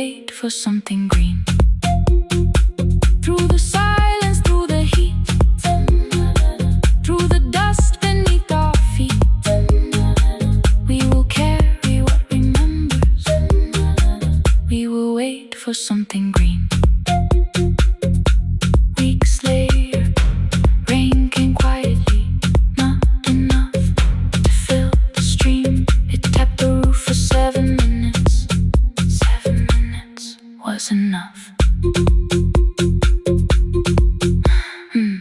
wait for something green. Through the silence, through the heat, through the dust beneath our feet, we will carry what remembers. We will wait for something green. Weeks later, rain came quietly, not enough to fill the stream. It tapped the roof for 7 minutes. 7 minutes was enough. Mm-hmm.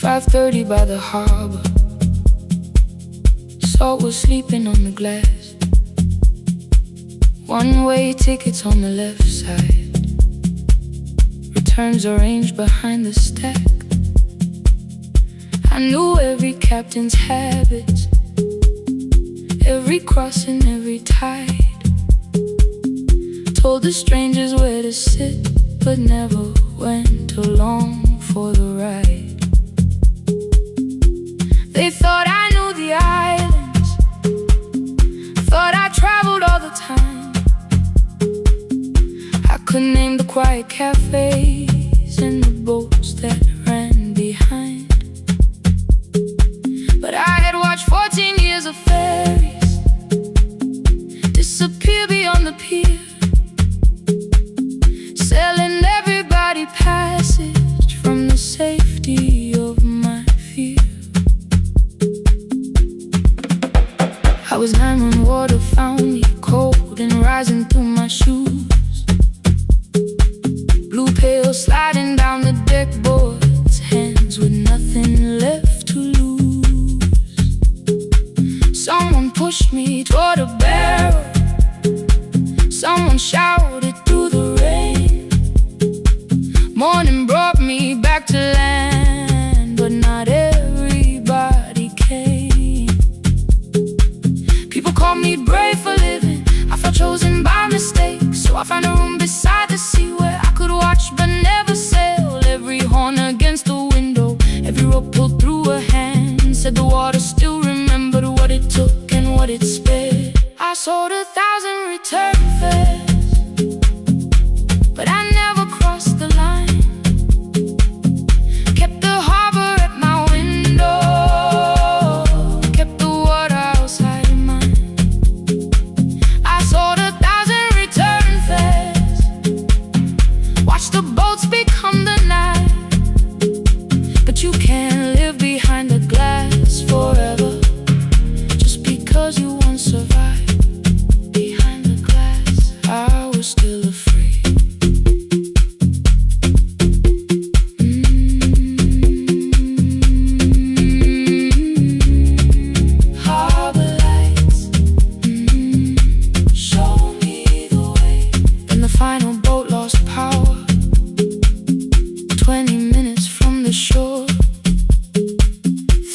5:30 by the harbor. Salt was sleeping on the glass. One-way tickets on the left side. Returns arranged behind the stack. I knew every captain's habits, every crossing, every tide. Told the strangers where to sit, but never went along for the ride. They thought I knew the islands, thought I traveled all the time. I could name the quiet cafes and the boats that ran behind. But I had watched 14 years of ferries disappear beyond the pier, selling everybody passage from the safety of my fear. I was 9 when water found me, cold and rising through my shoes. Blue pail sliding down the deck boards, hands with nothing left to lose. Someone pushed me toward a barrel, someone shouted through the rain. Morning brought me back to land, but not everybody came. People called me brave for living, I felt chosen by mistake. So I found a room beside the sea where I could watch but never sail. Every horn against the window, every rope pulled through a hand, said the water still remembered what it took and what it spared. I sold 1,000 return fares, but I never crossed the line. Kept the harbor at my window, kept the water outside of mine. I sold 1,000 return fares, watched the boats become the night. But you can't live behind the glass forever, just because you once survived. Behind the glass, I was still afraid. Harbor lights, show me the way. Then the final boat lost power, 20 minutes from the shore.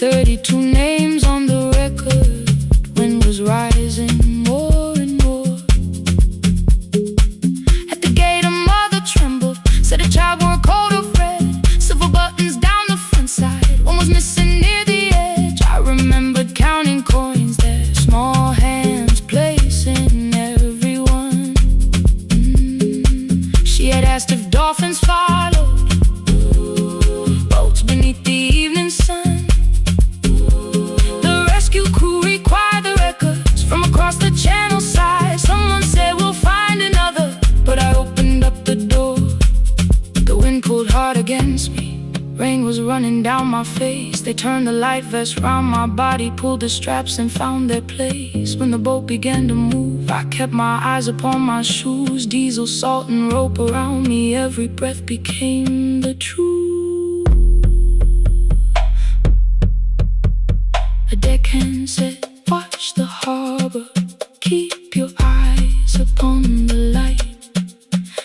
32 names on the record, wind was rising more and more. At the gate a mother trembled, said a child wore a coat of red, silver buttons down the front side, one was missing near the edge. I remembered counting coins there, small hands placing everyone. She had asked if dolphins followed, boats beneath the evening sun. The rescue crew required the records from across the channel side. Someone said we'll find another, but I opened up the door. The wind pulled hard against me, rain was running down my face. They turned the light vest round my body, pulled the straps and found their place. When the boat began to move, I kept my eyes upon my shoes. Diesel, salt and rope around me, every breath became the truth. A deckhand said, watch the harbor, keep your eyes upon the light.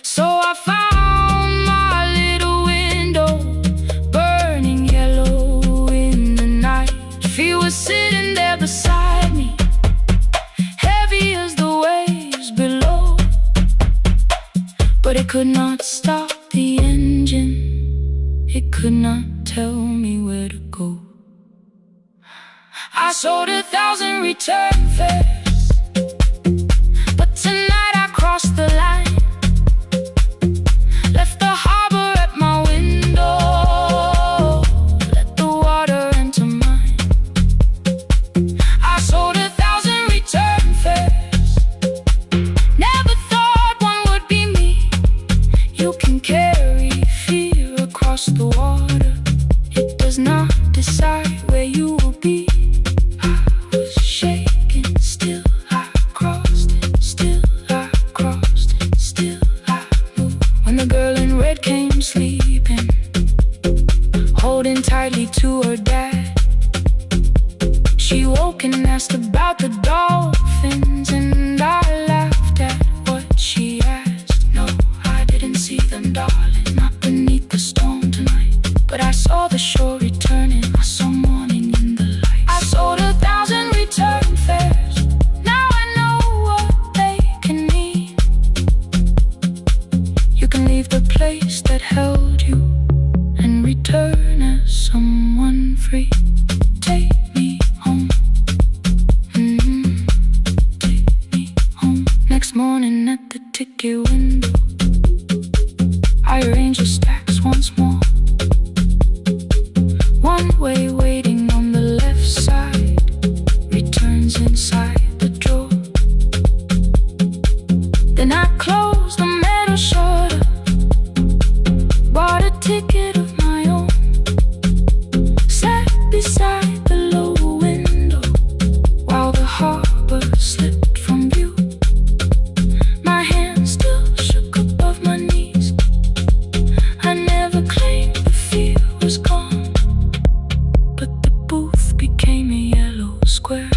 So I found my little window, burning yellow could not stop the engine, it could not tell me where to go. I sold 1,000 return fares, but tonight I crossed the line. Left the harbor at my window, let the water enter mine. I sold 1,000 return fares, never thought one would be me. You can carry fear across the water, it does not decide where you will be. Tightly to her dad, she woke and asked about the dolphins, and I laughed at what she asked. No, I didn't see them, darling, not beneath the storm tonight, but I saw the shore returning, I saw morning in the light. I sold 1,000 return fares, now I know what they can mean. You can leave the place that held you and return as someone free. Take me home, take me home. Next morning at the ticket window, I arrange the stacks once more. One way waiting on the left side, returns inside the drawer. Then I close the metal shutter, bought a ticket of my own, sat beside the low window while the harbor slipped from view. My hands still shook above my knees, I never claimed the fear was gone, but the booth became a yellow square.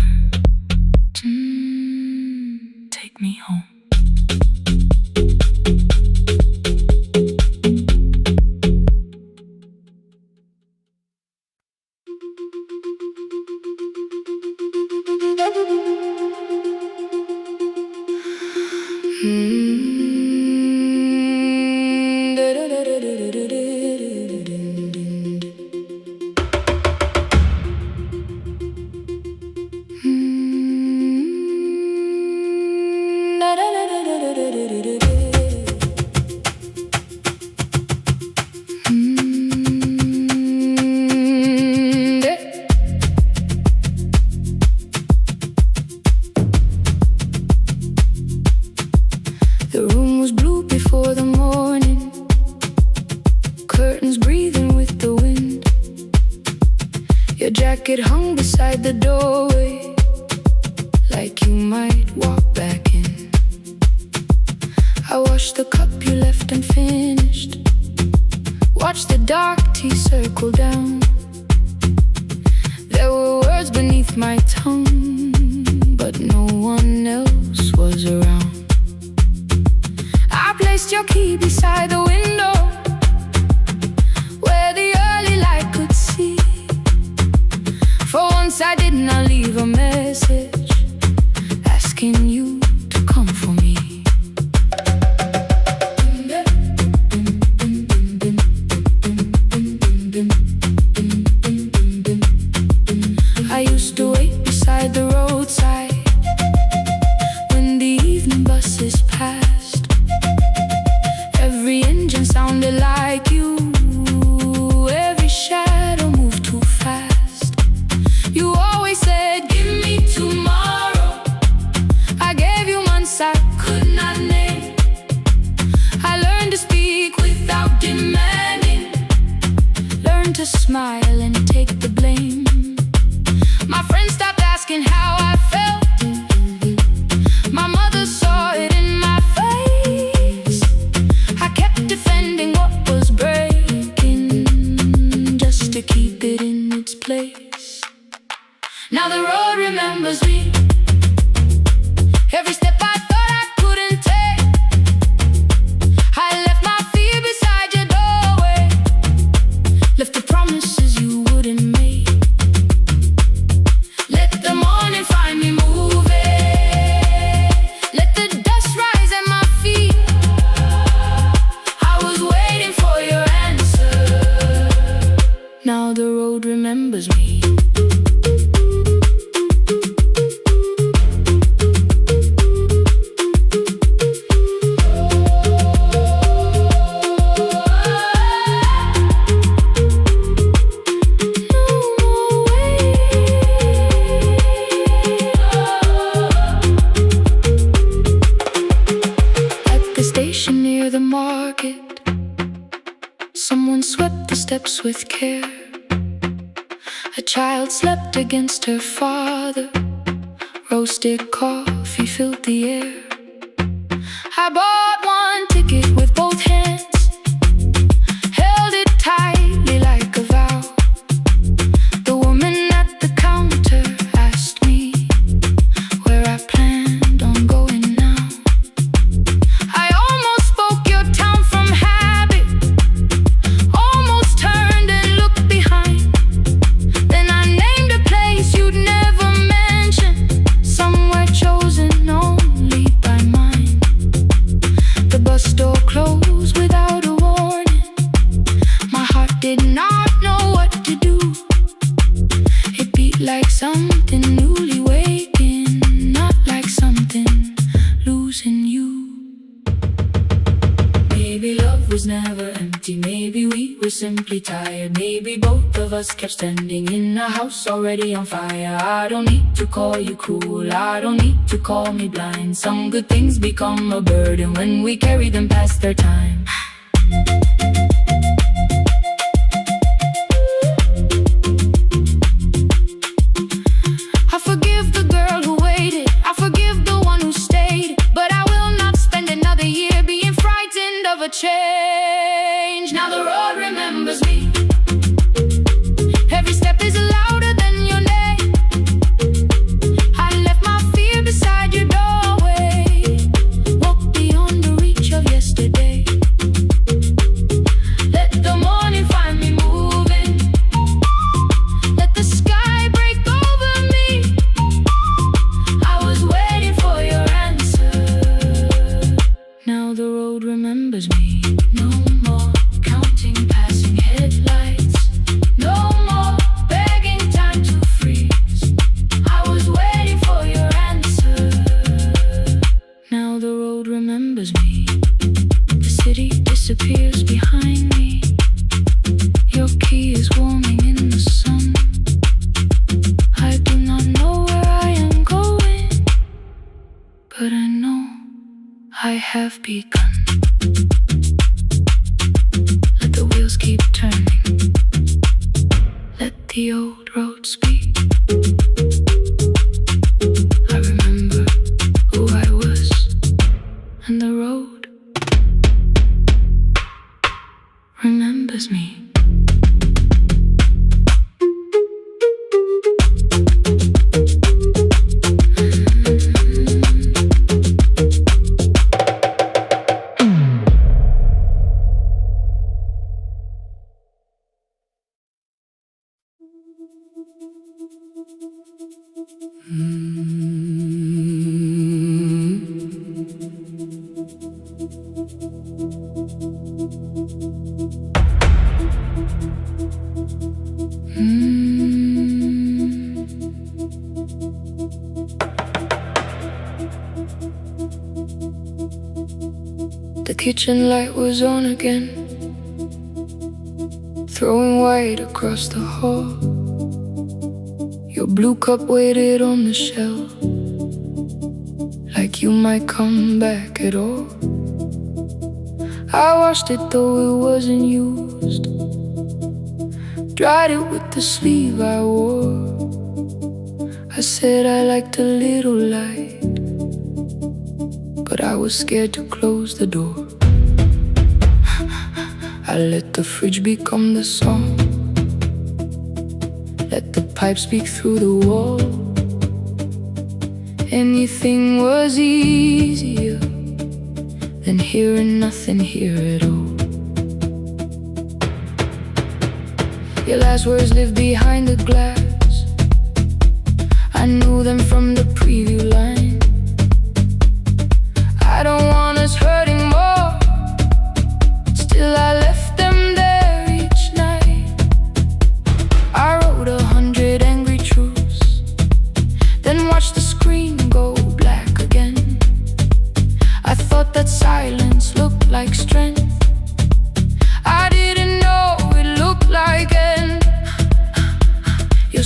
Take me home. The room was blue before the morning, curtains breathing with the wind. Your jacket hung beside the doorway, like you might walk back in. I washed the cup you left unfinished, watched the dark tea circle down. There were words beneath my tongue, but no one else was around. I placed your key beside the window, where the early light could see. For once I did not leave a message asking you to come for me. I used to wait beside the roadside when the evening buses passed. Every engine sounded like you, every shadow moved too fast. You always said, give me tomorrow. I gave you months I could not name. I learned to speak without demanding, learned to smile and take the blame. My friends stopped asking how I felt, my mother saw it in my face. I kept defending what was breaking, just to keep it in its place. Now the road remembers me, every step I thought I couldn't take. I left my fear beside your doorway, left the promises you wouldn't make. Let the morning find me moving, let the dust rise at my feet. the road remembers me. Near the market, someone swept the steps with care. A child slept against her father. Roasted coffee filled the air. I bought one ticket with both hands, held it tightly like a vow. The woman at the counter asked me where I planned on going now. I almost spoke your town from habit, almost turned and looked behind. Then I named a place you'd never mention, somewhere chosen only by mine. The bus door closed without a warning. My heart did not know what to do. It beat like something newly waking, not like something losing you. Maybe love was never empty, maybe we were simply tired. Maybe both of us kept standing in a house already on fire. I don't need to call you cruel, I don't need to call me blind. Some good things become a burden when we carry them past their time. I forgive the girl who waited, I forgive the one who stayed, but I will not spend another year being frightened of a change. Now the road remembers me. Every step is louder than your name. I left my fear beside your doorway, walked beyond the reach of yesterday. Let the morning find me moving, let the sky break over me. I was waiting for your answer. Now the road remembers me. No more counting passing headlights, no more begging time to freeze. I was waiting for your answer. Now the road remembers me. The city disappears behind me. Your key is warming in the sun. I do not know where I am going, but I know I have begun. Let the wheels keep turning, let the old road speak. I remember who I was, and the road remembers me. The kitchen light was on again, throwing white across the hall. Your blue cup waited on the shelf, like you might come back at all. I washed it though it wasn't used, dried it with the sleeve I wore. I said I liked a little light, but I was scared to close the door. I let the fridge become the song, let the pipe speak through the wall. Anything was easier than hearing nothing here at all. Your last words live behind the glass, I knew them from the preview line. I don't want us hurting more, still I left them there each night.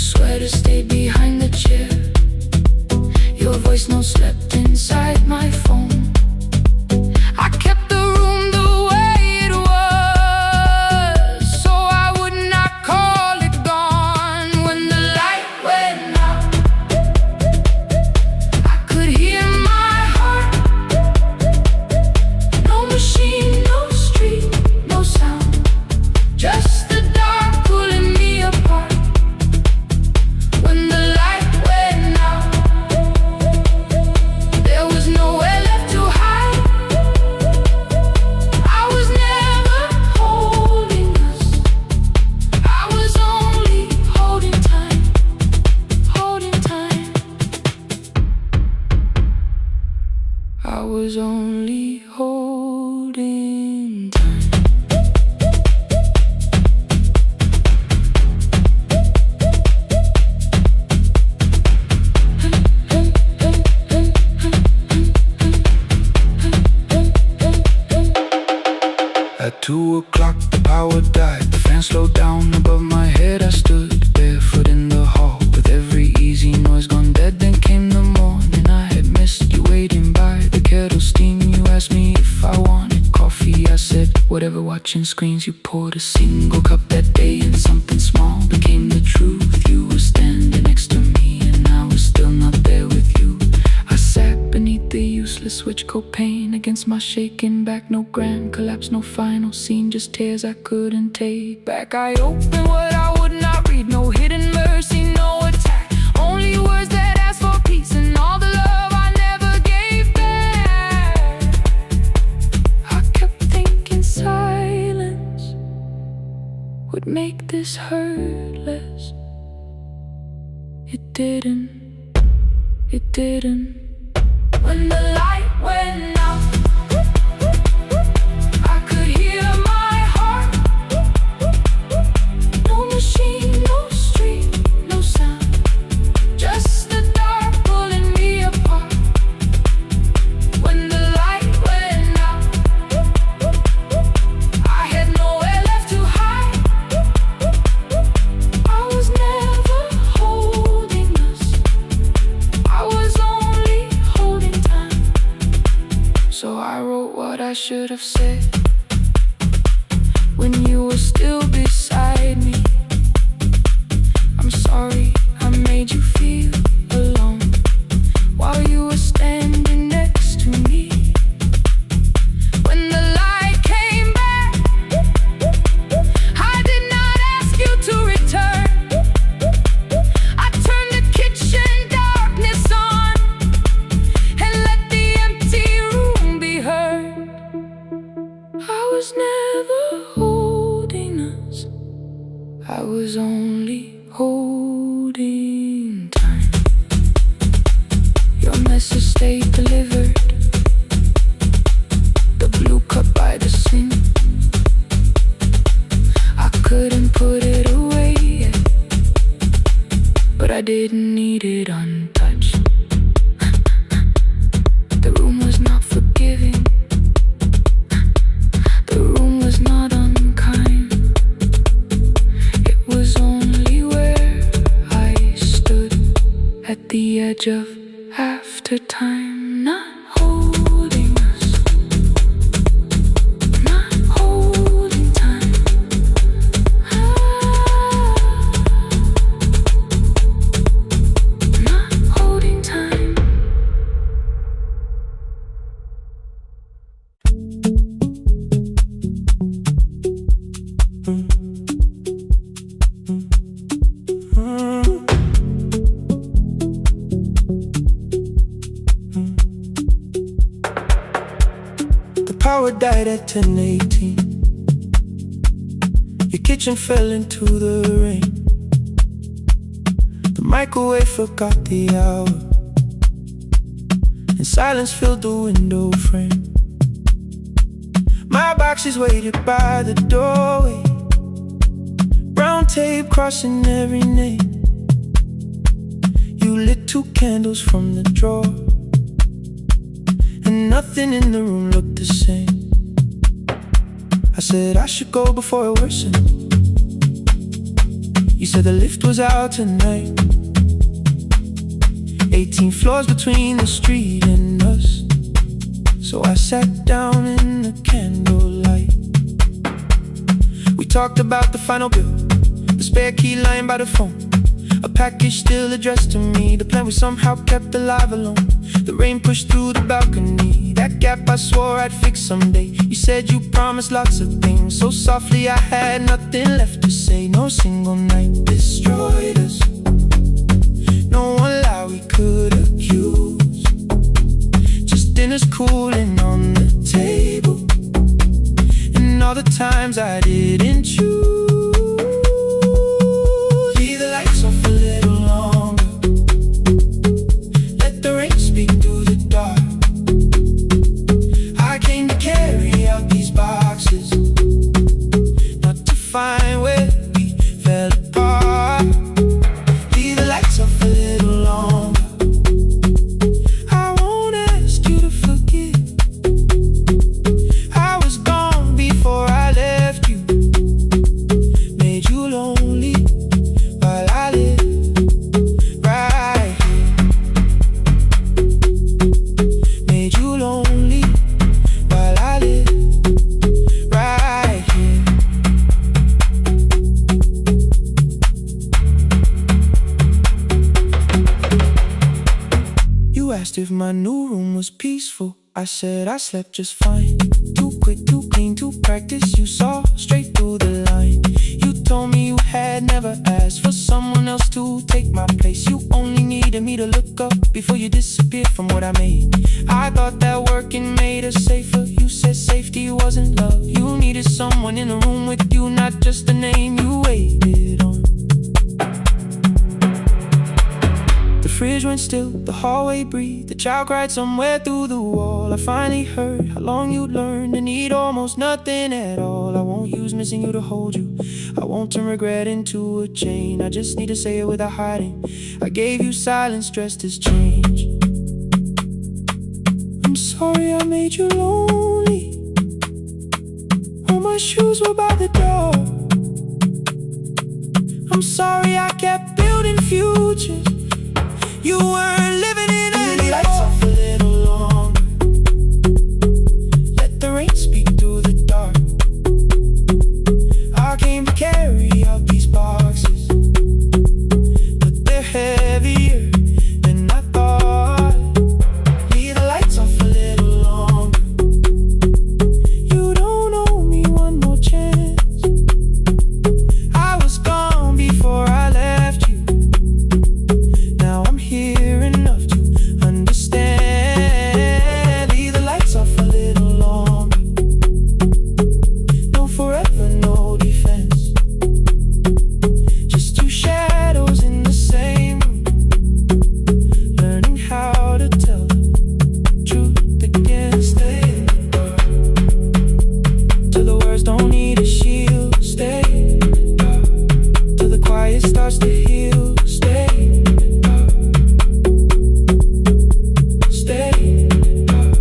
sweater stayed behind the chair. Your voice note slept inside my phone. I kept the room the way it was, so I would not call it gone. When the light went out, I could hear my heart. No machine, no street, no sound, just the dark pulling me apart. When the light went out, there was nowhere left to hide. I was never holding us, I was only holding time, holding time. I was only holding time. At 2 o'clock the power died, the fan slowed down above my head. I stood barefoot in the hall with every easy noise gone dead. Then came the morning, I had missed you waiting by the kettle steam. You asked me if I wanted coffee, I said whatever. Watching screens, you poured a single cup that day, and something small became the truth. You were standing next to me and I was still not there with you. I sat beneath the useless switch, copain against my shaking back. No grand collapse, no final scene, just tears I couldn't take back. I opened what I would not read, no hidden mercy, no attack, only words that ask for peace and all the love I never gave back. I kept thinking silence would make this hurt less. It didn't, it didn't. When the light went out, I could hear my heart. No machine, no street, no sound, just the dark pulling me apart. When the light went out, I had nowhere left to hide. I was never holding us, I was only holding time. So I wrote what I should have said when you were still beside me. I'm sorry I made you feel alone while you were standing next to me. When the light came back, I did not ask you to return. I turned the kitchen darkness on and let the empty room be heard. I was never holding us, I was only holding time. Your message stayed delivered, the blue cup by the sink. I couldn't put it away yet, but I didn't need it untouched. The room was not forgiving, the room was not unkind. It was only where I stood at the edge of after time, not holding us, not holding time. Not holding time. The power died at 10:18. Your kitchen fell into the rain. The microwave forgot the hour, and silence filled the window frame. My boxes waited by the doorway, brown tape crossing every name. You lit 2 candles from the drawer, and nothing in the room looked the same. I said I should go before it worsened. You said the lift was out tonight. 18 floors between the street and us. So I sat down in the candlelight. We talked about the final bill, the spare key lying by the phone, a package still addressed to me, the plan we somehow kept alive alone. The rain pushed through the balcony, that gap I swore I'd fix someday. You said you promised lots of things, so softly I had nothing left to say. No single night destroyed us, no one lie we could accuse. Just dinners cooling on the table, and all the times I didn't choose. Leave the lights off a little longer, let the rain speak through the dark. I came to carry out these boxes, not to find where we fell apart. Leave the lights off a little longer, I won't ask you to forget. I was gone before I left you, made you lonely while I live right here. Made you lonely while I live right here. You asked if my new room was peaceful. I said I slept just fine. Too quick, too clean, too practiced. You saw straight through the line. You told me you had never asked for someone else to take my place. You only needed me to look up before you disappeared from what I made. I thought that working made us safer. You said safety wasn't love. You needed someone in the room with you, not just the name you waited on. The fridge went still, the hallway breathed, the child cried somewhere through the wall. I finally heard how long you'd learned to need almost nothing at all. I won't use missing you to hold you, I won't turn regret into a chain. I just need to say it without hiding. I gave you silence dressed as change. I'm sorry I made you lonely, all my shoes were by the door. I'm sorry I kept building futures you weren't living in anymore. Leave the lights off a little longer, let the rain speak through the dark. I came to carry out these boxes, but they're heavier than I thought. Leave the lights off a little longer, you don't owe me one more chance. I was gone before I left you, now I'm here enough to understand. Leave the lights off a little longer, no forever, no defense. Just two shadows in the same room, learning how to tell the truth again. Stay in the dark, till the words don't need a shield. Stay in the dark, till the quiet starts to heal. Stay in the dark, stay in the dark.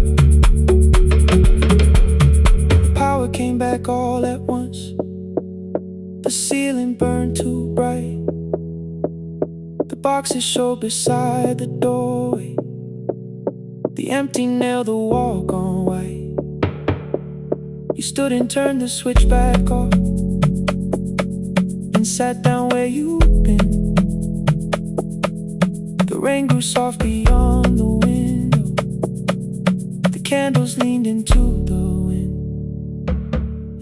The power came back all at once, the ceiling burned too bright, the boxes showed beside the doorway, the empty nail, the wall gone white. You stood and turned the switch back off, and sat down where you'd been. The rain grew soft beyond the window, the candles leaned into the wind.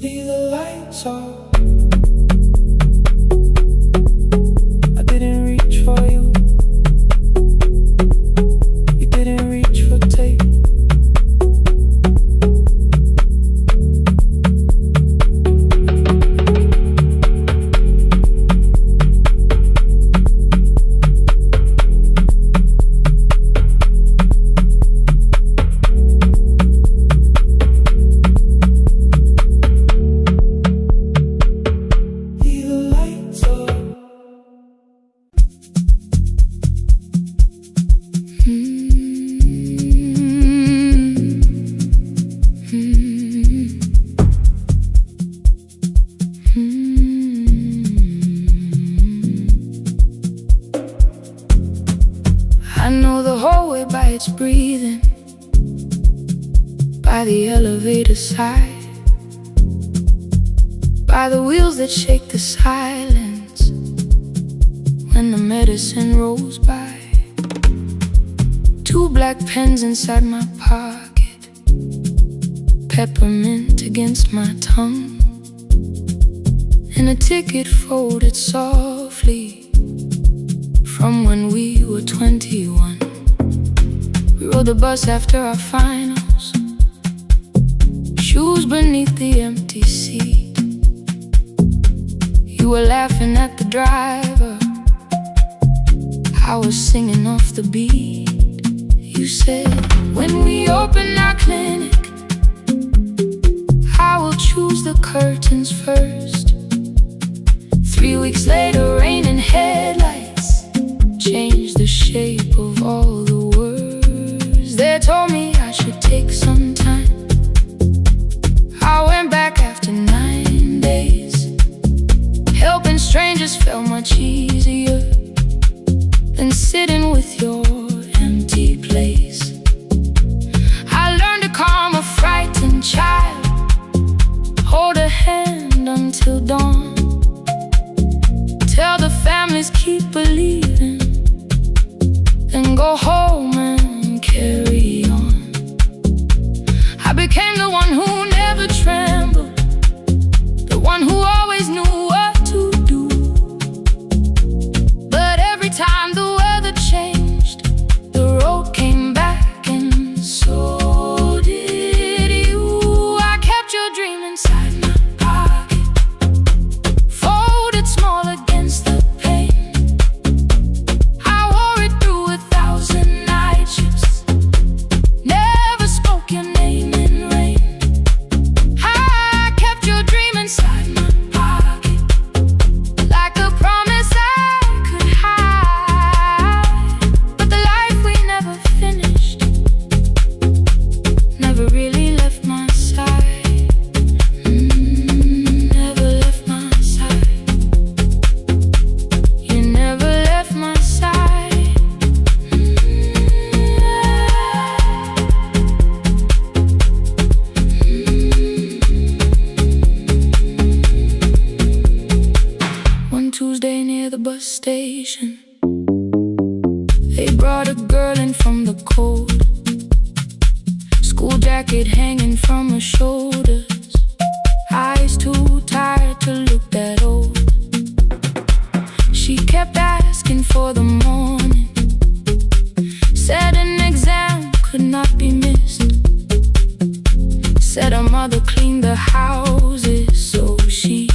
Leave the lights off, I didn't reach for you, you didn't reach for tape. I know the hallway by its breathing, by the elevator side, by the wheels that shake the silence when the medicine rolls by. 2 black pens inside my pocket, peppermint against my tongue, and a ticket folded softly from when we were 21. We rode the bus after our finals, shoes beneath the empty seat. You were laughing at the driver, I was singing off the beat. You said, when we open our clinic, I will choose the curtains first. 3 weeks later, rain and headlights changed the shape of all the words. They told me I should take some time. I went back after 9 days. Helping strangers felt much easier than sitting with your empty place. I learned to calm a frightened child, hold a hand until dawn, tell the families keep believing, then go home and carry on. I became the one who never trembled, the one who always knew what to do. But every time the weather changed, the road came back, and so did you. I kept your dream inside my pocket, folded small against the pain. I wore it through 1,000 night shifts, never spoke your name in rain. I kept your dream inside my pocket, like a promise I could hide. But the life we never finished never really left my side. Never left my side. You never left my side. One Tuesday near the bus station, they brought a girl in from the cold, school jacket hanging from her shoulders, eyes too tired to look that old. She kept asking for the morning, said an exam could not be missed, said her mother cleaned the houses so she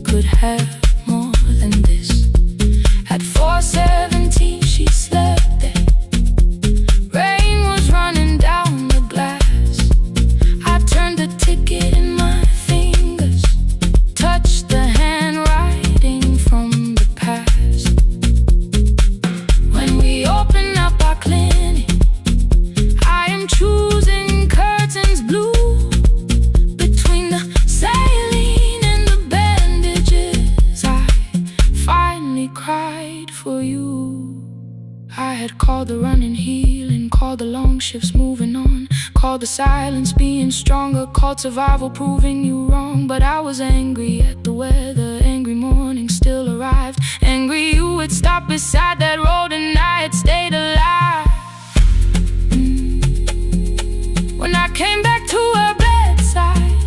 could have more than this. At 4:17 she slept there, rain was running down the glass. I turned the ticket in my fingers, touched the handwriting from the past. When we open up our clinic, I am choosing curtains blue, between the saline and the bandages. I finally cried for you. I had called the running healing, called the long shifts moving on, called the silence being stronger, called survival proving you wrong. But I was angry at the weather, angry morning still arrived, angry you had stopped beside that road and I had stayed alive. When I came back to her bedside,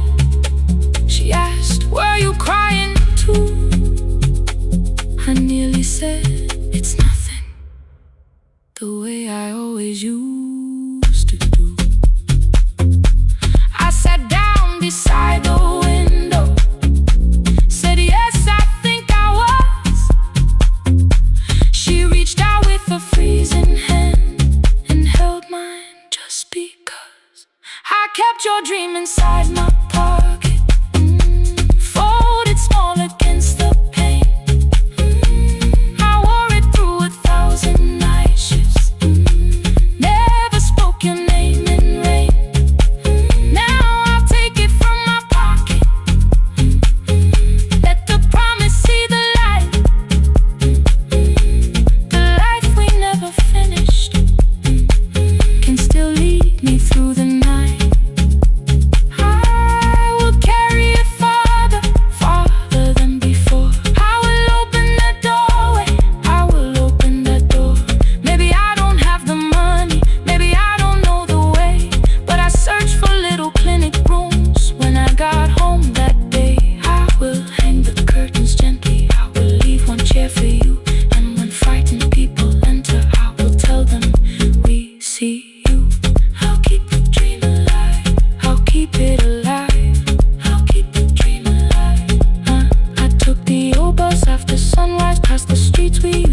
she asked, were you crying too? I nearly said, it's nothing, the way I always used to do. I sat down beside the window, said yes, I think I was. She reached out with a freezing hand and held mine just because. I kept your dream inside my pocket, folded small against the pain. I wore it through 1,000 night shifts, never spoke your name in rain. Now I'll take it from my pocket, let the promise see the light, the life we never finished.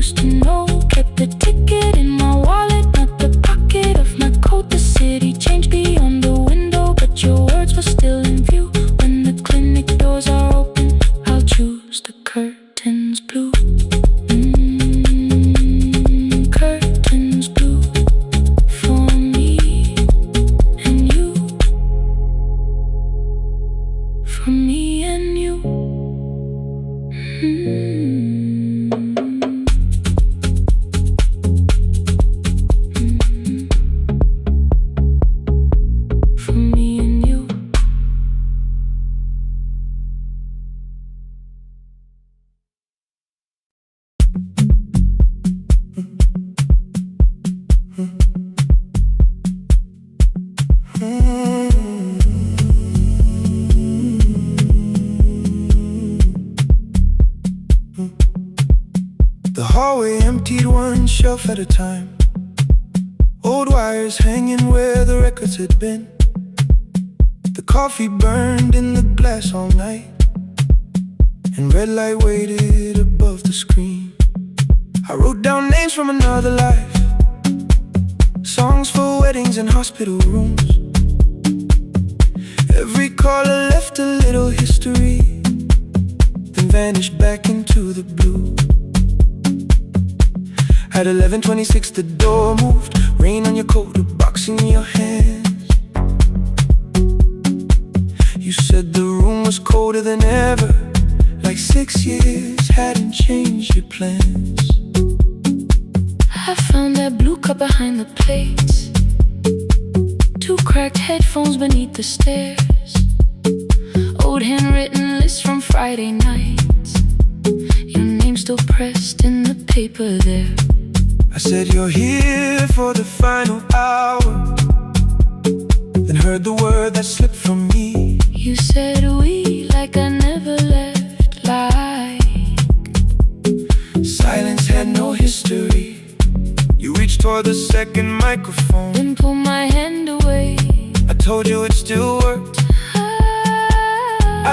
used to know. Kept the ticket in my wallet, not the pocket of my coat. The city changed beyond the window, but your words were still in view. When the clinic doors are open, I'll choose the curtains blue. Curtains blue for me and you. For me and you. For me and you. The hallway emptied one shelf at a time. Old wires hanging where the records had been. The coffee burned in the glass all night, and red light waited above the screen. I wrote down names from another life, songs for weddings and hospital rooms. Every caller left a little history, then vanished back into the blue. At 11:26 the door moved, rain on your coat, a box in your hands. You said the room was colder than ever, like 6 years hadn't changed your plans. I found that blue cup behind the plates, 2 cracked headphones beneath the stairs, old handwritten lists from Friday nights, your name still pressed in the paper there. I said you're here for the final hour, then heard the word that slipped from me. You said we like I never left, like silence had no history. You reached toward the second microphone, then pulled my hand away. I told you it still worked.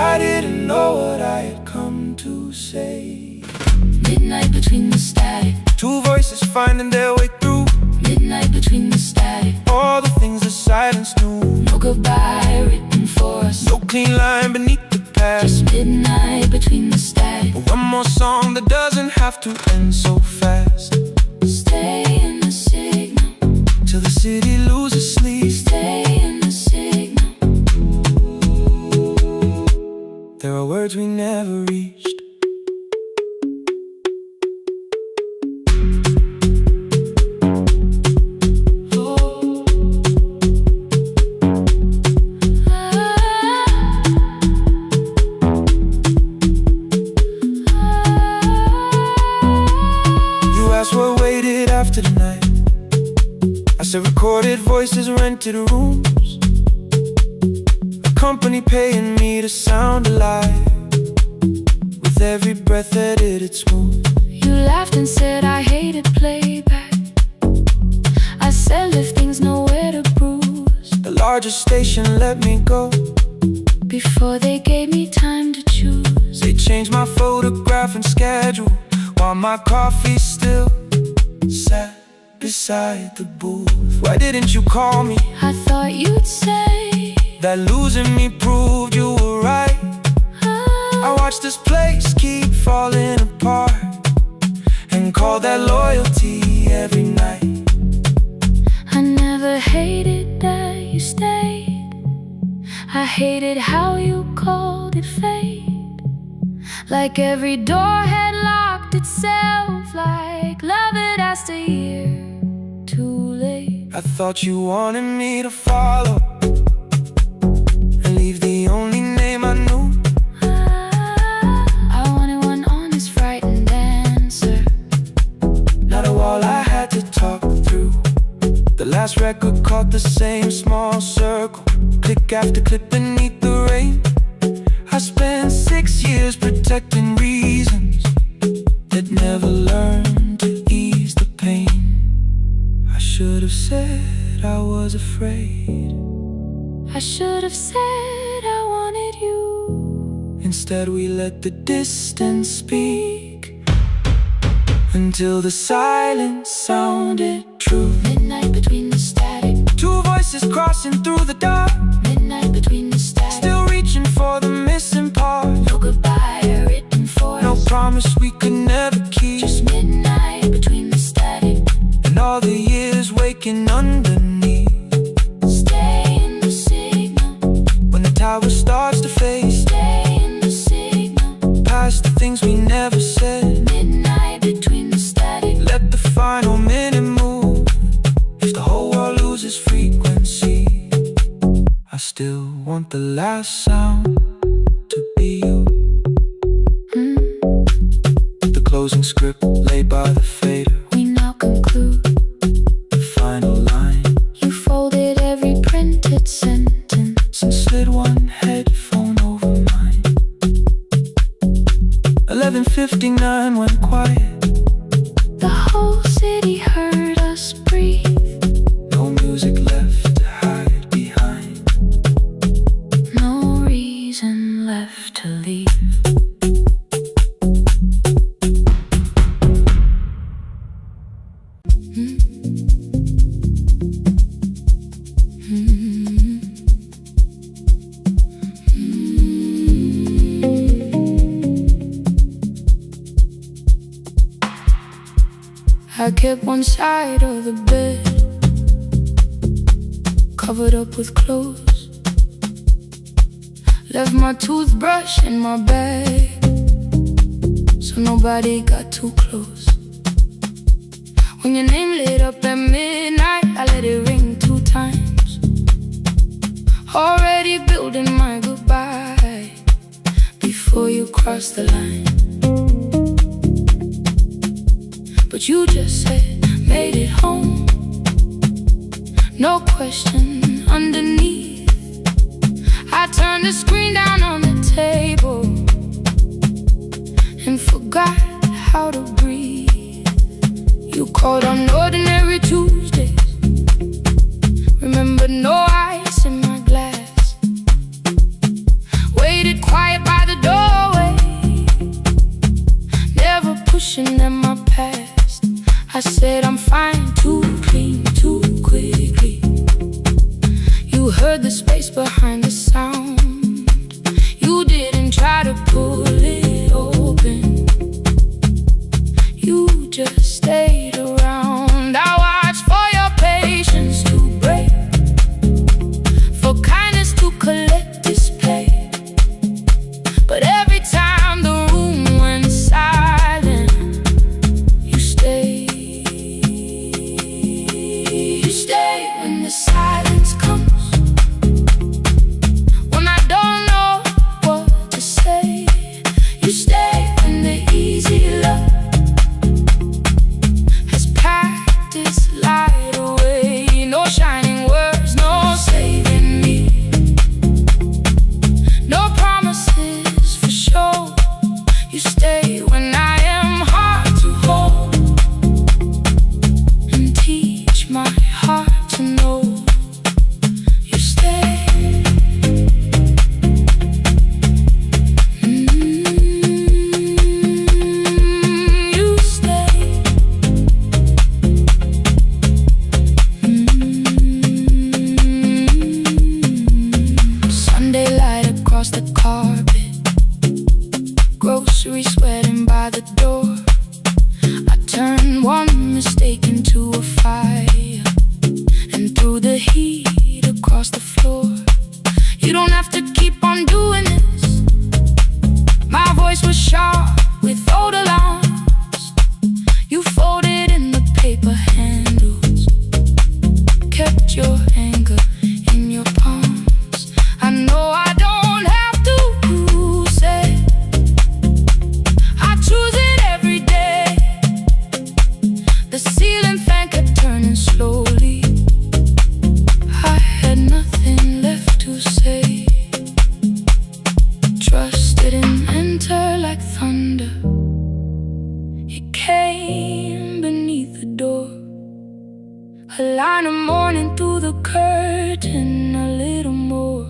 I didn't know what I had come to say. Midnight between the static, 2 voices finding their way through. midnight between the static, All the things the silence knew. no goodbye written for us, No clean line beneath the past. just midnight between the static. One more song that doesn't have to end so fast. Stay in the signal, Till the city loses sleep. stay in the signal. There are words we never reached. What waited after the night? I said recorded voices, rented rooms, a company paying me to sound alive, with every breath edited smooth. You laughed and said I hated playback. I said lifting's nowhere to bruise. The largest station let me go Before they gave me time to choose. They changed my photograph and schedule, while my coffee still sat beside the booth. Why didn't you call me? I thought you'd say that losing me proved you were right. I watched this place keep falling apart, and call that loyalty every night. I never hated that you stayed. I hated how you called it fate. Like every door had locked itself, like love had asked a year too late. I thought you wanted me to follow and leave the only name I knew. I wanted one honest, frightened answer, not a wall I had to talk through. The last record caught the same small circle, click after click beneath the rain. I spent 6 years protecting reasons that never learned to ease the pain. I should have said I was afraid. I should have said I wanted you. Instead we let the distance speak. until the silence sounded true. Midnight between the static. Two voices crossing through the dark. Midnight between the static. Still reaching for the missing part. No goodbye written for us. No promise we could never keep. Just midnight between the static. And all the years waking underneath. Stay in the signal. When the tower starts to fade. Stay in the signal. Past the things we never said. Midnight between the static. Let the final minute move. If the whole world loses frequency, I still want the last sound to be you. The closing script laid by the fader. We now conclude. The final line. You folded every printed sentence and slid one headphone over mine. 11:59 went quiet. The whole city heard us breathe. No music left to hide behind. No reason left to leave. I kept one side of the bed covered up with clothes. Left my toothbrush in my bag so nobody got too close. When your name lit up at midnight, I let it ring 2 times. Already building my goodbye before you cross the line. But you just said, made it home. No question underneath. I turned the screen down on the table and forgot how to breathe. You called on ordinary Tuesdays. Remember, no ice in my glass. Waited quiet by the doorway, never pushing at my past. I said I'm fine, too clean, too quickly. You heard the space behind the sound. You didn't try to pull it open. You just stayed around. I watched for your patience to break, for kindness to collect display. But every time the room went silent, you stayed. When the silence comes, when I don't know what to say, you stay when the easy love has packed its light away. No shining words, no saving me, no promises for sure. You stay when I am hard to hold and teach my heart to know. You stay. You stay. Sunday light across the carpet, groceries sweating by the door. I turned one mistake into a fire, and through the heat across the floor. You don't have to keep on doing this. My voice was sharp with old alarms. You folded in the paper handles, kept your anger in your palms. I know I don't have to say, I choose it every day. The ceiling fan kept turning slowly. I had nothing left to say. Trust didn't enter like thunder. It came beneath the door. A line of morning through the curtain. A little more,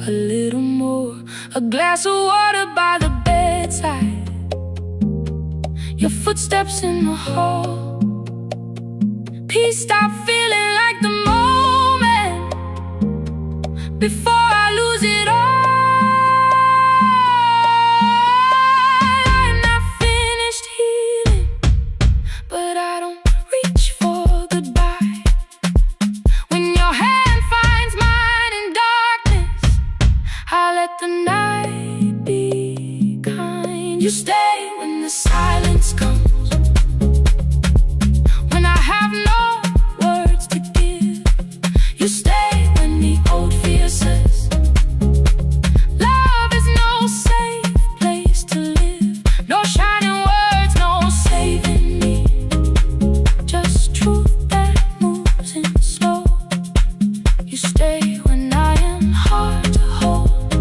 a little more. A glass of water by the bedside. your footsteps in the hall. Peace, stop feeling like the moment before I lose it all. I'm not finished healing, but I don't reach for goodbye. When your hand finds mine in darkness, I let the night be kind. You stay when the silence comes, when I have no words to give. You stay when the old fear says love is no safe place to live. No shining words, no saving me, just truth that moves in slow. You stay when I am hard to hold,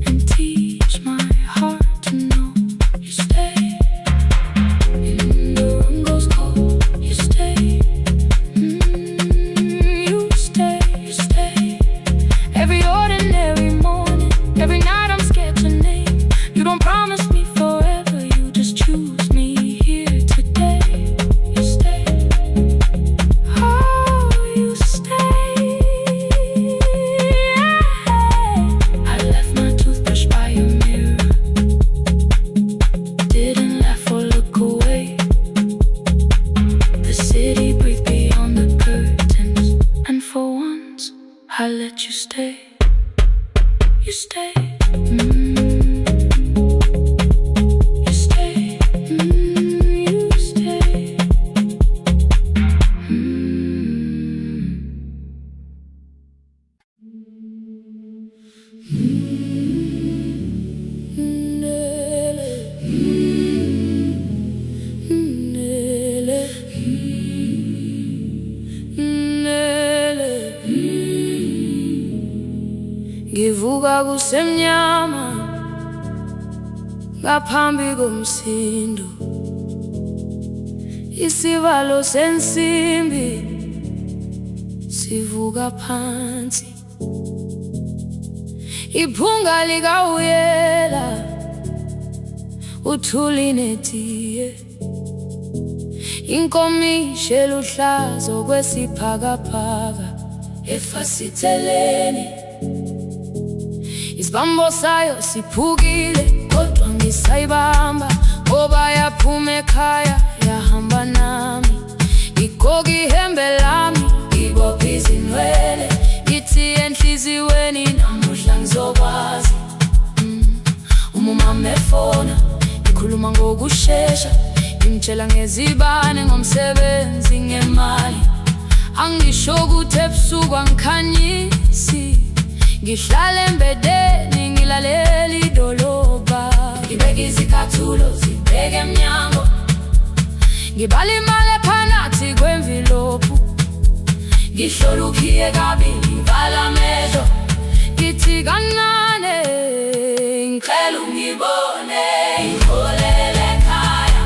and teach my heart to know. You stay when the room goes cold. You stay, you stay, you stay. Every ordinary morning, every night I'm scared to name. You don't promise me forever, you just choose me here today. You stay, oh, you stay. I left my toothbrush by your mirror, didn't laugh or look away. The city breathed beyond the curtains, and for once I let you stay. You stay, you stay, you stay. Ngivuka kusemnyama ngaphambi komsindo, isivalo sensimbi sivuka phansi. Iphunga likawuyela uthuli netiye, inkomishi eluhlaza okwesiphakapaka efasiteleni. Isibambo sayo siphukile kodwa ngisayibamba, ngoba yaphuma ekhaya yahamba nami. Igoga ihembe lami, ibopha izinwele, ithi enhliziyweni namuhla ngizokwazi. Umama efona, ikhuluma ngokushesha, imtshela ngezibane, ngomsebenzi, ngemali. Angisho ukuthi ebusuku angikhanyisi, ngihlala embedeni ngilalela idolobha. Ngibeka izicathulo zibheke emnyango, ngibala imali ephakathi kwemvilophu. Ngihlola ukhiye kabili, ngivala amehlo, ngithi kancane ngicela ungibone. Ngiholele ekhaya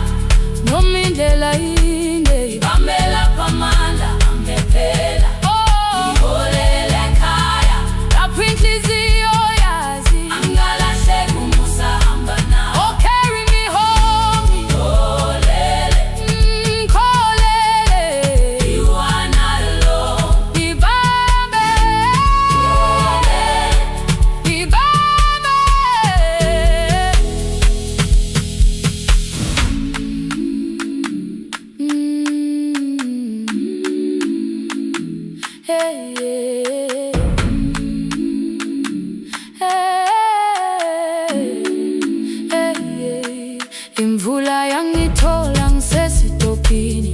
noma indlela inde, ngibambela phamandla angephela. Ngiholele ekhaya lapho inhliziyo yazi angalahleki uma usahamba nawe. Oh, carry me home. Ngiholele, ngiholele, you are not alone. Ngibambe, ngibambe. Hey, yeah. Hey, yeah. Imvula yangithola ngisesitopini,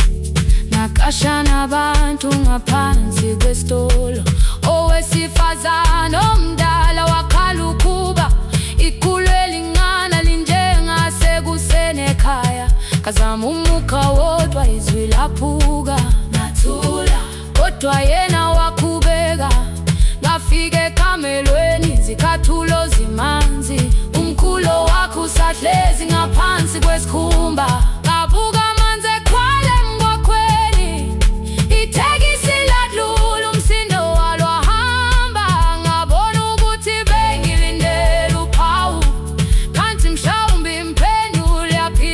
nakasha nabantu ngaphansi kwesitolo. Owesifazane omdala wakhala ukuba ikhulu elingana linjengasekuseni ekhaya. Kazama umukha wodwa izwi laphuka, nathula kodwa yena wakhubeka. Ngafika ekamelweni, izicathulo zimanzi, umkhulo wakhe usahlezi ngaphansi kwesikhumba. Ngabuka amanzi ekhwale ngwakhweni, ithekisi ladlula, umsindo walo wahamba. Ngabona ukuthi bengilindele uphawu, kanti mhlawumbe impendulo yaphila.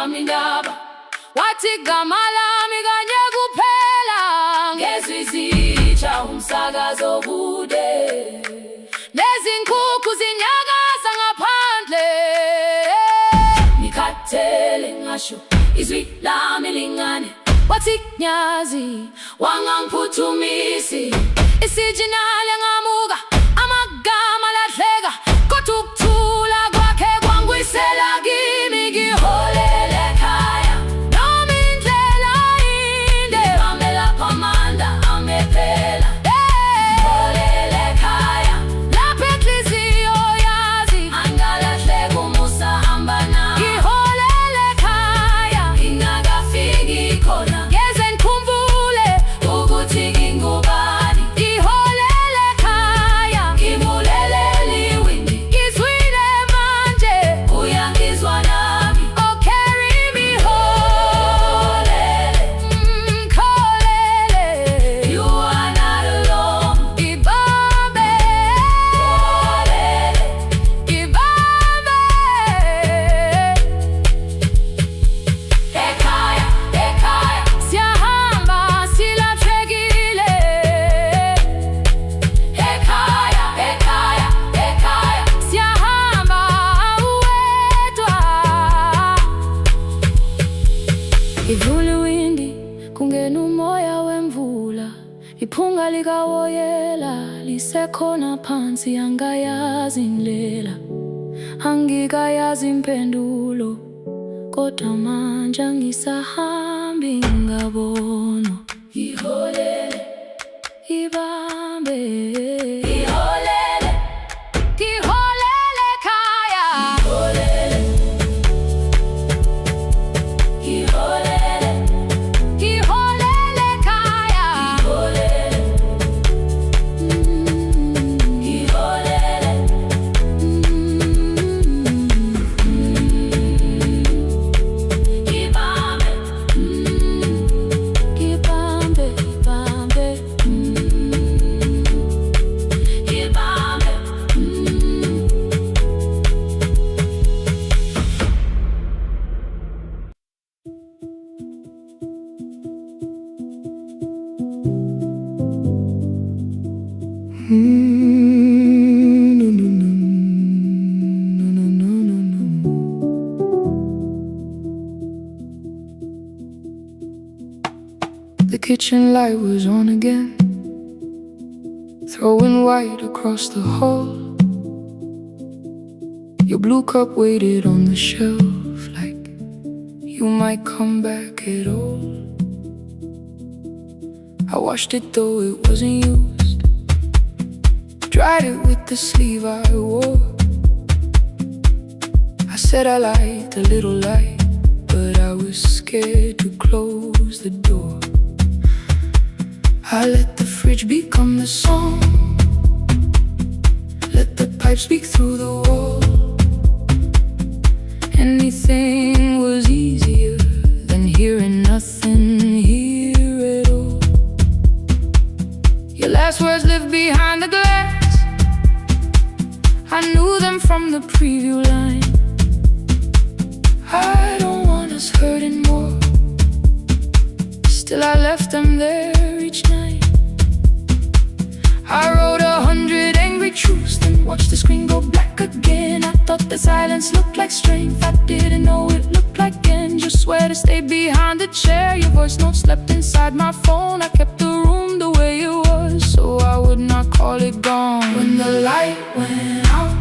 lami ndaba wathi gama lami kanye kuphela ngezizitsha umsakazo bude nezinkukhu zinyakaza ngaphandle ngikhathele ngasho izwi lami lingane wathi nyazi wangangiphuthumisi isijinali ngamuka amagama lahleka kodwa ukuthula kwakhe kwangwisela kimi ngiholele ekhaya noma indlela inde bambela phamanda angephela ngiholele ekhaya lapha enhliziyo yazi angalahleka umusa hamba nami ngiholele ekhaya ingakafiki khona ngeze ngikhumbule ukuthi ngingubani ngiholele ekhaya ngimulelele iwindi ngizwile manje uyangizwa nami oh carry me holele kholele you are not alone ibambe holele ibambe ekhaya ekhaya siyahamba silahlekile ekhaya ekhaya ekhaya siyahamba uwedwa ivule iwindi kungena umoya wemvula iphunga likawoyela lisekhona phansi angayazi indlela angikayazi impendulo kodwa manje angisahambi ngabona iholele ibambe iholele ngiholele ekhaya iholele iholele ngiholele ekhaya iholele iholele ibambe ibambe ibambe ibambe The kitchen light was on again, throwing white across the hall. Your blue cup waited on the shelf like you might come back at all. I washed it though it wasn't used, dried it with the sleeve I wore. I said I liked a little light, but I was scared to close the door. I let the fridge become the song, let the pipe speak through the wall. Anything was easier than hearing nothing here at all. Your last words lived behind the glass, I knew them from the preview line. I don't want us hurting more, still I left them there each night. I wrote 100 angry truths, then watched the screen go black again. I thought the silence looked like strength, I didn't know it looked like end. You swear to stay behind the chair, your voice note slept inside my phone. I kept the room the way it was, so I would not call it gone. When the light went out,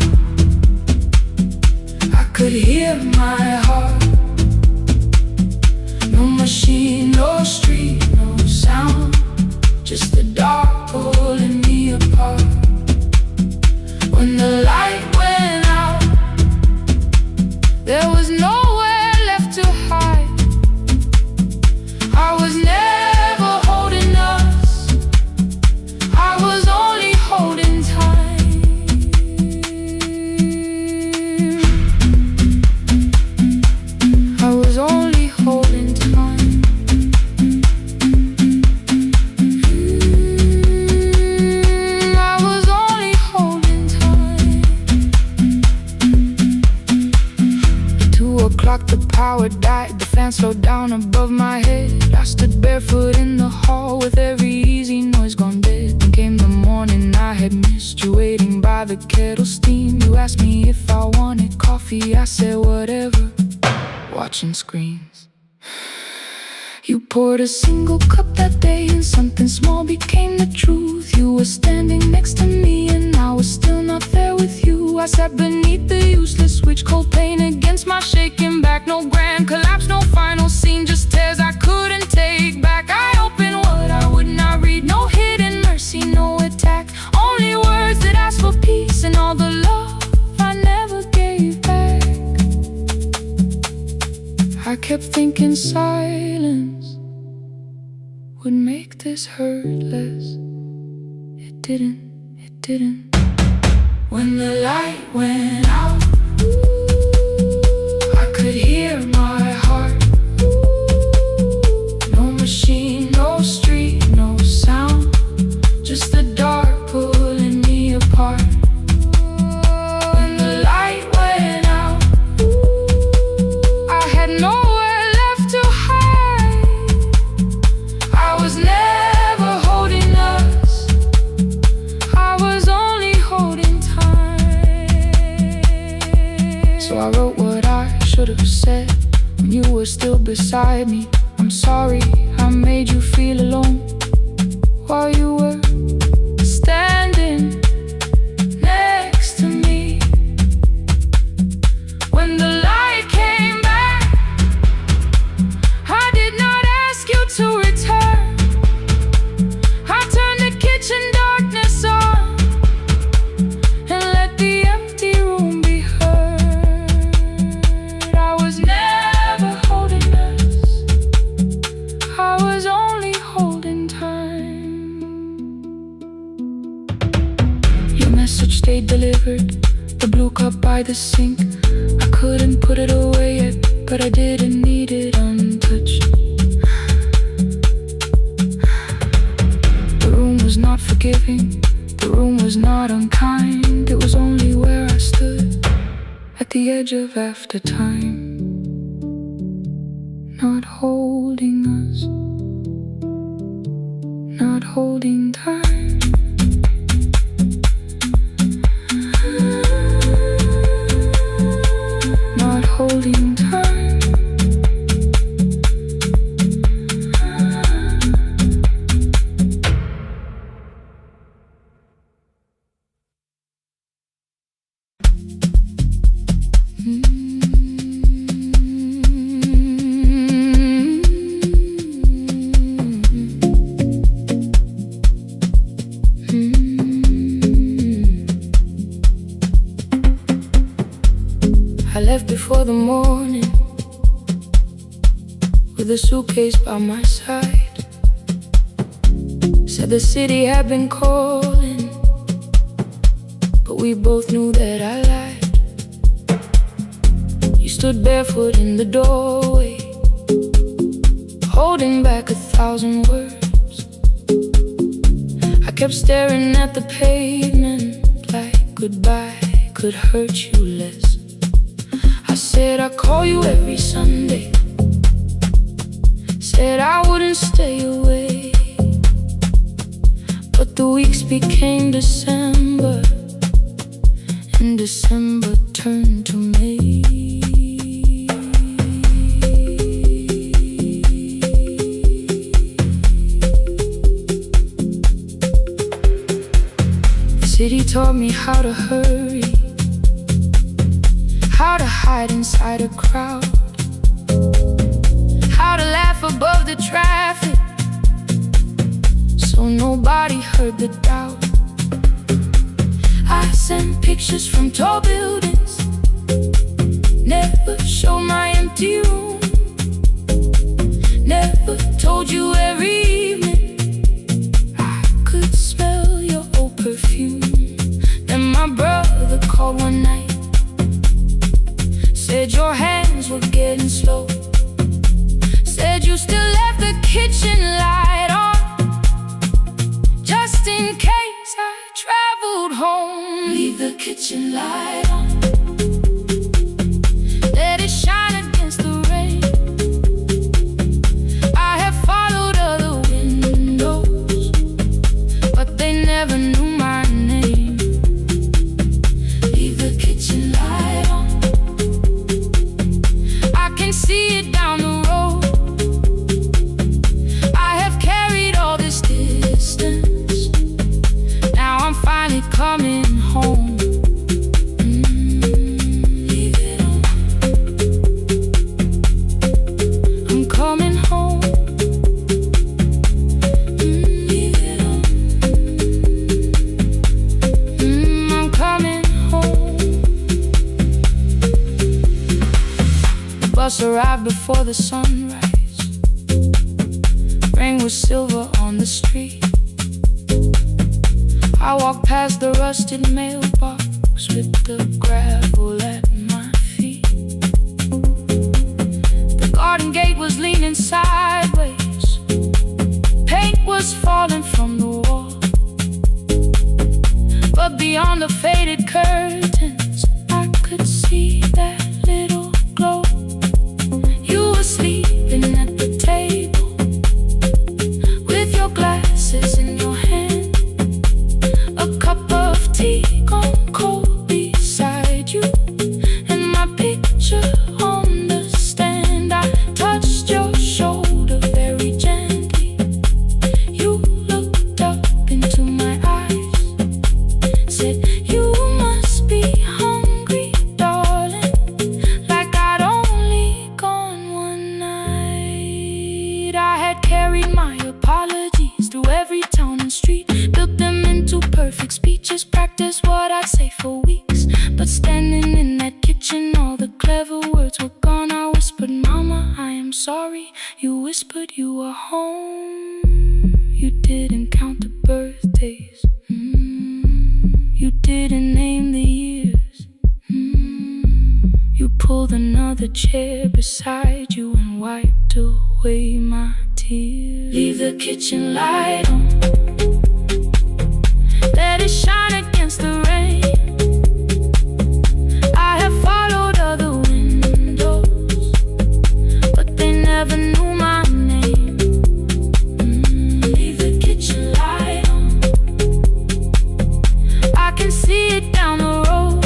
I could hear my heart. No machine, no street, no sound, just the dark pulling me apart. When the light went out, there was nowhere left to hide. I was never holding us, I was only holding time. I was only holding time. I was only holding time. o'clock the power died, the fan slowed down above my head. I stood barefoot in the hall with every easy noise gone dead. Then came the morning, I had missed you waiting by the kettle steam. You asked me if I wanted coffee, I said whatever, watching screens. You poured a single cup that day and something small became the truth. You were standing next to me and I was still not there with you. I sat beneath the useless switch, cold pain against my shaking back. No grand collapse, no final scene, just tears I couldn't take back. I opened what I would not read, no hidden mercy, no attack. Only words that ask for peace and all the love I never gave back. I kept thinking silence would make this hurt less. It didn't. When the light went out, I could hear my heart. No machine, no street, no sound, just the dark pulling me apart. When the light went out, I had nowhere left to hide. I was never holding us, I was only holding time. So I wrote what I should have said when you were still beside me. I'm sorry I made you feel alone while you were standing next to me. When the light came back, I did not ask you to return. I turned the kitchen darkness on and let the empty room be heard. I was never holding us, I was only holding time. Your message stayed delivered, the blue cup by the sink. I couldn't put it away yet, but I didn't need it untouched. The room was not forgiving, the room was not unkind. It was only where I stood at the edge of after time, not holding us, not holding time. Not holding time. I left before the morning with a suitcase by my side. Said the city had been calling, but we both knew that I lied. You stood barefoot in the doorway, holding back 1,000 words. I kept staring at the pavement like goodbye could hurt you less. I said I'd call you every Sunday, said I wouldn't stay away. But the weeks became December, and December turned to May. The city taught me how to hurry, how to hide inside a crowd, how to laugh above the traffic so nobody heard the doubt. I sent pictures from tall buildings, never showed my empty room, never told you every evening I could smell your old perfume. Then my brother called one night, said your hands were getting slow, said you still left the kitchen light on, just in case I traveled home. Leave the kitchen light on, let it shine against bus arrived before the sunrise. Rain was silver on the street. I walked past the rusted mailbox with the gravel at my feet. The garden gate was leaning sideways. Paint was falling from the wall. But beyond the faded curtains, I could see that little glow. You were sleeping at the table with your glasses in your hand, a cup of tea gone cold beside you, and my picture on the stand. I touched your shoulder very gently. You looked up into my eyes, said, "You must be hungry, darling," like I'd only gone one night. I had carried my apologies through every town and street, built them into perfect speeches, practiced what I'd say for weeks. But standing in that kitchen, all the clever words were gone. I whispered, "Mama, I am sorry." You whispered, "You were home." You didn't count the birthdays. You didn't name the years. You pulled another chair beside you and wiped away my tears. Leave the kitchen light on, let it shine against the rain. I have followed other windows, but they never knew my name. Leave the kitchen light on, I can see it down the road.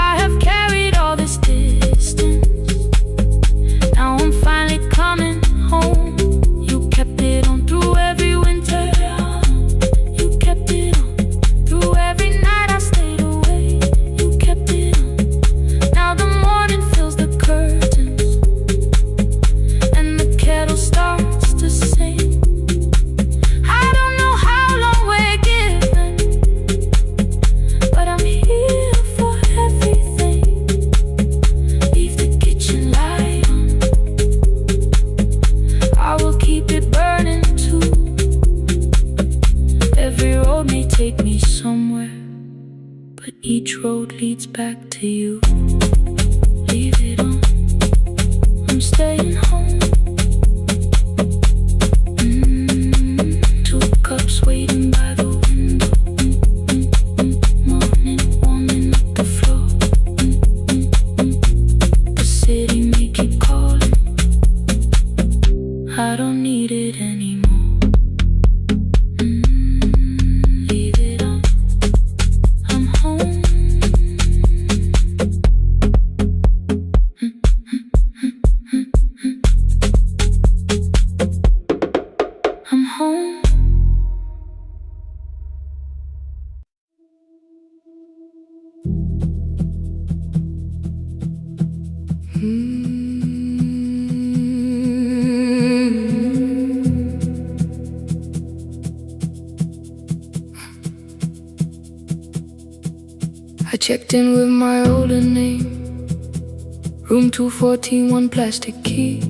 I have carried all this distance, now I'm finally coming home. You kept it on through every winter. You kept it on through every night I stayed away. You kept it on. Now the morning fills the curtains and the kettle starts to sing. I don't know how long we're given, but I'm here for everything. Leave the kitchen light on, I will keep it burning too. Every road may take me somewhere, but each road leads back to you. Leave it on, I'm staying home. Two cups waiting by the window. Morning warming up the floor. The city may keep calling, I don't need it anymore. Leave it on, I'm home. I'm home. I checked in with my older name, room 214, one plastic key.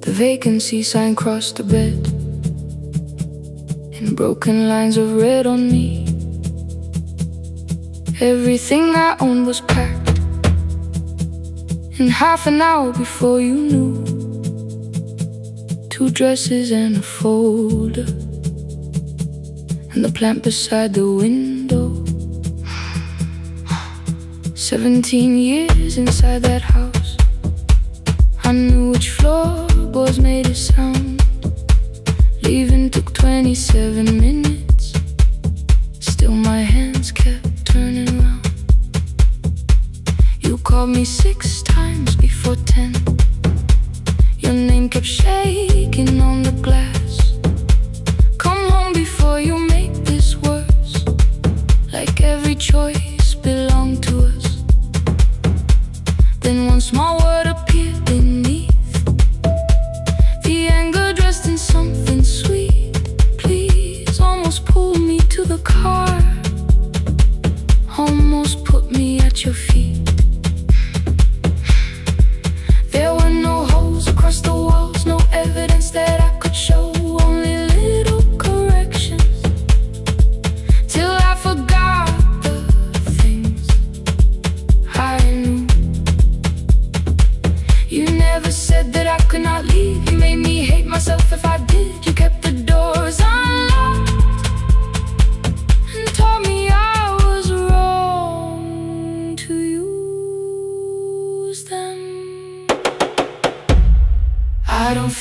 The vacancy sign crossed the bed in broken lines of red on me. Everything I owned was packed in half an hour before you knew. 2 dresses and a folder, and the plant beside the window. 17 years inside that house, I knew which floorboards made a sound. Leaving took 27 minutes, still my hands kept turning round. You called me 6 times before 10. Your name kept shaking on the glass. Come home before you make this worse, like every choice belonged to us. Then one small word appeared beneath, the anger dressed in something sweet. Please, almost pulled me to the car, almost put me at your feet.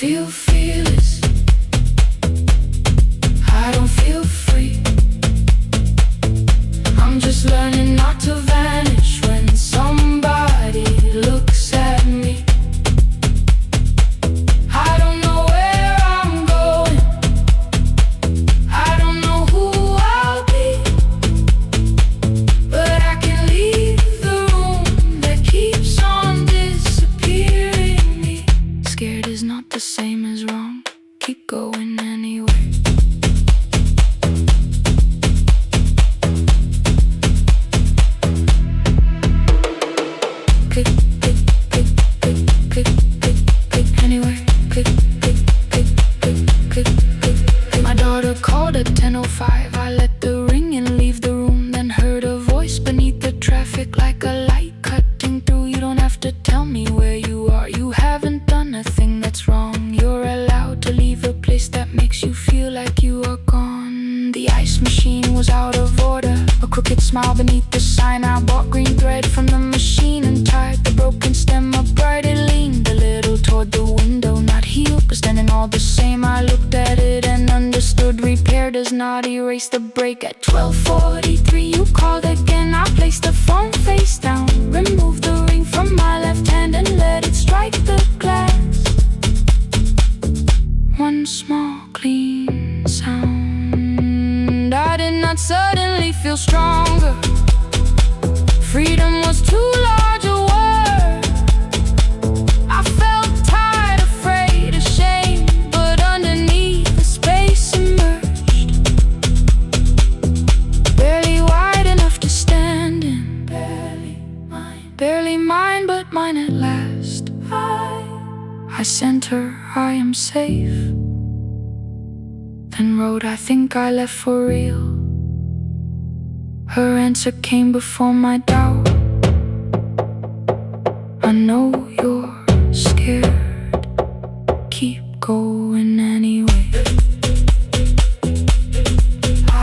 feel fearless. I don't feel free. I'm just learning not to vanish when somebody looks at me. I don't know where I'm going. I don't know who I'll be, but I can leave the room that keeps on disappearing me. Scared is not the same as wrong. Keep going anyway. Pick, pick, pick, pick, pick, pick, pick, anyway. Pick, pick, pick, pick, pick, pick, pick. My daughter called at 10:05. I let the ring and leave the room, then heard a voice beneath the traffic like a light cutting through. You don't have to tell me where you are. You haven't done a thing that's wrong. You're allowed to leave a place that makes you feel like you are gone. The ice machine was out of order. A crooked smile beneath the sign. I bought green thread from the machine and tied the broken stem upright. It leaned a little toward the window, not healed, but standing all the same. I looked at it and understood. Repair does not erase the break. At 12:43 you called again. I placed the phone face down, removed the ring from my left hand and let it strike the glass. One small clean sound. I did not suddenly feel stronger. Freedom was too large a word. I felt tired, afraid, ashamed, but underneath the space emerged. Barely wide enough to stand in. Barely mine, but mine at last. I sent her, I am safe. Then wrote, I think I left for real. Her answer came before my doubt. I know you're scared. Keep going anyway.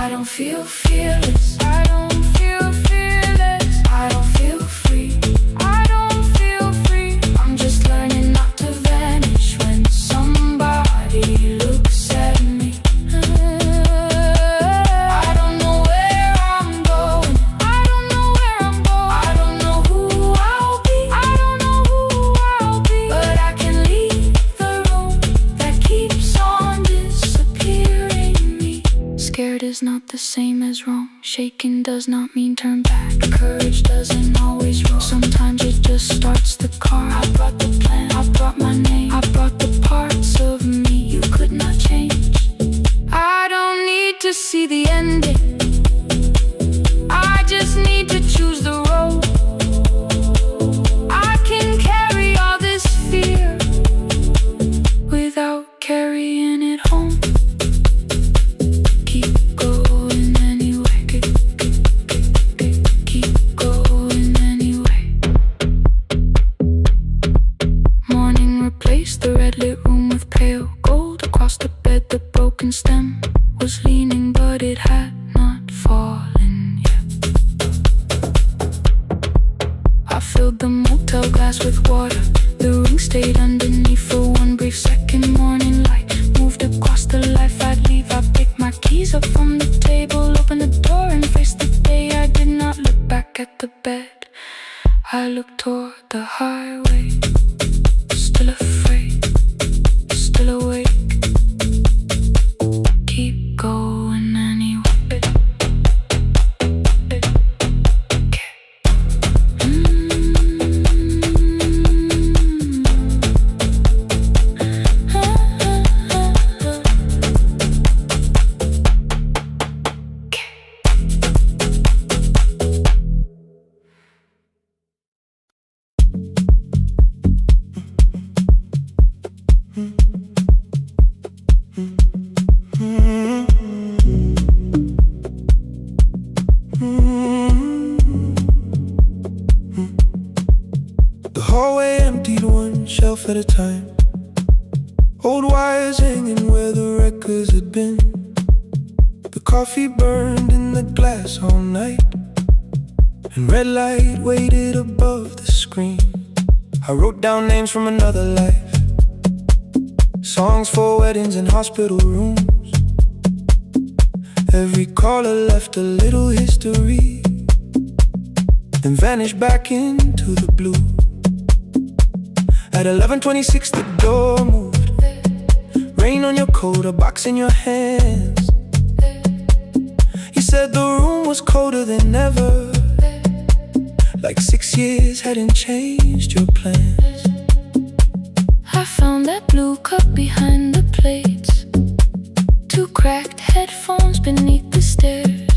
I don't feel fearless. I don't feel fearless. I don't feel free. I don't feel free. I'm just learning not to vanish when somebody looks at me. I don't know where I'm going. I don't know where I'm going. I don't know who I'll be. I don't know who I'll be, but I can leave the room that keeps on disappearing me. Scared is not the same as wrong. Shaking does not mean turn back. Courage doesn't always roll. Sometimes it just starts the car. I brought the plan, I brought my name, I brought the parts of me you could not change. I don't need to see the ending. I just need to choose the road. I can carry all this fear without carrying it home. Keep going anyway. Keep going anyway. Morning replaced the red lit room with pale gold. Across the bed the broken stem was leaning, but it had not fallen yet. I filled the motel glass with water. The ring stayed underneath for one brief second. Morning light moved across the life I'd leave. I picked my keys up from the table, opened the door and faced the day. I did not look back at the bed. I looked toward the highway. Still afraid, still awake. Keep going anyway. The hallway emptied one shelf at a time. Old wires hanging where the records had been. The coffee burned in the glass all night, and red light waited above the screen. I wrote down names from another life. songs for weddings and hospital rooms. Every caller left a little history, then vanished back into the blue. At 11:26 the door moved. Rain on your coat, a box in your hands. You said the room was colder than ever, like 6 years hadn't changed your plans. I found that blue cup behind the plates, 2 cracked headphones beneath the stairs,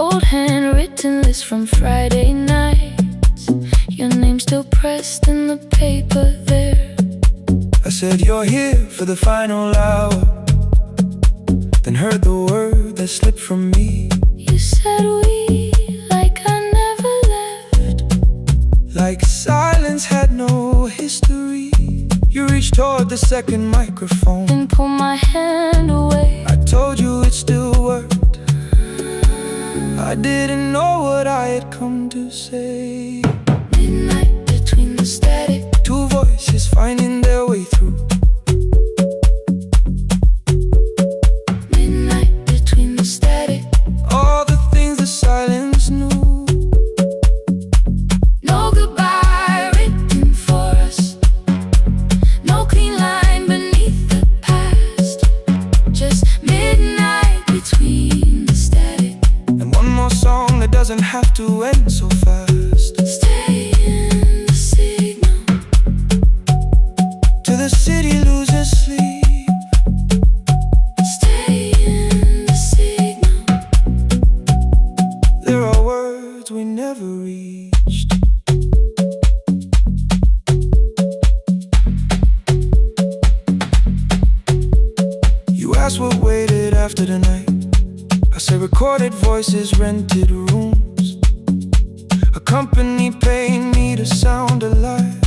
old handwritten list from Friday nights, your name still pressed in the paper there. I said you're here for the final hour, then heard the word that slipped from me. You said we, like I never left, like silence had no history. You reached toward the second microphone then pulled my hand away. I told you it still worked. I didn't know what I had come to say. Midnight between the static, 2 voices finding their way through. midnight between the static, All the things the silence knew. no goodbye written for us, no clean line beneath the past, just midnight between the static. And one more song that doesn't have to end so fast. Stay in the signal, Till the city loses sleep. stay in the signal. There are words we never reached. You asked what waited after the night. I say recorded voices, rented rooms, a company paying me to sound alive,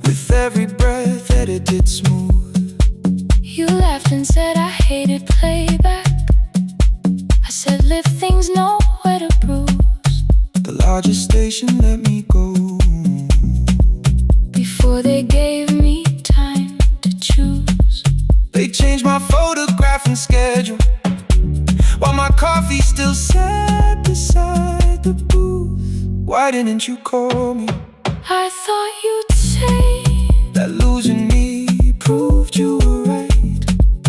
with every breath edited smooth. You laughed and said I hated playback. I said live things nowhere to bruise, The largest station let me go. before they gave me time to choose. They changed my photograph and schedule, while my coffee still sat beside the booth. Why didn't you call me? I thought you'd say That losing me proved you were right.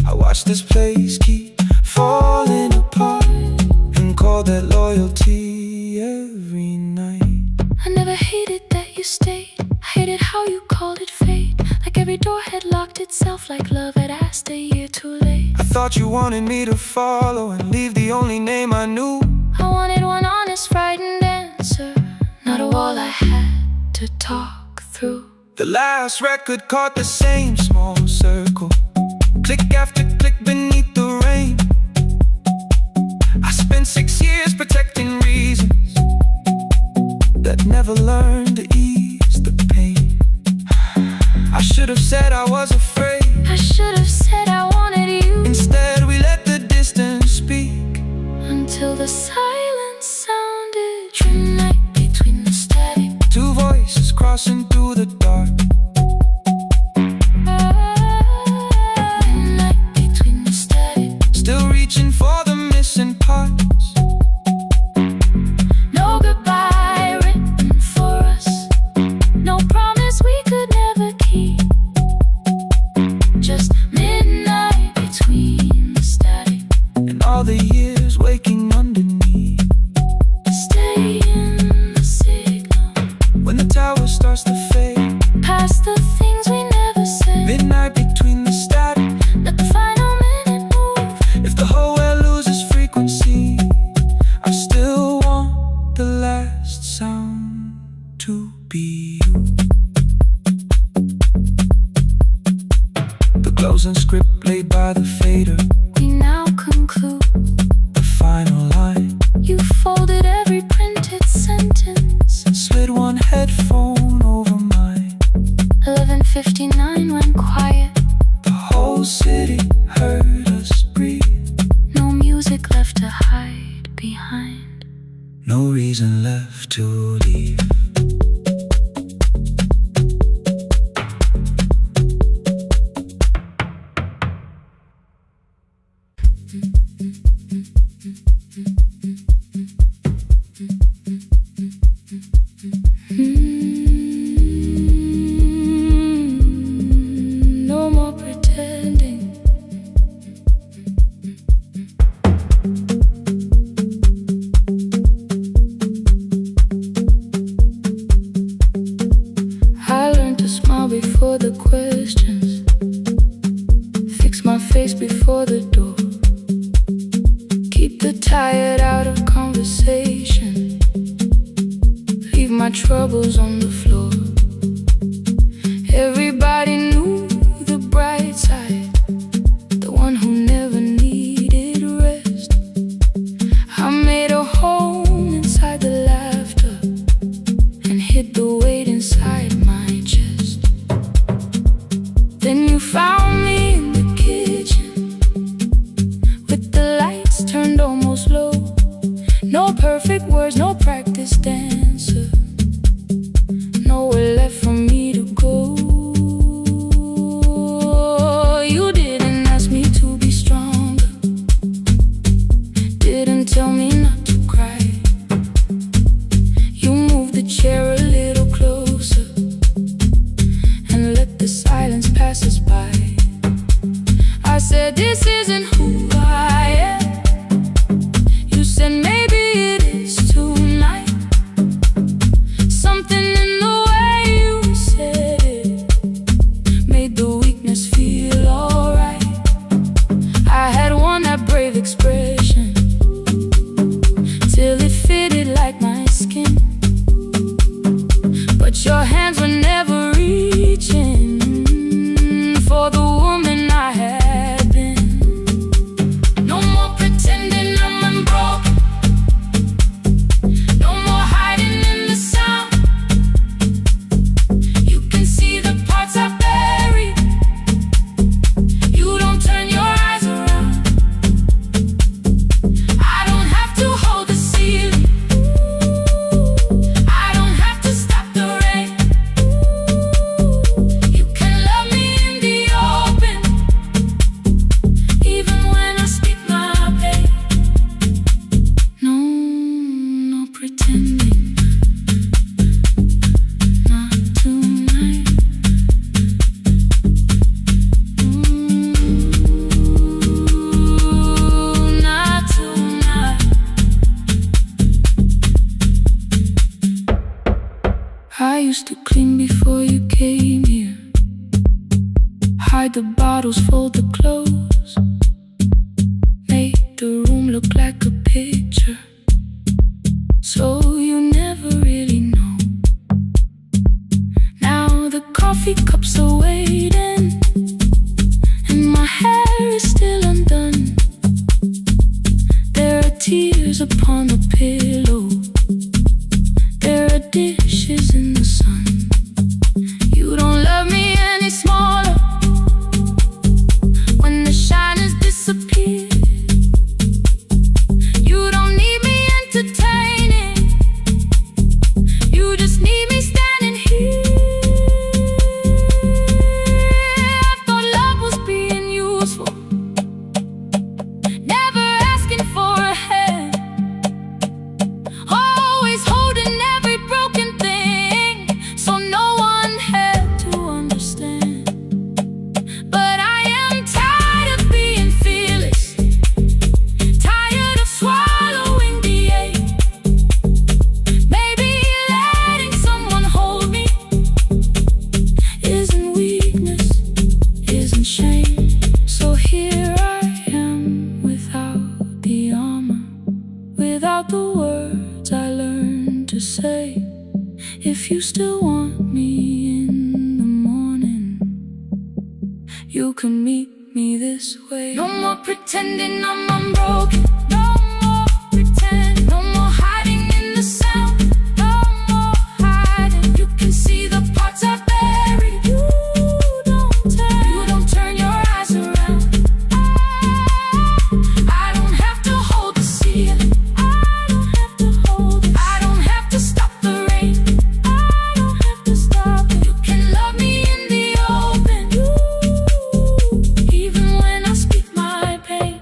I watched this place keep falling apart, and called that loyalty every night. I never hated that you stayed. I hated how you called it fate, like every door had locked itself, like love had asked a year too late. I thought you wanted me to follow and leave the only name I knew. I wanted one honest, frightened answer, not a wall I had to talk through. The last record caught the same small circle, click after click beneath the rain. I spent 6 years protecting reasons that never learned to ease the pain. I should have said I was afraid. I should have said I wanted you. Instead we let the distance speak, Until the silence sounded midnight between the static, 2 voices crossing through the dark. midnight between the static. Still reaching for the missing parts. No goodbye written for us, no promise we could never keep, just midnight between the static. And all the years waking underneath. Stay in the signal, When the tower starts to fade, past the things we never said. midnight between the static. Let the final minute move. If the whole world loses frequency, I still want the last sound to be you. The closing script laid by the fader, We now conclude. the final line. You folded every printed sentence. Slid one headphone over mine. 11:59 went quiet. The whole city heard us breathe. No music left to hide behind. No reason left to leave. my troubles on the floor. Everybody knew the bright side, the one who never needed rest. I made a home inside the laughter and hid the weight inside my chest. Then you found me in the kitchen with the lights turned almost low. No perfect words, no practice dancer, nowhere left for me to go. You didn't ask me to be stronger, didn't tell me not to cry. You moved the chair a little closer and let the silence pass us by. I said, this isn't who I am. You said, maybe it is tonight. Something in the way you said it made the weakness feel alright. I had worn that brave expression till it fitted like my skin, but your hands were never reaching for the woman I had been. No more pretending I'm unbroken, no more hiding in the sound. You can see the parts I buried, you don't turn your eyes around. I don't have to hold the ceiling, I don't have to stop the rain. You can love me in the open, even when I speak my pain. No, no pretending, not tonight. Not tonight. I used to clean before you came here, hide the bottles, fold the clothes, make the room look like a picture, so you never really know. Now the coffee cups are waiting and my hair is still undone. There are tears upon the pillow, there are dishes in the sun. You don't love me any smaller when the shine has disappeared. You don't need me entertaining, you just need me standing here. I thought love was being useful, never asking for a hand, always holding every broken thing, so no one had to understand. But I am tired of being fearless, tired of swallowing the ache. Maybe letting someone hold me isn't weakness, isn't shame. So here I am without the armor, without the words I learned to say. If you still want me in the morning, you can meet me this way. No more pretending I'm unbroken, no more pretend, no more hiding in the sound, no more hiding. You can see the parts I buried, you don't turn your eyes around. I don't have to hold the ceiling, I don't have to hold it, I don't have to stop the rain, I don't have to stop it. You can love me in the open, even when I speak my pain.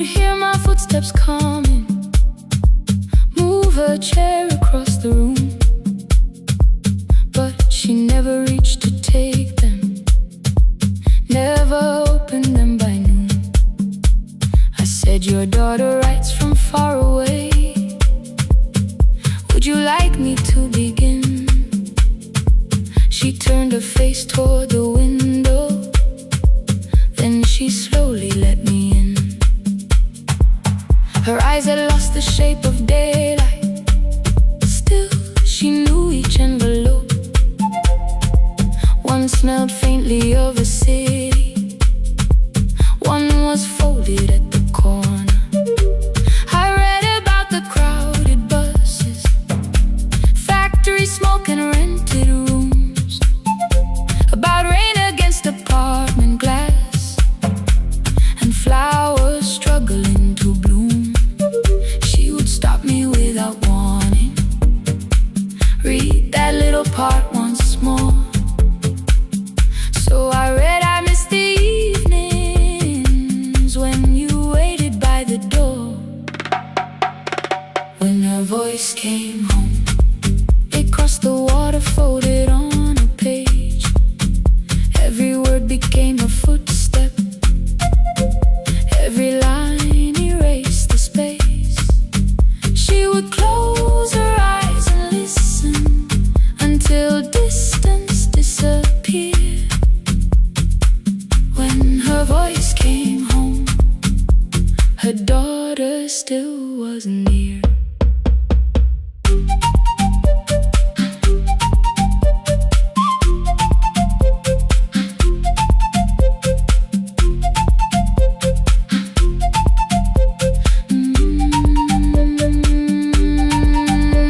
would hear my footsteps coming, move her chair across the room, but she never reached to take them, never opened them by noon. I said, your daughter writes from far away. Would you like me to begin? She turned her face toward the window, then she slowly let me in. Her eyes had lost the shape of daylight, still she knew each envelope. One smelled faintly of a city, one was folded at the corner. I read about the crowded buses, factory smoke and rented rooms, about rain against apartment glass and flowers struggling to bloom. She would stop me without warning, read that little part once more. So I read, I missed the evenings when you waited by the door. When her voice came home, it crossed the water, folded on a page. Every word became a footstep, every line erased the space. She would close her eyes and listen until distance disappeared. When her voice came home, her daughter still wasn't near.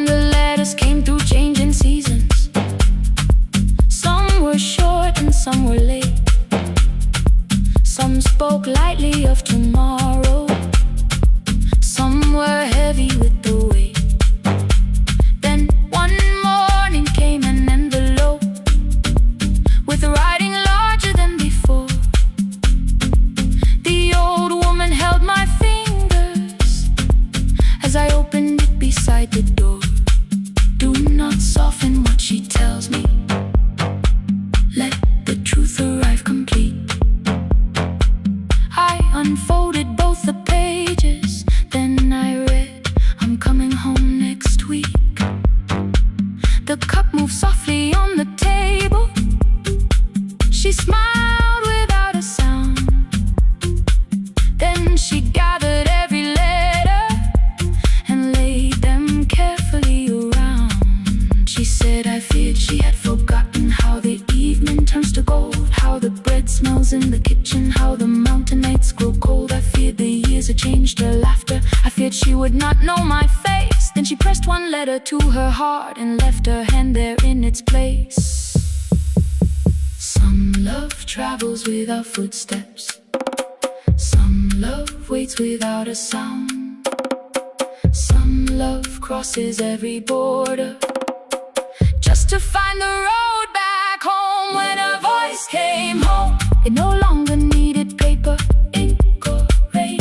The letters came through changing seasons. Some were short and some were late. Some spoke lightly of tomorrow, some were heavy with the weight. Then one morning came an envelope with writing larger than before. The old woman held my fingers as I opened it beside the door. Do not soften what she tells me, let the truth arrive complete. I unfolded both the pages, then I read, I'm coming home next week. The cup moved softly on the table. She smiled without a sound. Then she gathered every letter and laid them carefully around. She said, I feared she had forgotten how the evening turns to gold, how the bread smells in the kitchen, how the mountain nights grow cold. I feared the years had changed her laughter, I feared she would not know my face. Then she pressed one letter to her heart and left her hand there in its place. Some love travels without footsteps, some love waits without a sound, some love crosses every border just to find the road back home. When her voice came home, it no longer needed paper, ink or rain.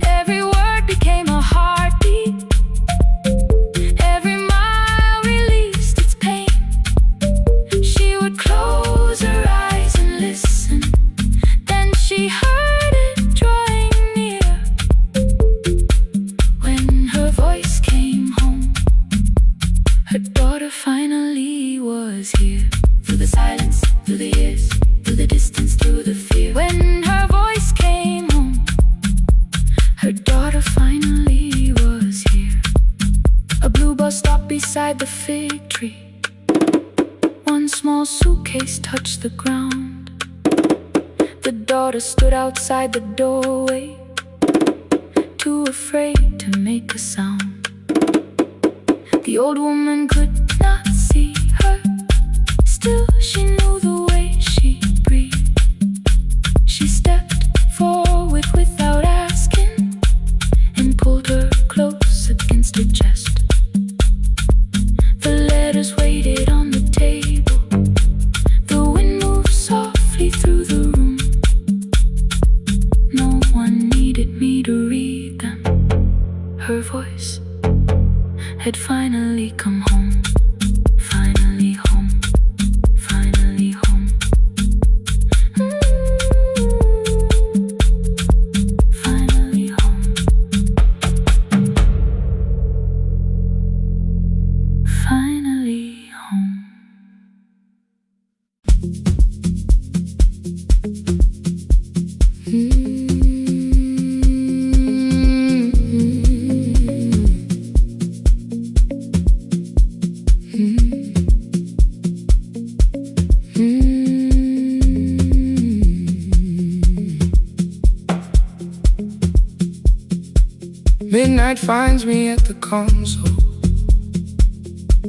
Every word became a heartbeat, every mile released its pain. She would close her eyes and listen, then she heard it drawing near. When her voice came home, her daughter finally was here. Through the silence, through the years, through the distance, through the fear. When her voice came home, her daughter finally was here. A blue bus stopped beside the fig tree. One small suitcase touched the ground. The daughter stood outside the doorway, too afraid to make a sound. The old woman could not see her, still she knew the way she breathed. She stepped forward without asking and pulled her close against her chest. The letters waited on the table. The wind moved softly through the room. No one needed Her voice had finally come home. Finally home. Finally home. Finally home. Finally home. Midnight finds me at the console,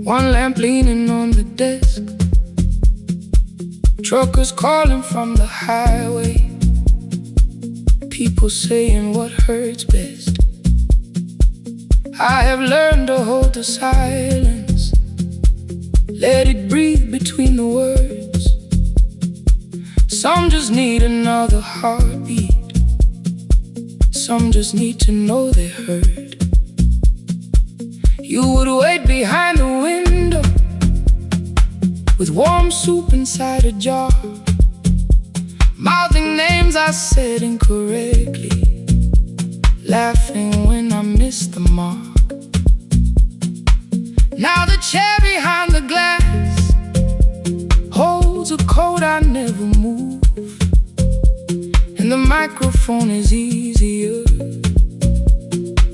one lamp leaning on the desk. Truckers calling from the highway, people saying what hurts best. I have learned to hold the silence, let it breathe between the words. Some just need another heartbeat, some just need to know they heard. You would wait behind the window with warm soup inside a jar, mouthing names I said incorrectly, laughing when I missed the mark. Now the chair behind the glass holds a coat I never move, and the microphone is easier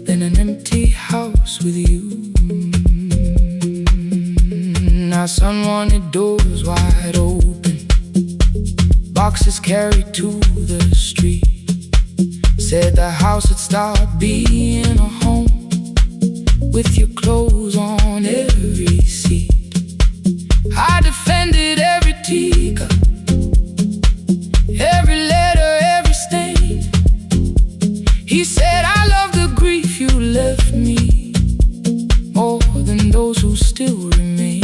than an empty house with you. Now someone wanted doors wide open, boxes carried to the street, said the house would start being a home with your clothes on every seat. I defended every teacup, every letter, every stain. He said I love the grief you left me more than those who still remain.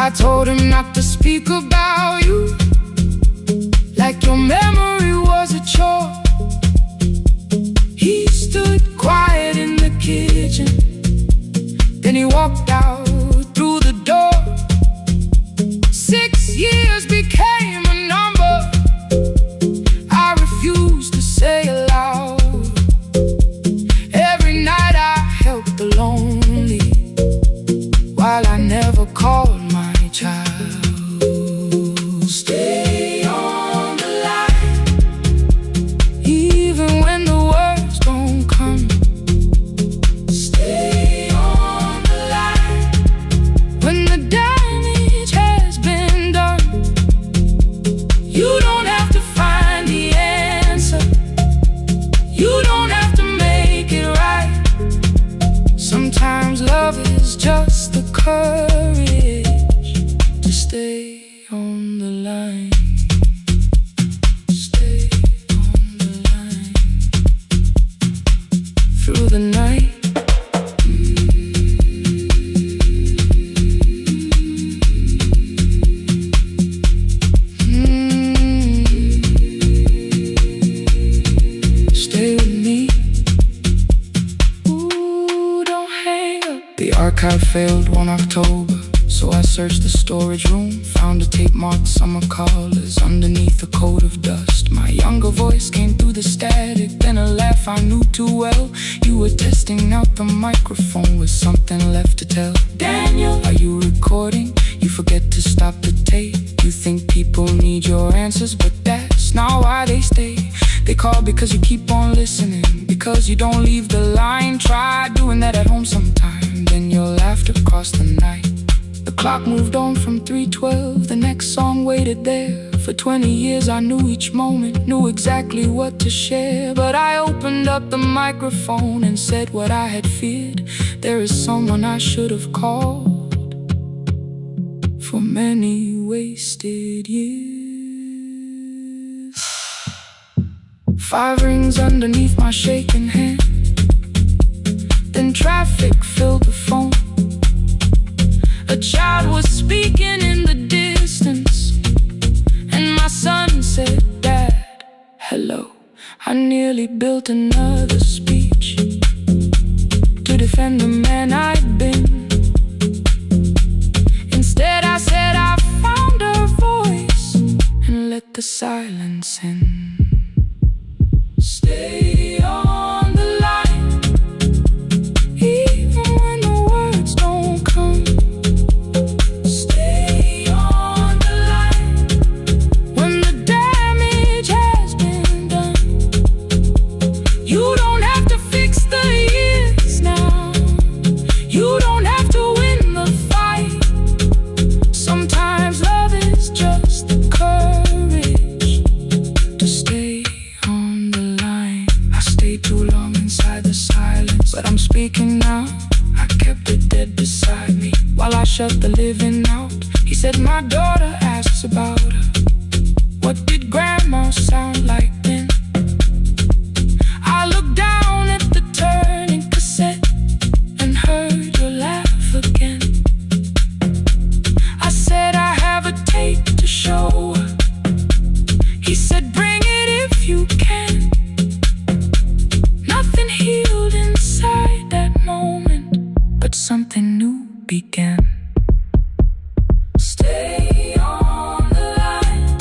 I told him not to speak about you like your memory was a chore. He stood quiet in the kitchen, then he walked out through the door. 6 years became a number I refused to say aloud. Every night I helped the lonely, while I never called my child. Stay on the line, even when the words don't come. Stay on the line, when the damage has been done. You don't have to find the answer, you don't have to make it right. Sometimes love is just the courage to stay on the line. Stay on the line through the night. Stay with me. Ooh, don't hang up. The archive failed one October, so I searched the storage room, found a tape marked summer callers underneath a coat of dust. My younger voice came through the static, then a laugh I knew too well. You were testing out the microphone with something left to tell. Daniel, are you recording? You forget to stop the tape. You think people need your answers, but that's not why they stay. They call because you keep on listening, because you don't leave the line. Try doing that at home sometime, then you'll laugh across the night. The clock moved on from 3:12, the next song waited there. For 20 years I knew each moment, knew exactly what to share. But I opened up the microphone and said what I had feared. There is someone I should have called for many wasted years. 5 rings underneath my shaking hand, then traffic filled the phone. A child was speaking in the distance, and my son said, "Dad, hello." I nearly built another speech, defend the man I'd been. Instead I said I found a voice and let the silence in. Stay on the line, even when the words don't come. Stay on the line when the damage has been done. You don't have to fix the years now. You don't have to win the fight. Sometimes love is just the courage to stay on the line. I stayed too long inside the silence, but I'm speaking now. I kept it dead beside me while I shut the living out. He said my daughter asks about her. What did grandma sound like then? I looked down at the turning cassette and heard her laugh again. I said I have a tape to show her. He said bring it if you can. Nothing healed inside that moment, but something new began. Stay on the line,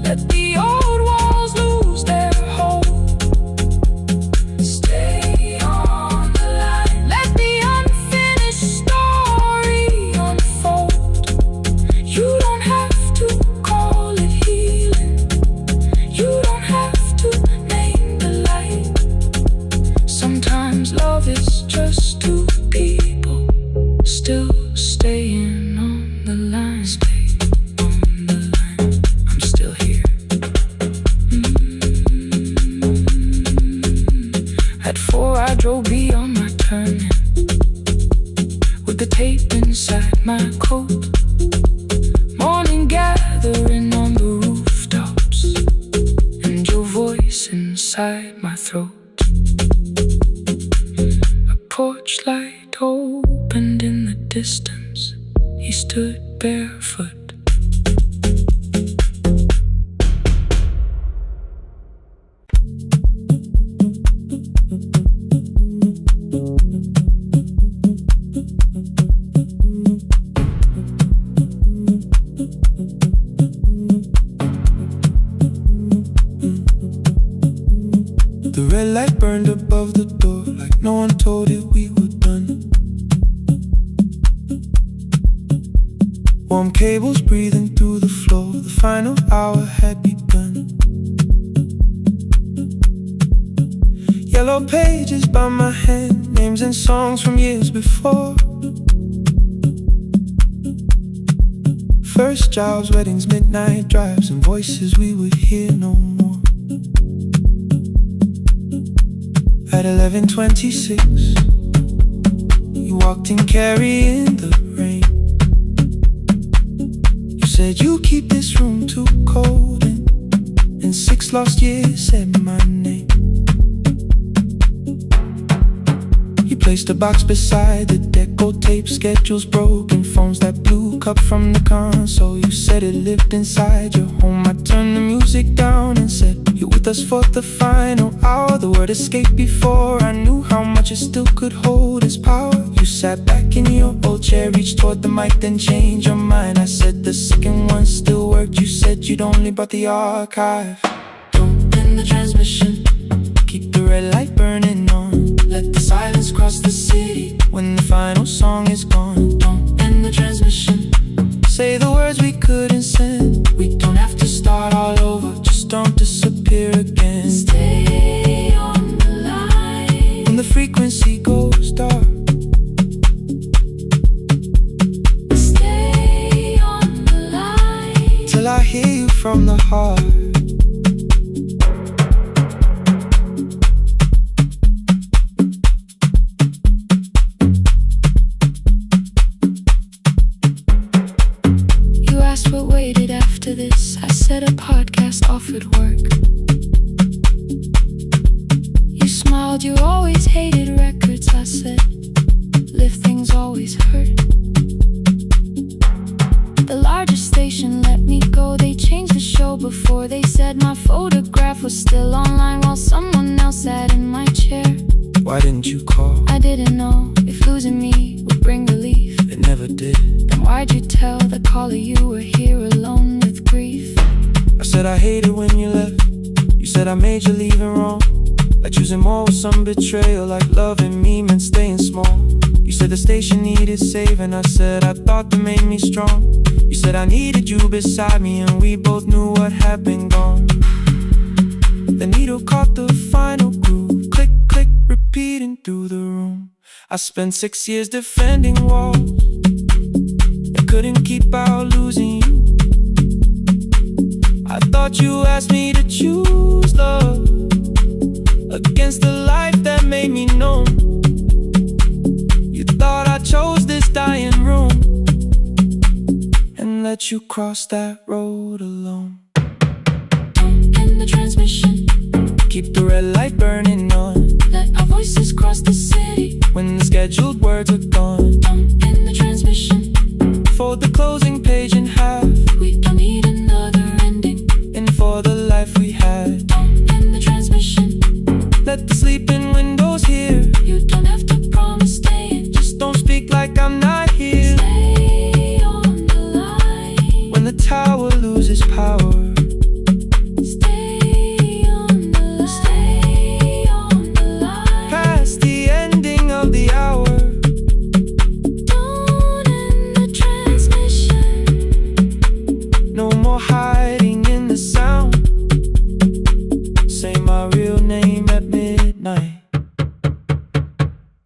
let the old walls lose their hold. Stay on the line, let the unfinished story unfold. You don't have to call it healing. You don't have to name the light. Sometimes love is just two people still staying on the line. Stay on the line, I'm still here. At 4 I drove beyond my turning with the tape inside my coat. Morning gathering on the rooftops and your voice inside my throat. A porch light opened in the distance. He stood barefoot. The red light burned above the door like no one told it we were done. Warm cables breathing through the floor. The final hour had begun. Yellow pages by my hand, names and songs from years before. First jobs, weddings, midnight drives, and voices we would hear no more. At 11:26, you walked in carrying the rain. You said you keep this room too cold, and in 6 lost years said my name. You placed a box beside the deck, old tape, schedules broken, phones that blew, cup from the console. You said it lived inside your home. I turned the music down and said, you're with us for the final hour. The word escaped before I knew how much it still could hold its power. You sat back in your old chair, reached toward the mic, then changed your mind. I said the second one still worked. You said you'd only brought the archive. Don't end the transmission, keep the red light burning on. Let the silence cross the city when the final song is gone. Don't end the transmission, say the words we couldn't send. We don't have to start all over, just don't disappear again. Stay on the line when the frequency goes dark. Stay on the line till I hear you from the heart. What waited after this? I said a podcast offered work. You smiled, you always hated records. I said, live things always hurt. The largest station let me go. They changed the show before they said my photograph was still online while someone else sat in my chair. Why didn't you call? I didn't know. said I made you leaving wrong, like choosing more with some betrayal, like loving me meant staying small. You said the station needed saving, I said I thought that made me strong. You said I needed you beside me, and we both knew what had been gone. The needle caught the final groove, click, click, repeating through the room. I spent 6 years defending walls and couldn't keep out losing you. I thought you asked me to choose love against the life that made me known. You thought I chose this dying room and let you cross that road alone. In the transmission, keep the red light burning on. let our voices cross the city. When the scheduled words are gone, In the transmission, fold the closing page in half, we don't need another ending. and for the life we had, In the transmission, let the sleeping windows hear. you don't have to promise staying. Just don't speak like I'm not here. Stay on the line. When the tower loses power, Stay on the line. Stay on the line. past the ending of the hour, Don't end the transmission. no more hiding in the sound. Say my real name at midnight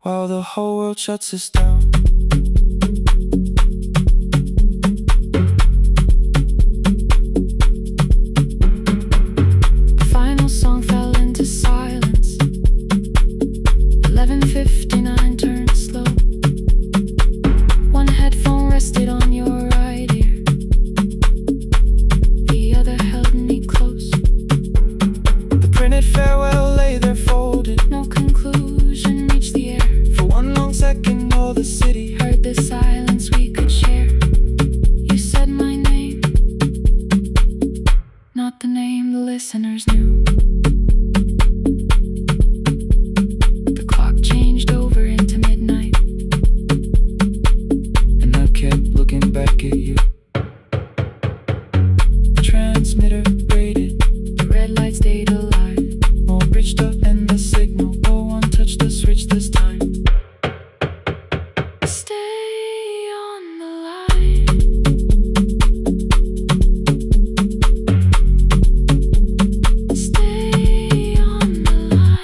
while the whole world shuts us down. The final song fell into silence. 11:59 turned slow. One headphone rested on your right ear, the other held me close. The printed farewell lay there folded. No conclusion reached the air. For one long second all the city Heard the silence we could share. You said my name, not the name the listeners knew. The clock changed over into midnight. and I kept looking back at you. Transmitter rated, The red light stayed alive. more bridged up and the signal. No one touched the switch this time. Stay on the line. Stay on the line.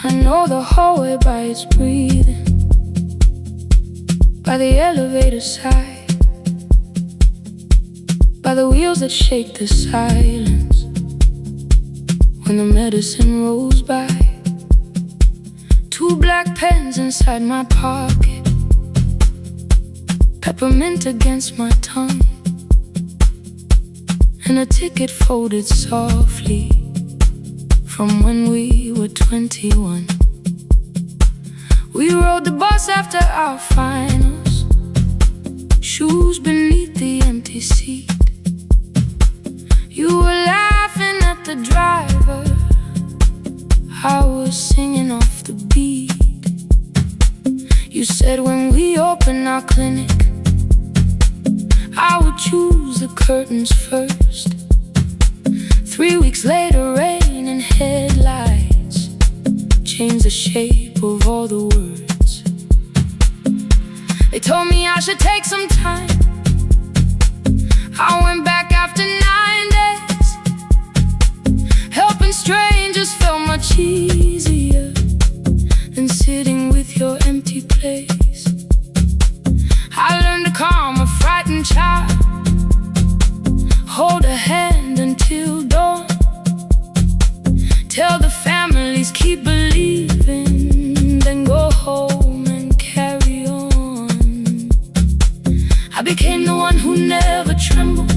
I know the hallway by its breathing, by the elevator side, by the wheels that shake the silence when the medicine rolls by. Two black pens inside my pocket, peppermint against my tongue, and a ticket folded softly from when we were 21. We rode the bus after our finals, shoes beneath the empty seat. You were laughing at the driver, I was singing off the beat. You said when we open our clinic, I would choose the curtains first. 3 weeks later, rain and headlights changed the shape of all the words. They told me I should take some time. I went back after 9 days. Helping strangers felt much easier than sitting with your empty place. I learned to calm a frightened child, hold a hand until dawn, tell the families keep believing, then go home and carry on. I became the one who never trembled,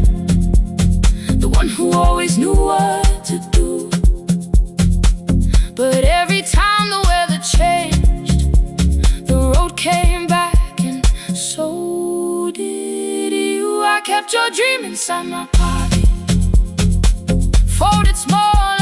the one who always knew what to do. But every time the weather changed, the road came back, and so did you. I kept your dream inside my pocket, folded small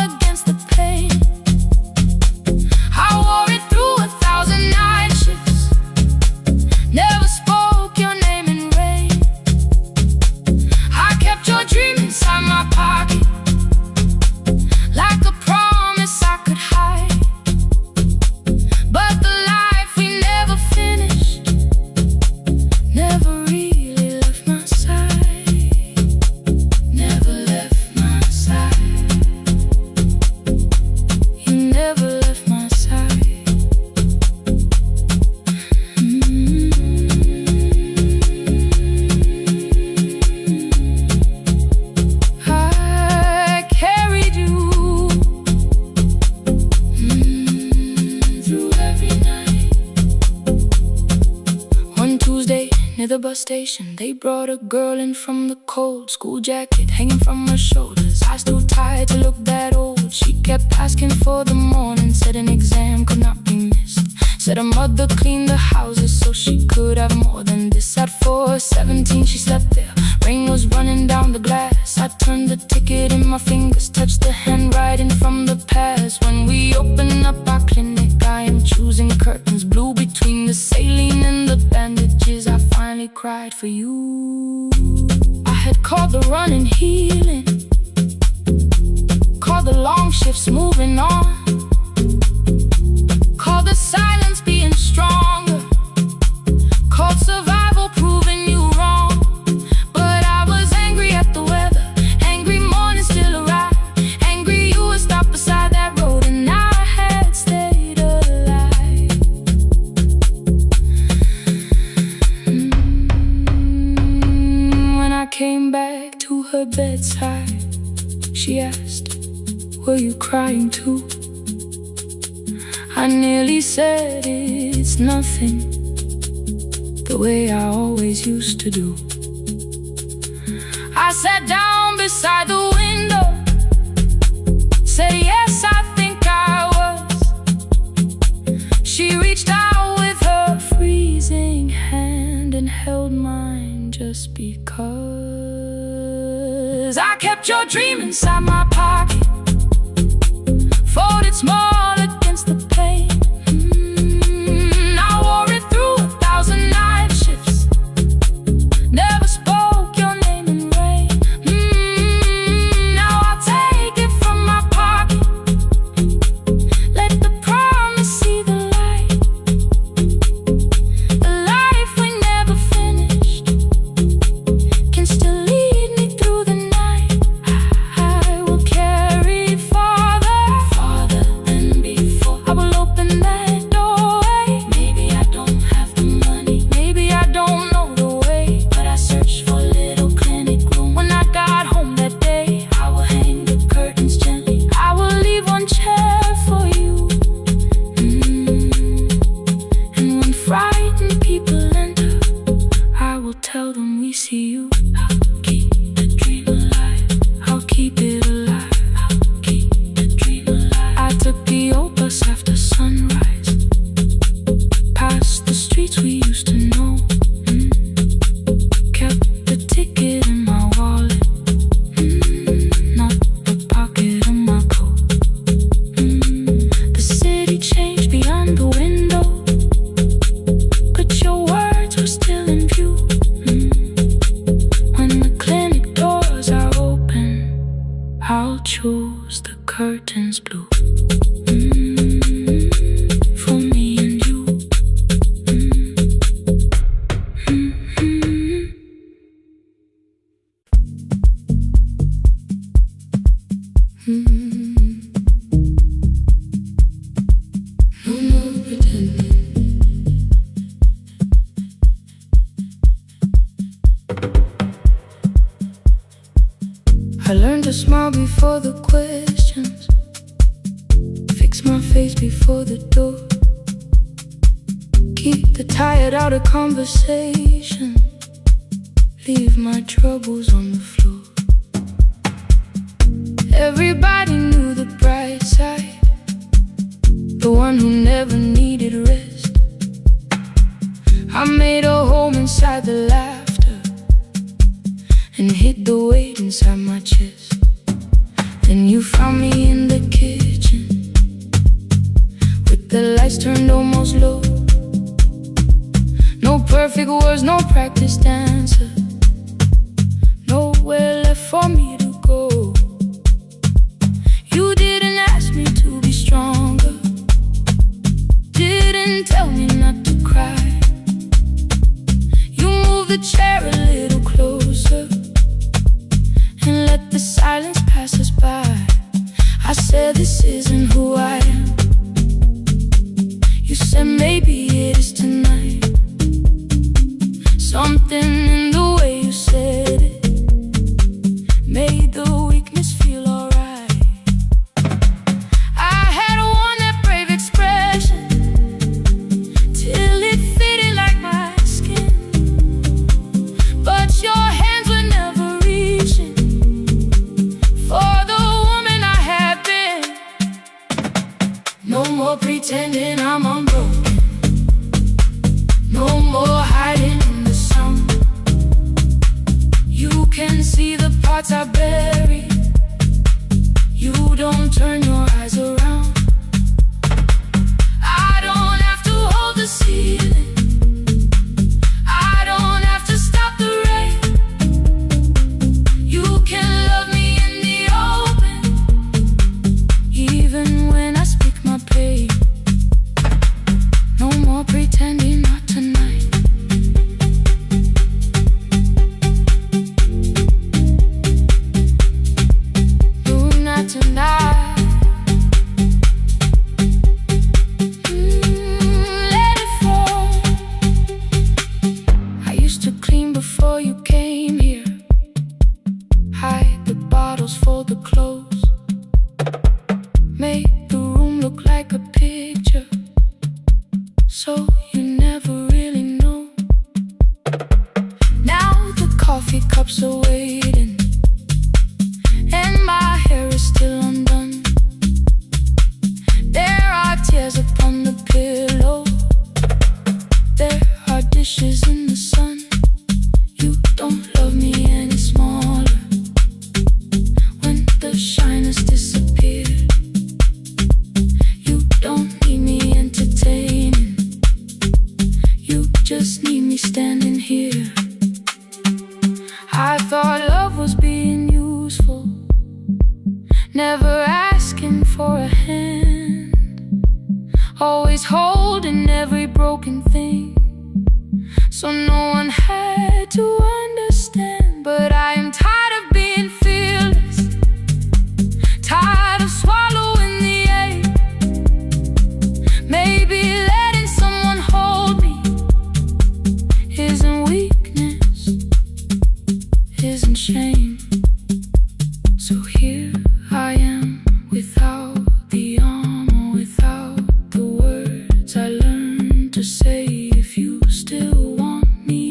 Near the bus station, they brought a girl in from the cold. School jacket hanging from her shoulders, eyes too tired to look that old. She kept asking for the morning, said an exam could not be missed. Said her mother cleaned the houses so she could have more than this. At 4:17 she slept there, rain was running down the glass. I turned the ticket in my fingers, touched the handwriting from the past. When we open up our clinic, I am choosing curtains blue between the saline and the bandages. I finally cried for you. I had called the running healing, called the long shifts moving on, called the silence being stronger, called survival proving you wrong. But I was angry at the weather, angry morning still arrived, angry you were stopped beside that road and I had stayed alive. When I came back to her bedside, she asked, were you crying too? I nearly said it's nothing, the way I always used to do. I sat down beside the window, said yes, I think I was. She reached out with her freezing hand and held mine just because. I kept your dream inside my pocket, folded small against the pain. I wore it through 1,000 night shifts, never spoke your name in rain. Now I'll take it from my pocket, let the promise see the light. The life we never finished can still lead me through the night. I will carry farther than before. I will open that doorway. Maybe I don't have the money, maybe I don't know the way, but I searched for a little clinic room. When I got home that day, I will hang the curtains gently, I will leave one chair for you. And when frightened people enter, I will tell them we see you. I'll keep the dream alive, I'll keep it alive, I'll keep the dream alive. I took the old bus after sunrise, past the streets we used to know. Kept the ticket in my wallet, not the pocket of my coat. The city changed beyond the window, but your words were still in view. When the clinic doors are open, I'll choose the curtains blue. For me and you. No more pretending. I learned to smile before the questions, fix my face before the door, keep the tired out of conversation, leave my troubles on the floor. Everybody knew the bright side, the one who never needed rest. I made a home inside the laughter and hid the weight inside my chest. Then you found me in the kitchen, with the lights turned almost low. No perfect words, no practice dancer, nowhere left for me to go. You didn't ask me to be stronger, didn't tell me not to cry. You moved the chair a little closer and let the silence pass us by. I said this isn't who I am. You said maybe it is tonight. Something in the way you said it made the weakness feel alright. I had worn that brave expression till it fitted like my skin. No more pretending I'm unbroken. No more hiding in the sound. You can see the parts I bury. You don't turn your eyes around. I don't have to hold the ceiling. I don't have to stop the rain. You can love me in the open, even when I speak my pain. No more pretending, not tonight. No, not tonight. Let it fall. I used to clean before you came here. Hide the bottles, fold the clothes. Make the room look like a picture, so you never really know. Now the coffee cups are waiting, and my hair is still undone. There are tears upon the pillow. There are dishes in the sun. You don't love me any smaller when the shine has disappeared. You don't need me entertaining. You just need me standing here. I thought love was being useful, never asking for a hand, always holding every broken thing, so no one had to understand. But I am tired of being fearless, tired of swallowing the ache. Maybe letting someone hold me isn't weakness, isn't shame. So here I am, without the armor, without the words I learned to say. If you still want me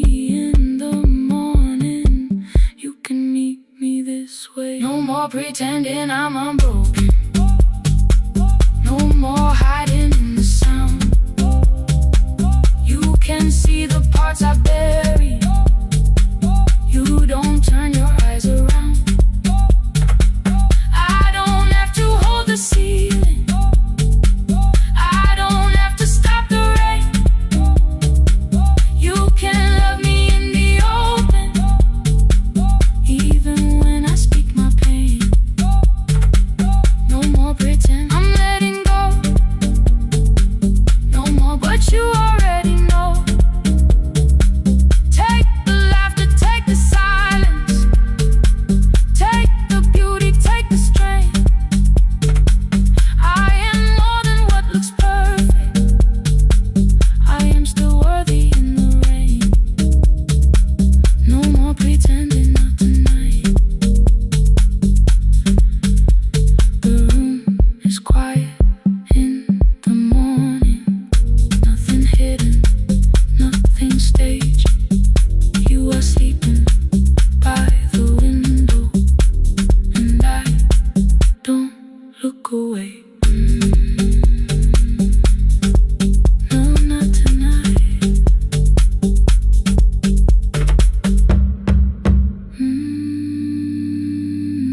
in the morning, you can meet me this way. No more pretending I'm unbroken. No more hiding in the sound. You can see the parts I bury. You don't turn your eyes around. I don't have to hold the ceiling. I don't have to stop the rain. You can love me in the open, even when I speak my pain. No more pretend, I'm letting go. No more, but you already know. Take the laughter, take the silence, take the beauty, take the strength. I am more than what looks perfect. I am still worthy in the rain. No more pretending, not tonight. The room is quiet in the morning. Nothing hidden, nothing staged. You are sleeping by the window, and I don't look away. No, not tonight.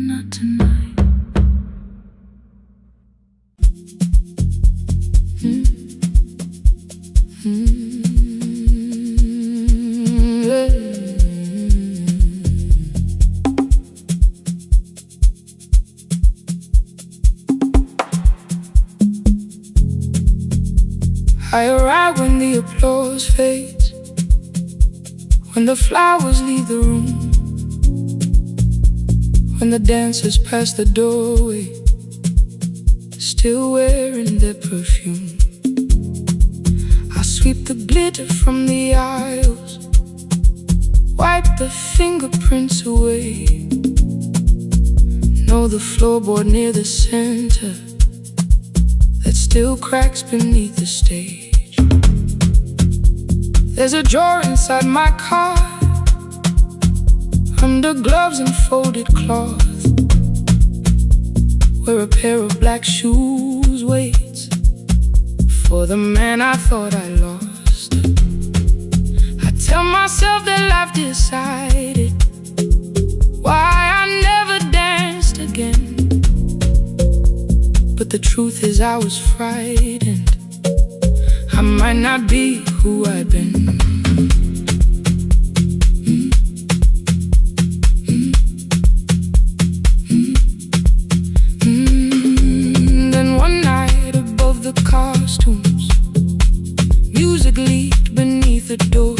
Not tonight. I arrive when the applause fades, when the flowers leave the room, when the dancers pass the doorway, still wearing their perfume. I sweep the glitter from the aisles, wipe the fingerprints away. Know the floorboard near the center that still cracks beneath the stage. There's a drawer inside my car, under gloves and folded cloth, where a pair of black shoes waits for the man I thought I lost. I tell myself that life decided why I never danced again. But the truth is I was frightened. I might not be who I've been. Then one night above the costumes, music leaked beneath the door.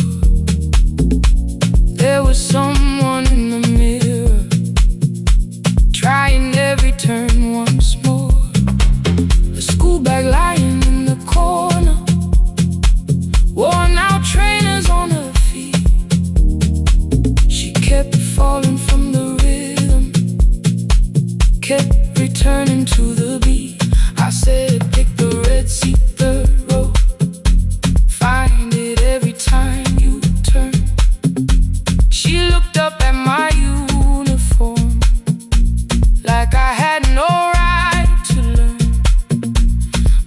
There was someone in the mirror, trying every turn once more. A school bag lying in the corner, worn out trainers on her feet. She kept falling from the rhythm, kept returning to the beat. I said, pick the red seat, third row, find it every time you turn. She looked up at my uniform like I had no right to learn.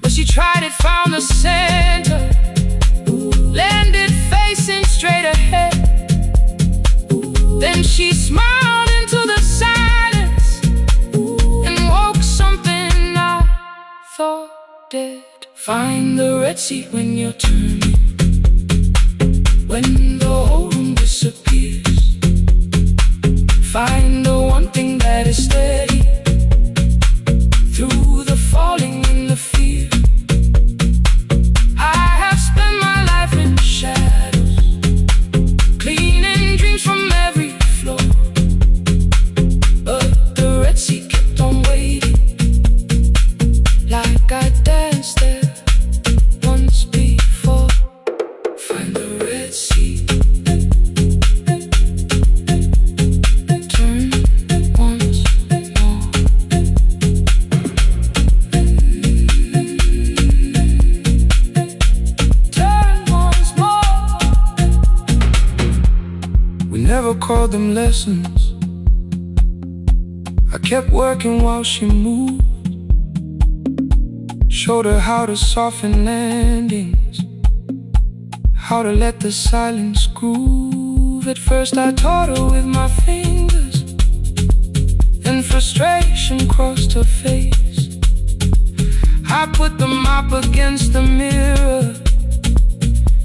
But she tried it, found the center, landed facing straight ahead. Then she smiled into the silence and woke something I thought dead. Find the red seat when you're turning, when the whole room disappears. Find the one thing that is steady through the falling and the fear. I have spent my life in shadows, cleaning dreams from every floor. But the red seat kept on waiting, like I danced there once before. Find the red seat, turn once more. Turn once more. We never called them lessons. I kept working while she moved, showed her how to soften landings, how to let the silence groove. At first I taught her with my fingers, then frustration crossed her face. I put the mop against the mirror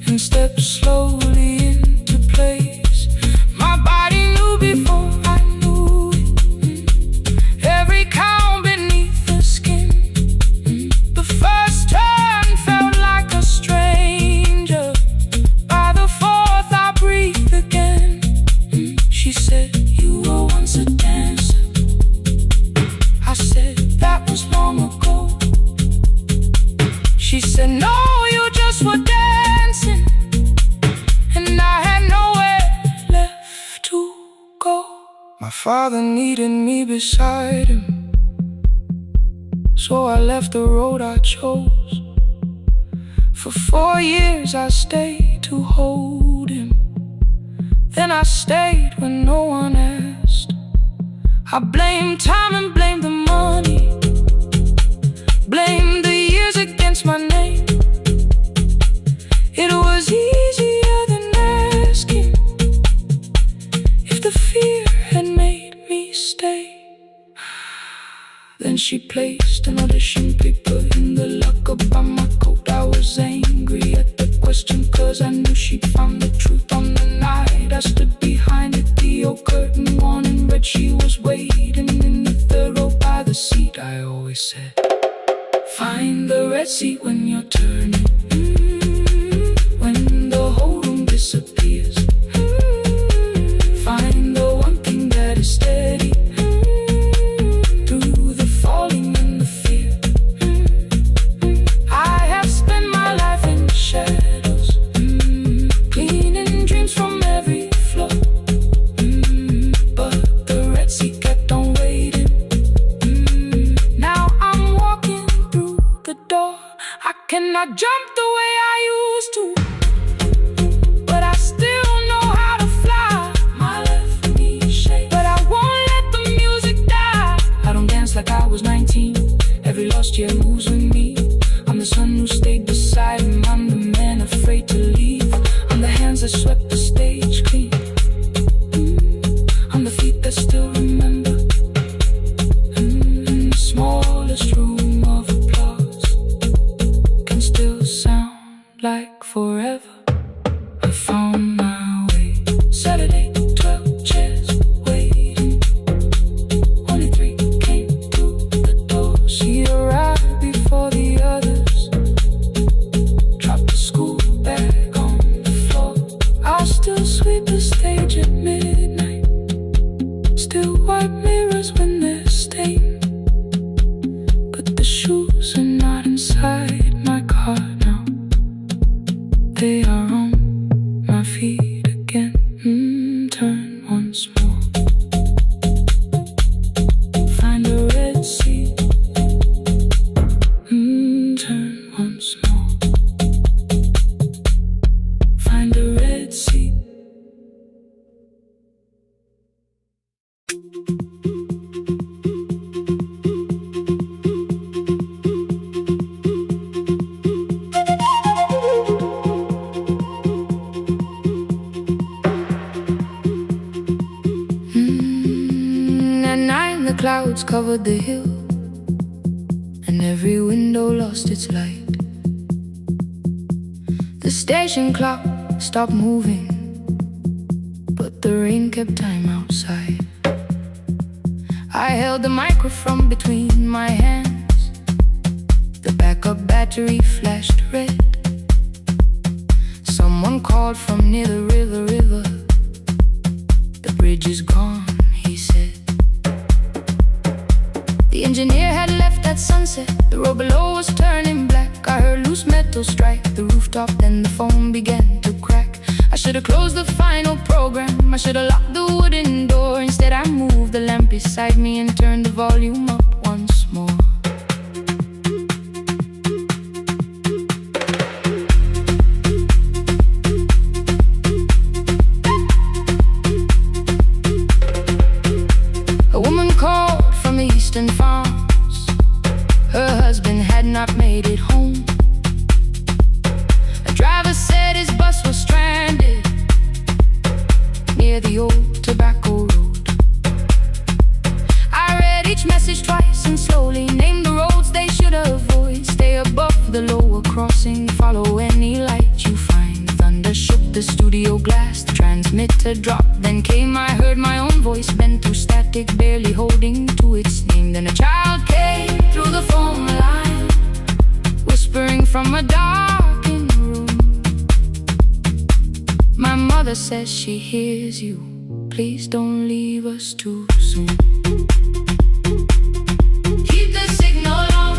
and stepped slowly into place. My body knew before I knew it, every count beneath the skin. The first turn felt like a stranger. By the fourth I breathed again. She said, you were once a dancer. I said, that was long ago. She said, no, you just were dancing. And I had nowhere left to go. My father needed me beside him, so I left the road I chose. For 4 years I stayed to hold him, then I stayed when no one asked. I blamed time and blamed the money, blamed the years against my name. It was easier than asking if the fear had made me stay. Then she placed an audition paper in the locker by my coat. I was angry at the question, cause I knew she'd found the truth on the night I stood behind it. The old curtain worn in red, she was waiting in the third row by the seat. I always said, find the red seat when you're turning, when the whole room disappears. Find the one thing that is steady through the falling and the fear. I have spent my life in shadows, cleaning dreams from every floor. But the red seat kept on waiting. Now I'm walking through the door. I cannot jump the way I used to, but I still know how to fly. My left knee shakes, but I won't let the music die. I don't dance like I was 19. Every lost year moves with me. I'm the son who stayed beside like forever. I found my way. Saturday, 12 chairs waiting. Only 3 came through the door. She arrived before the others. Dropped the school bag on the floor. I'll still sweep the stage at midnight. Still wipe mirrors when they're stained. But the shoes are not inside my car now. They are on my feet again. Turn once more. Find a red seat. Turn once more. Find a red seat. At night the clouds covered the hill, and every window lost its light. The station clock stopped moving, but the rain kept time outside. I held the microphone between my hands. The backup battery flashed red. Someone called from near the river. The bridge is gone, he said. The engineer had left at sunset. The road below was turning black. I heard loose metal strike the rooftop, then the phone began to crack. I should have closed the final program. I should have locked the wooden door. Instead I moved the lamp beside me and turned the volume up once more. A woman called from the eastern farms. Her husband had not made it home. A driver said his bus was stranded near the old tobacco road. I read each message twice and slowly named the roads they should avoid. Stay above the lower crossing, follow any light you find. Thunder shook the studio glass, the transmitter dropped. Then came, I heard my own voice bent through static, barely holding to its name. Then a child came through the phone line, whispering from a darkened room. My mother says she hears you. Please don't leave us too soon. Keep the signal on.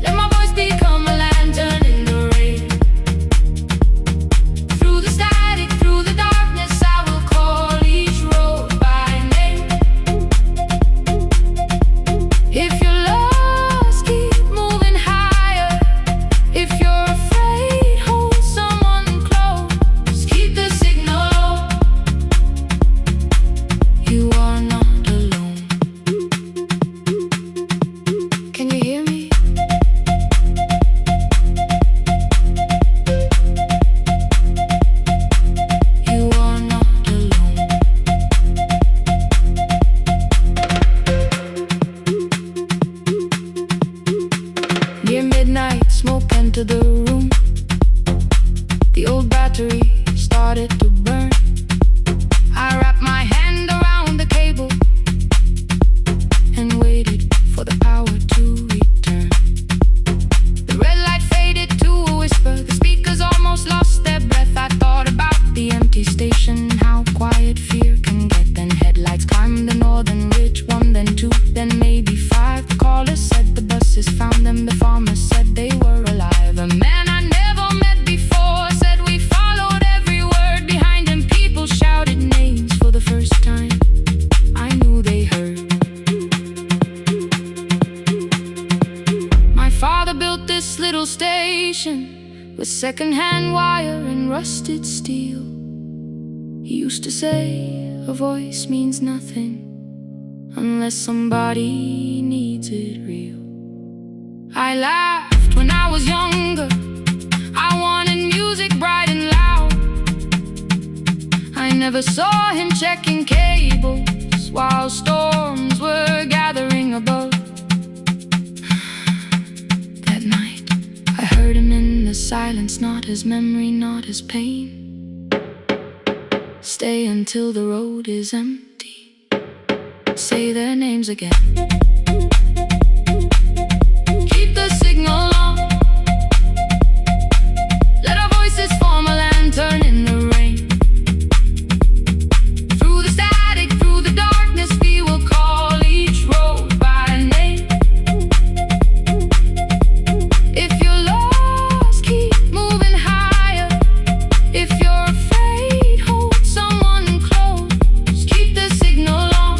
Let my voice become a lantern in the rain. Through the static, through the darkness, I will call each road by name. If you're lost, keep moving higher. If you're afraid, hold someone close. Keep the signal on. You are not alone. Can you hear me? You are not alone. Near midnight, smoke entered the room. The old battery started to burn. I wrapped my hand around the cable and waited for the power to return. The red light faded to a whisper. The speakers almost lost their breath. I thought about the empty station, how quiet fear can get. Then headlights climbed the northern ridge. 1, then 2, then maybe 5. The caller said the buses found them. The farmer said they were alive. A man I never met before said we followed every word behind him. People shouted names for the first time. I knew they heard. My father built this little station with second-hand wire and rusted steel. He used to say a voice means nothing unless somebody needs it real. I laughed when I was younger. I wanted music bright and loud. I never saw him checking cables while storms were gathering above. That night I heard him silence, not as memory, not as pain. Stay until the road is empty. Say their names again. Keep the signal on. Let our voices form a lantern in the rain. Through the static, through the darkness, we will call each road by name. If you're lost, keep moving higher. If you're afraid, hold someone close. Keep the signal on.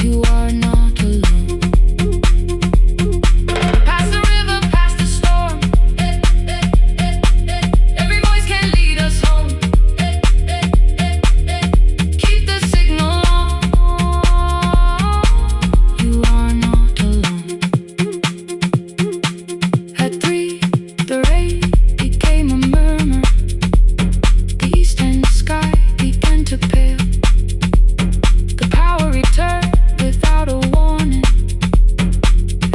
You are not alone. Past the river, past the storm. Every voice can lead us home. Keep the signal on. You are not alone. At 3, the rain became a murmur. The eastern sky began to pale. The power returned without a warning.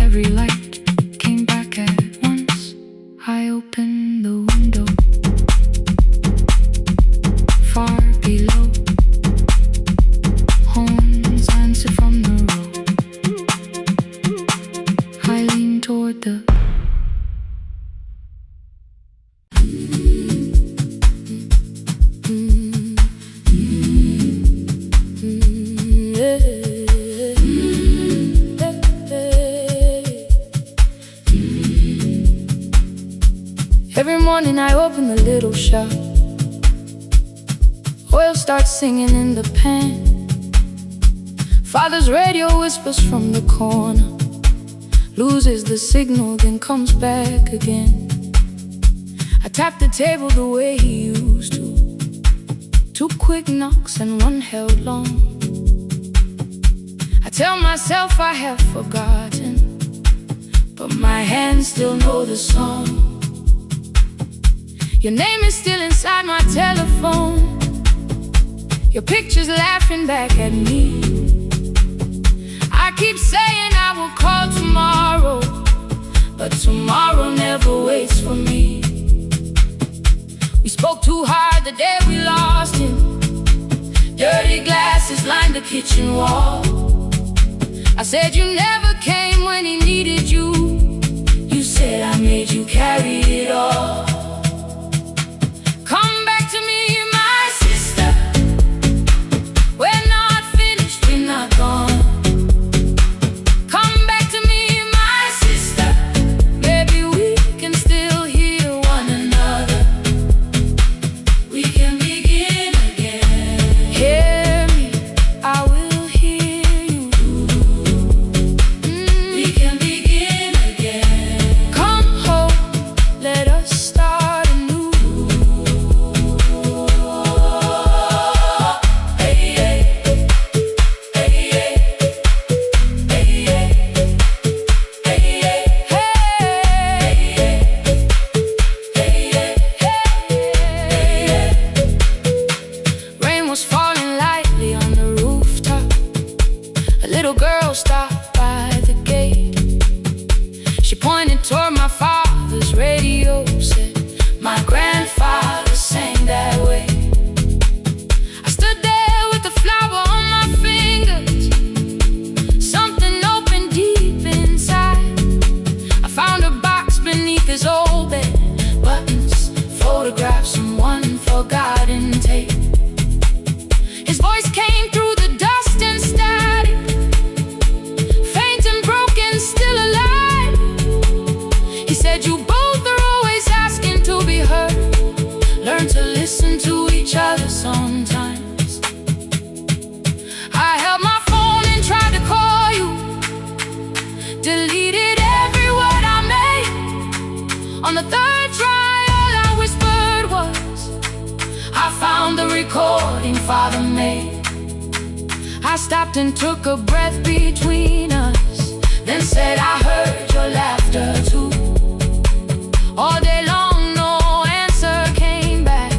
Every light came back at once. I opened the window. Far below, horns answered from the road. I leaned toward the Every morning I open the little shop. Oil starts singing in the pan. Father's radio whispers from the corner. Loses the signal, then comes back again. I tap the table the way he used to. 2 quick knocks and 1 held long. I tell myself I have forgotten, but my hands still know the song. Your name is still inside my telephone. Your picture's laughing back at me. I keep saying I will call tomorrow, but tomorrow never waits for me. We spoke too hard the day we lost him. Dirty glasses lined the kitchen wall. I said you never came when he needed you. You said I made you carry it all. Come back to me, my sister. We're not finished, we're not gone. Come back to me, my sister. Maybe we can still hear one another. We can begin again. Hear me, I will hear you. We can begin again. Come home, let us start anew. Rain was falling lightly on the rooftop. A little girl stopped by the gate. She pointed toward my father's radio, said, my grandfather sang that way. I stood there with a flower on my fingers. Something opened deep inside. I found a box beneath his old bed. Buttons, photographs, and 1 forgotten tape. His voice came through the dust and static. Faint and broken, still alive. He said you both are always asking to be heard. Learn to listen to each other sometimes. I held my phone and tried to call you. Deleted every word I made. On the 3rd try, all I whispered was, I found the recording Father made. I stopped and took a breath between us, then said I heard your laughter too. All day long no answer came back,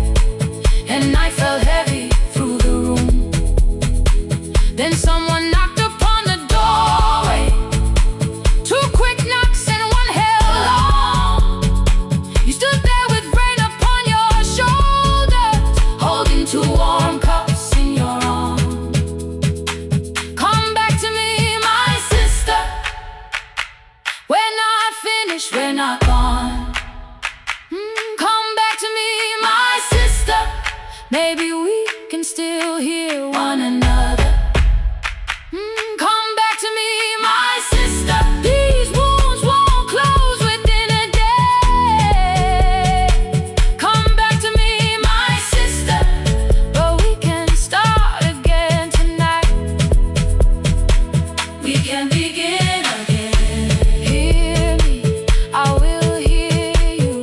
and night fell heavy through the room. Then someone knocked upon the doorway. 2 quick knocks and 1 held long. finished, we're not gone. Come back to me, my sister. Maybe we can still hear one another. Come back to me, my sister. These wounds won't close within a day. Come back to me, my sister. But we can start again tonight. We can begin again. Hear me, I will hear you.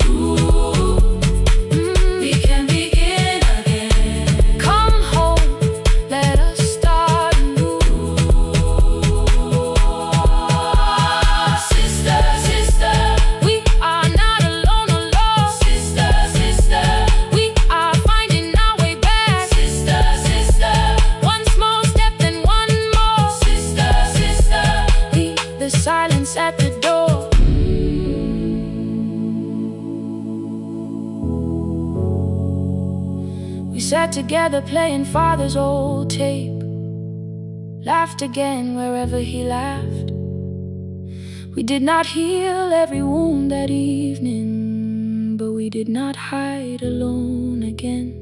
We can begin again. Come home, let us start anew. Sister, sister, we are not alone, alone. Sister, sister, we are finding our way back. Sister, sister, one small step then one more. Sister, sister, leave the silence at the door. We sat together playing father's old tape, laughed again wherever he laughed. We did not heal every wound that evening, but we did not hide alone again.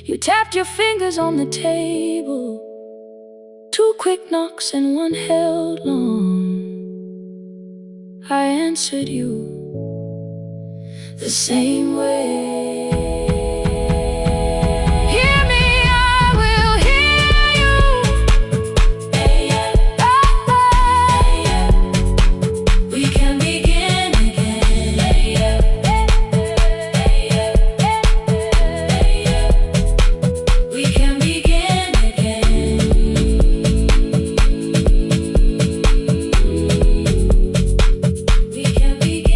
You tapped your fingers on the table, 2 quick knocks and one held long. I answered you the same way. Hear me, I will hear you. We can begin again. We can begin again. We can begin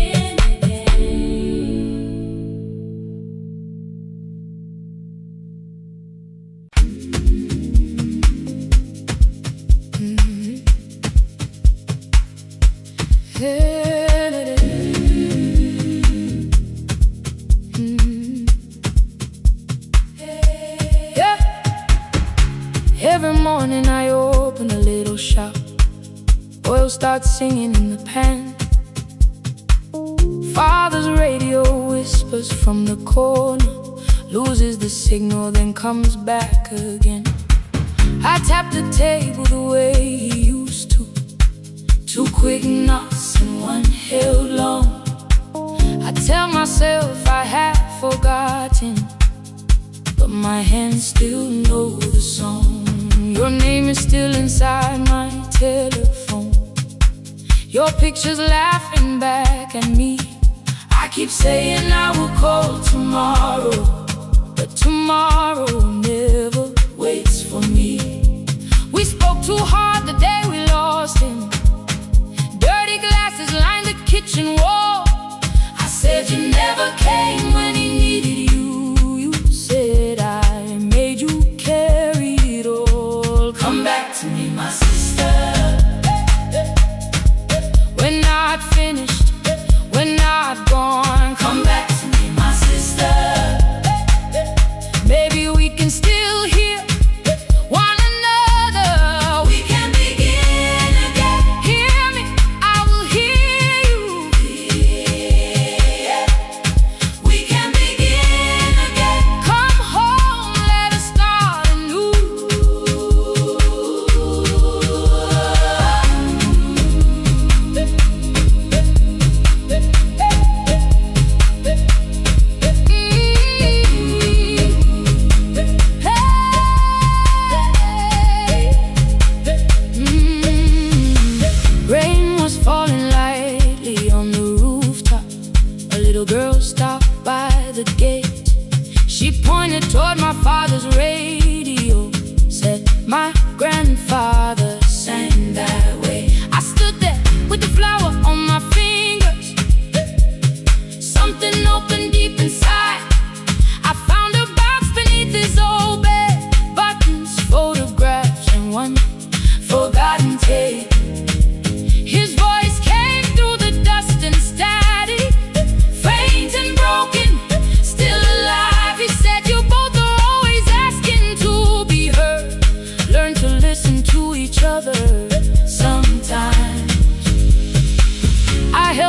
Yeah. Every morning I open a little shop. Oil starts singing in the pan. Father's radio whispers from the corner, loses the signal, then comes back again. I tap the table the way he used to, 2 quick knocks and one held long. I tell myself I have forgotten, but my hands still know the song. Your name is still inside my telephone, your picture's laughing back at me. I keep saying I will call tomorrow, but tomorrow never waits for me. We spoke too hard the day we lost him. Dirty glasses lined the kitchen wall. I said you never came when he needed you. You said I made you carry it all. Come back to me, my sister. We're not finished, we're not gone. Come back to me, my sister. Maybe we can still hear one another. We can begin again. Hear me, I will hear you. We can begin again. Come home, let us start anew. Rain was falling lightly on the rooftop. A little girl stopped by the gate. She pointed toward my father's radio, said my grandfather sang that way. I stood there with the flower on my fingers. Something opened deep inside. I found a box beneath his old bed, buttons, photographs, and one forgotten tape. His voice came through the dust and static, faint and broken, still alive. He said, you both are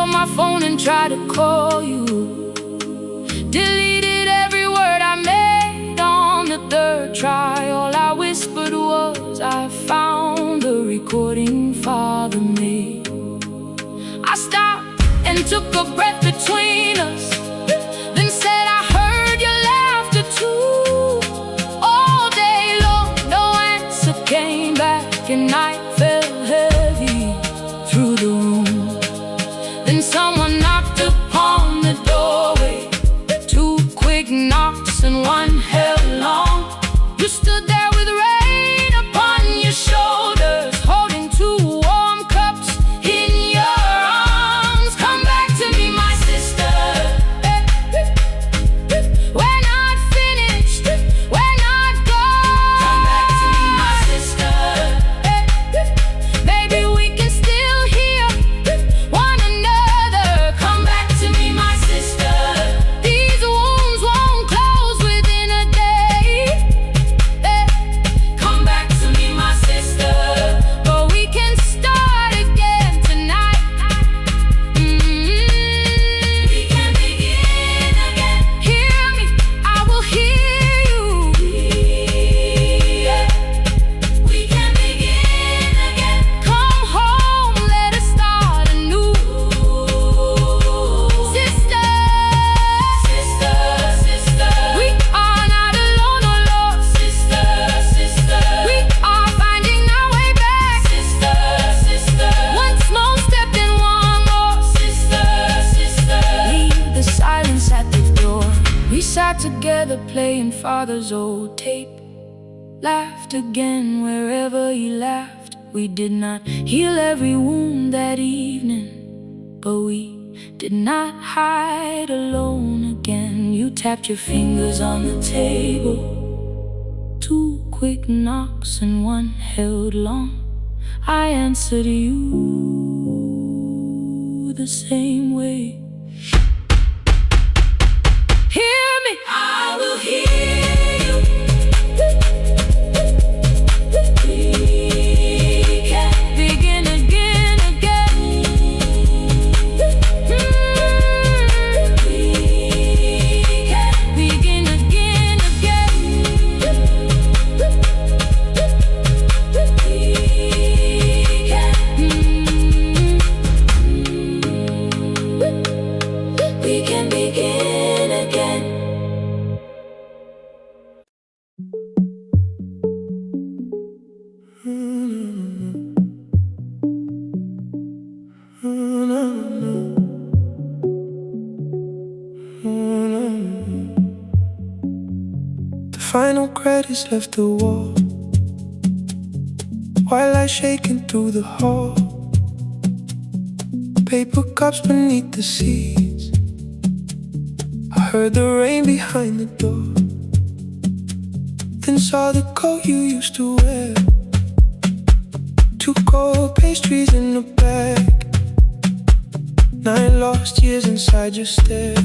up my phone and tried to call you. Deleted every word I made on the third try. All I whispered was, I found the recording Father made. I stopped and took a breath between us, then said I heard your laughter too. All day long, no answer came back, and I felt heavy through the room. Then someone knocked upon the doorway. Two quick knocks and one held long. You stood there with rain upon your shoulders, holding two warm cups in your arms. Come back to me, my sister. We're not finished, we're not gone. Come back to me, my sister. Maybe we can still hear one another. Come back to me, my sister. These wounds won't close within a day. Come back to me, my sister. But we can start again tonight. We can begin again. Hear me, I will hear you. We can begin again. Come home, let us start anew. Sister, sister, sister, we are not alone, oh Lord. Sister, sister, we are finding our way back. Sister, sister, one small step and one more. Sister, sister, leave the silence at the door. We sat together playing Father's old tape, laughed again wherever he laughed. We did not heal every wound that evening, but we did not hide alone again. You tapped your fingers on the table, two quick knocks and one held long. I answered you the same way. Hear me, I will hear you. We can begin again, again. We can begin again, again. We can begin again. The final credits left the wall, while I shaking through the hall. Paper cups beneath the seats. I heard the rain behind the door, then saw the coat you used to wear. Two cold pastries in a bag, 9 lost years inside your stare.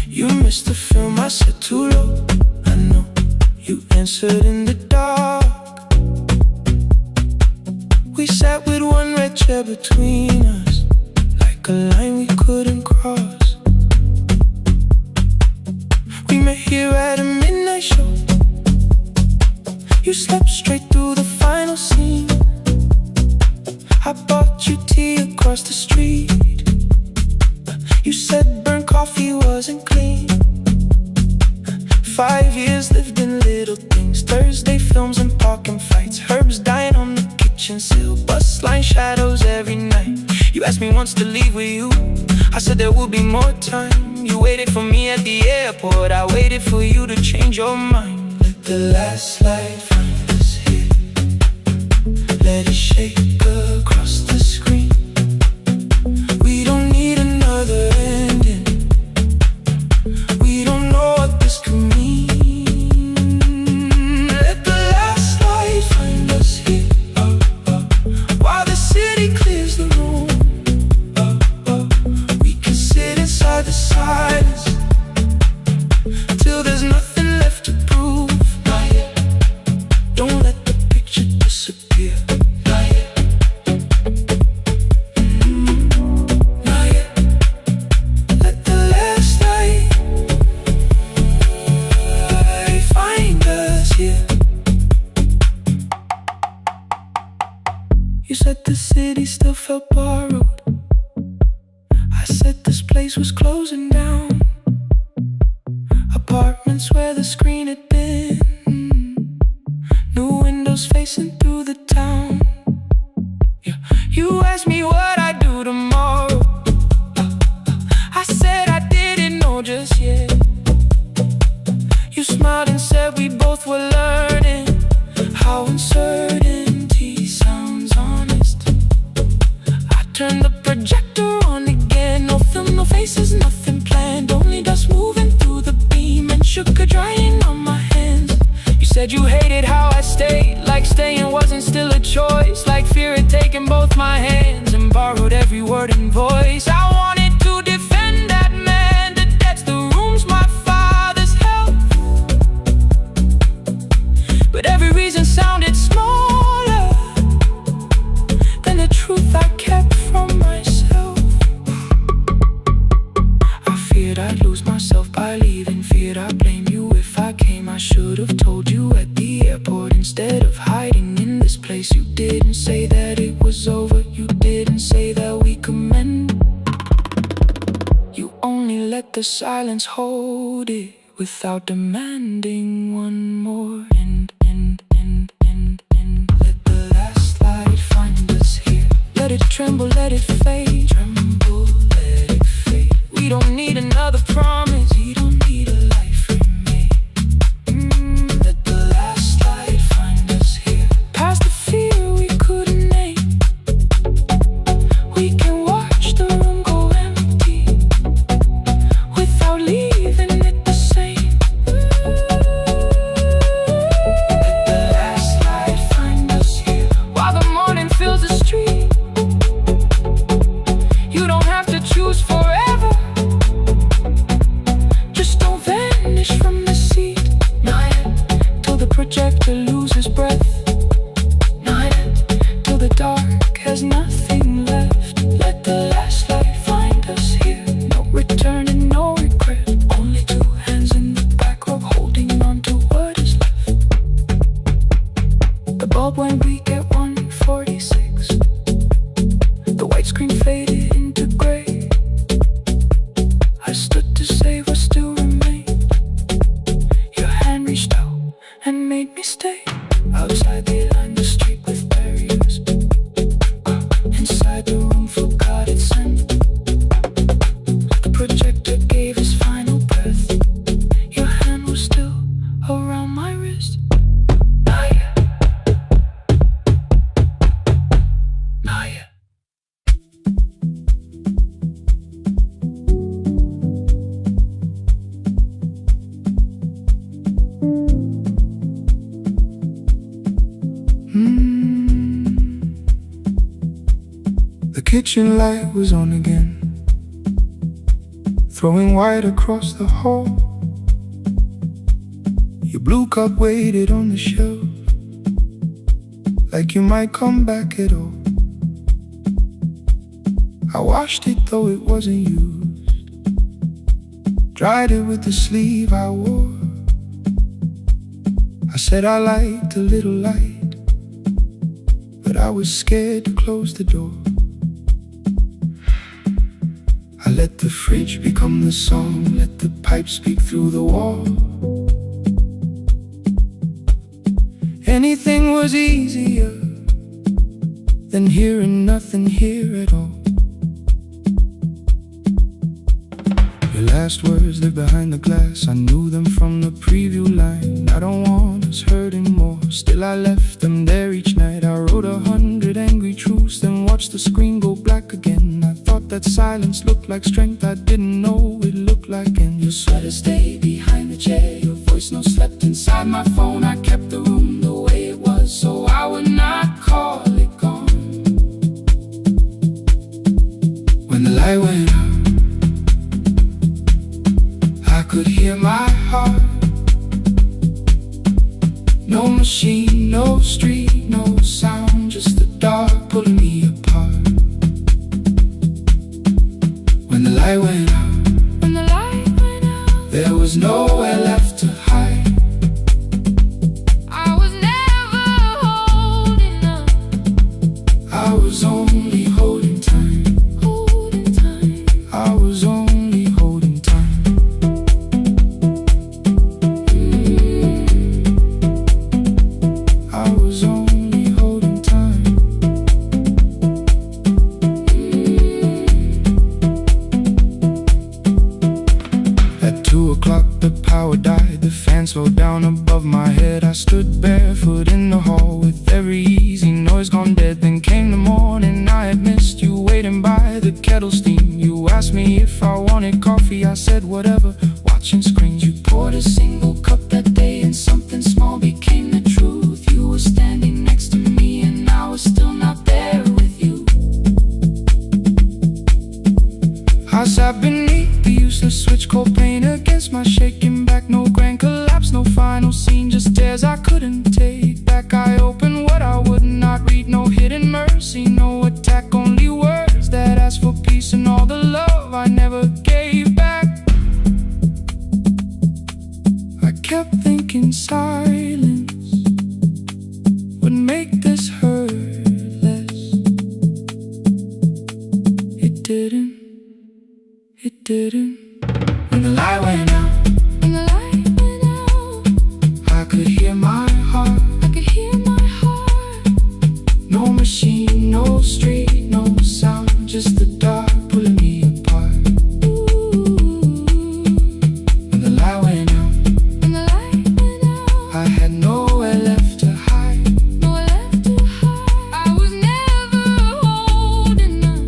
You missed the film, I said too low. I know, you answered in the dark. We sat with one red chair between us, like a line we couldn't cross. We met here at a midnight show. You slept straight through the final scene. I bought you tea across the street. You said burnt coffee wasn't clean. 5 years lived in little things, Thursday films and parking fights, herbs dying on the kitchen sill, bus line shadows every night. You asked me once to leave with you, I said there would be more time. You waited for me at the airport, I waited for you to change your mind. Let the last light find us here, let it shake across the screen. We don't need another ending, we don't know what this could mean. Let the last light find us here, while the city clears the room. We can sit inside the silence till there's nothing left to prove. Not yet. Don't let the picture disappear. Not yet. felt borrowed. I said this place was closing down. Apartments where the screen had been. New windows facing through the town. Yeah. You asked me what I'd do tomorrow. I said I didn't know just yet. You smiled and said we both were learning how uncertainty sounds honest. I turned the projector on again. No film, no faces, nothing planned. Only dust moving through the beam and sugar drying on my hands. You said you hated how I stayed, like staying wasn't still a choice, like fear had taken both my hands and borrowed every word and voice. I wanted to defend that man, the debts, the rooms, my father's health, but every reason sounded smaller than the truth I kept from myself. I feared I'd lose myself by leaving, feared I'd blame you if I came. I should have told you at the airport instead of hiding in this place. You didn't say that it was over, you didn't say that we could mend. You only let the silence hold it without demanding one more. Let the last light find us here. Let it tremble, let it fade. Tremble, let it fade. We don't need another promise. We don't need a life remade. Let the last light find us here. Past the fear we couldn't name. We can watch the room go empty without leaving it the same. Let the last light find us here. While the morning fills the street, you don't have to choose forever. Just don't vanish from the seat. Not yet, till the projector loses breath. Not yet, till the dark has nothing left. Let the last light find us here. No return and no regret. Only two hands in the back row holding on to what is left. The bulb went weak at 1:46. The white screen faded into gray. I stood to save what still remained. Your hand reached out and made me stay. Outside they lined the street with barriers. Inside the room forgot its scent. The projector gave his final breath. Your hand was still around my wrist. Not yet. Not yet. The kitchen light was on again, throwing white across the hall. Your blue cup waited on the shelf, like you might come back at all. I washed it though it wasn't used, dried it with the sleeve I wore. I said I liked a little light, but I was scared to close the door. I let the fridge become the song, let the pipe speak through the wall. Anything was easier than hearing nothing here at all. Your last words live behind the glass. I knew them from the preview line. I don't want us hurting more. Still I left them there each night. I wrote 100 angry truths, then watched the screen go black again. I thought that silence looked like strength. I didn't know it looked like. And your sweater stayed behind the chair. Your voice no slept inside my phone. I kept the room the way it was, so I would not call it gone. When the light went out, I could hear my heart. No machine, no street, no sound, just the dark pulling me apart. When the light went out, there was nowhere left to hide. I was never holding up. I was only holding slowed down above my head. I stood barefoot in the hall with every easy noise gone dead. Then came the morning, I had missed you waiting by the kettle steam. You asked me if I wanted coffee, I said whatever, watching screens. You poured a single cup that day and something small became the truth. You were standing next to me and I was still not there with you. I sat beneath the useless switch, cold pain against my shaking back. No grand collapse, no final scene, just tears I couldn't take back. I opened what I would not read, no hidden mercy, no attack, only words that asked for peace and all the love I never gave back. I kept thinking silence would make this hurt less. It didn't. It didn't. When the light went out, when the light went out, I could hear my heart, I could hear my heart. No machine, no street, no sound, just the dark pulling me apart. When the light went out, when the light went out, I had nowhere left to hide, nowhere left to hide. I was never holding us,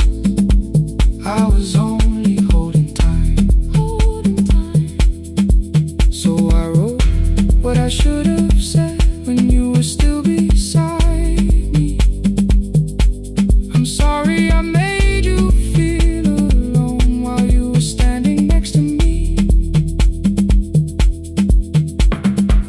I was only holding time, holding time. So I wrote what I should have said when you were still beside me. I'm sorry I made you feel alone while you were standing next to me.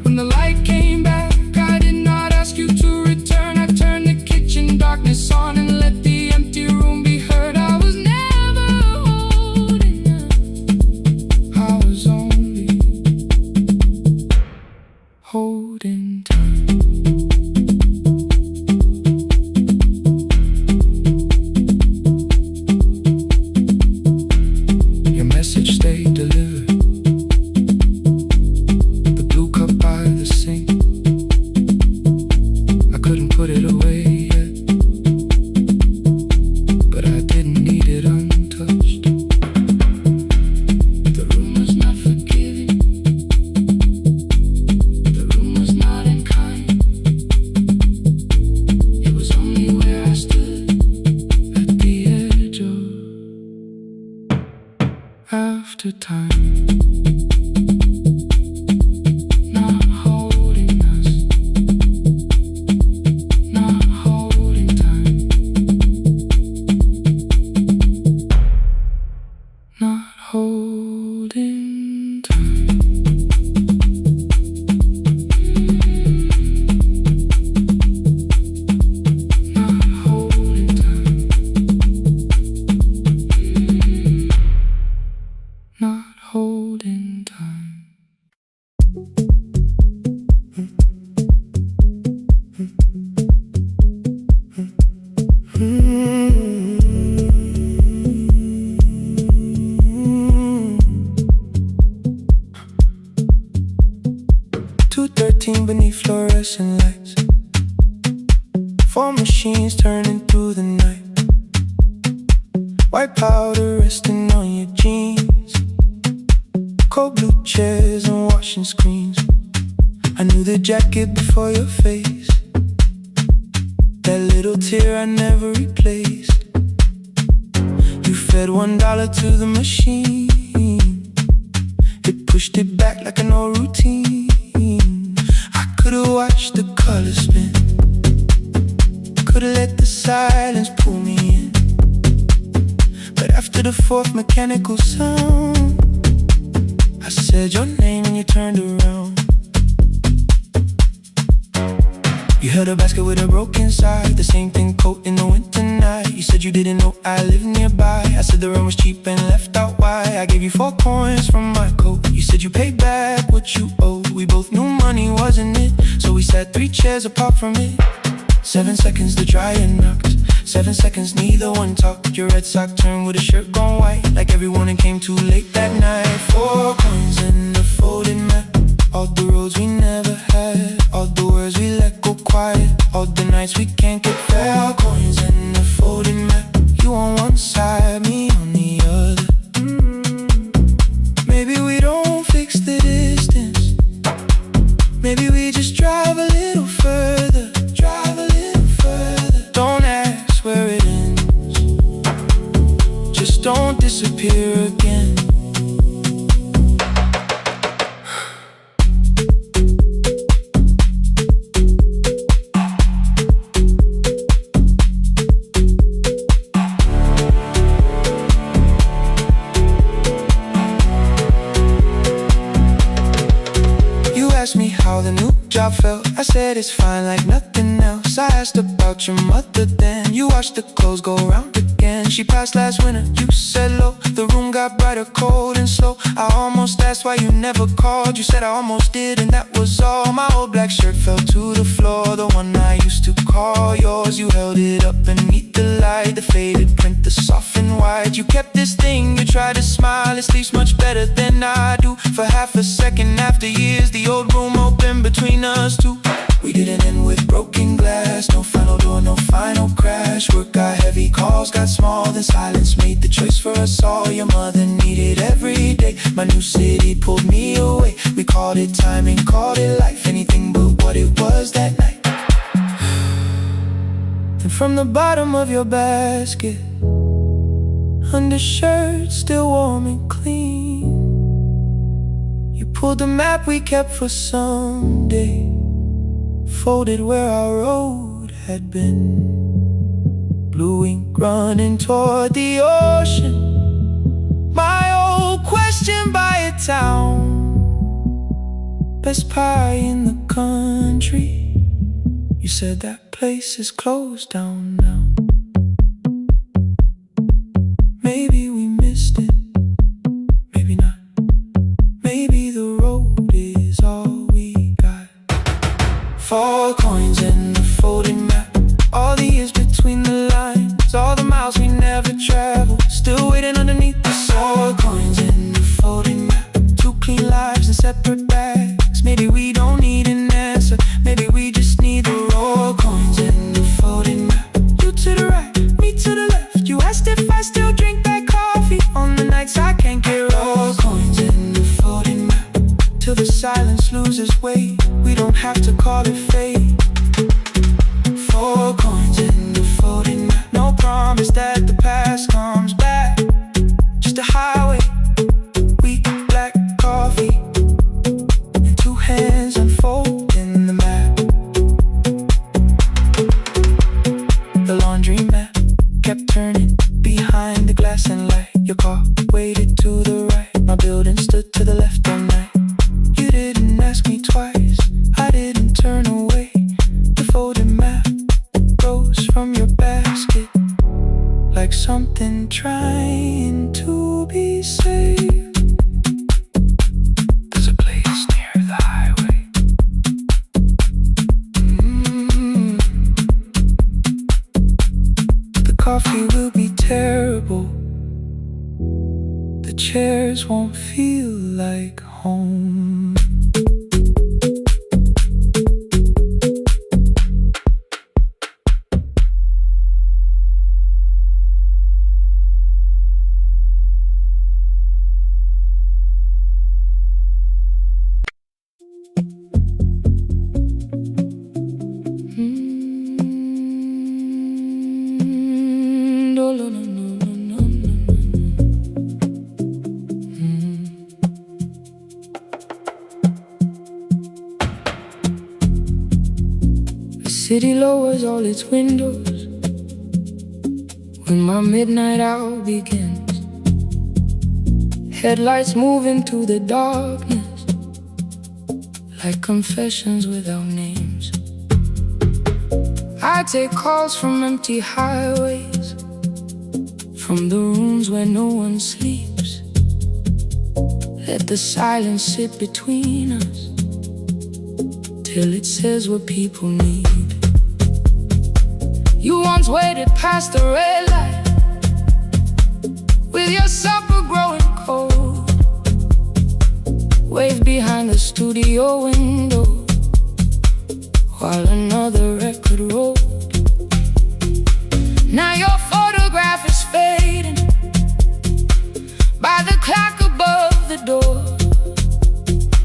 When the light came back, I did not ask you to return. I turned the kitchen darkness on and let the empty room be heard. I was never holding us, I was only holding time. Your message stayed delivered, the blue cup by the sink. I couldn't put it away yet, but I didn't need it untouched. The room was not forgiving, the room was not unkind. It was only where I stood at the edge of after time. Not holding us, not holding time, not holding time. Not holding time, not holding time. Beneath fluorescent lights, 4 machines turning through the night. White powder resting on your jeans, cold blue chairs and washing screens. I knew the jacket before your face, that little tear I never replaced. You fed $1 to the machine, it pushed it back like an old routine. Could've watched the colors spin, could've let the silence pull me in. But after the 4th mechanical sound, I said your name and you turned around. You held a basket with a broken side, the same thing coat in the winter night. You said you didn't know I lived nearby. I said the rent was cheap and left out why. I gave you 4 coins from my coat. You said you paid back what you owed. We both knew money wasn't it, so we sat 3 chairs apart from it. 7 seconds the dryer knocked, 7 seconds neither one talked. Your red sock turned with a shirt gone white, like everyone that came too late that night. 4 coins and a folded map, all the roads we never had, all the words we let go quiet, all the nights we can't get back. Coins and a folded map, you on one side, me on the other. Maybe we don't fix the distance, don't disappear again. You asked me how the new job felt. I said it's fine like nothing else. I asked about your mother then. You watched the clothes go round again. She passed last winter, you said low. The room got brighter, cold and slow. I almost asked why you never called. You said I almost did and that was all. My old black shirt fell to the floor, the one I used to call yours. You held it up beneath the light, the faded print, the soft and white. You kept this thing, you tried to smile. It sleeps much better than I do. For half a second after years, the old room opened between us two. We didn't end with broken glass. No final door, no final crash. Work got heavy, calls got small. Then silence made the choice for us all. Your mother needed every day. My new city pulled me away. We called it timing, called it life. Anything but what it was that night. Then from the bottom of your basket, undershirt still warm and clean, you pulled the map we kept for someday, folded where our road had been. Blue ink running toward the ocean. My old question by a town. Best pie in the country. You said that place is closed down now. Maybe we missed it, maybe not. Maybe the road is all we got. 4 coins in the folded map. All the years between the lines, all the miles we never traveled, still waiting underneath the 4 coins in the folded map. 2 clean lives in separate bags. Maybe we don't need an answer, maybe we just need the raw coins in the folded map. You to the right, me to the left. You asked if I still drink that coffee on the nights I can't get raw coins in the folded map. Till the silence loses weight, we don't have to call it fate. 4 coins in the folded map. No promise that the past comes back, just a highway, weak black coffee, and 2 hands unfolding the map. The laundry mat kept turning behind the glass and light. Your car waited to the right, my building stood to the left all night. You didn't ask me twice, I didn't turn away. The folded map rose from your basket like something trying to be saved. There's a place near the highway. The coffee will be terrible. The chairs won't feel like home. The city lowers all its windows when my midnight hour begins. Headlights moving through the darkness like confessions without names. I take calls from empty highways, from the rooms where no one sleeps. Let the silence sit between us till it says what people need. You once waited past the red light with your supper growing cold, waved behind the studio window while another record rolled. Now your photograph is fading by the clock above the door,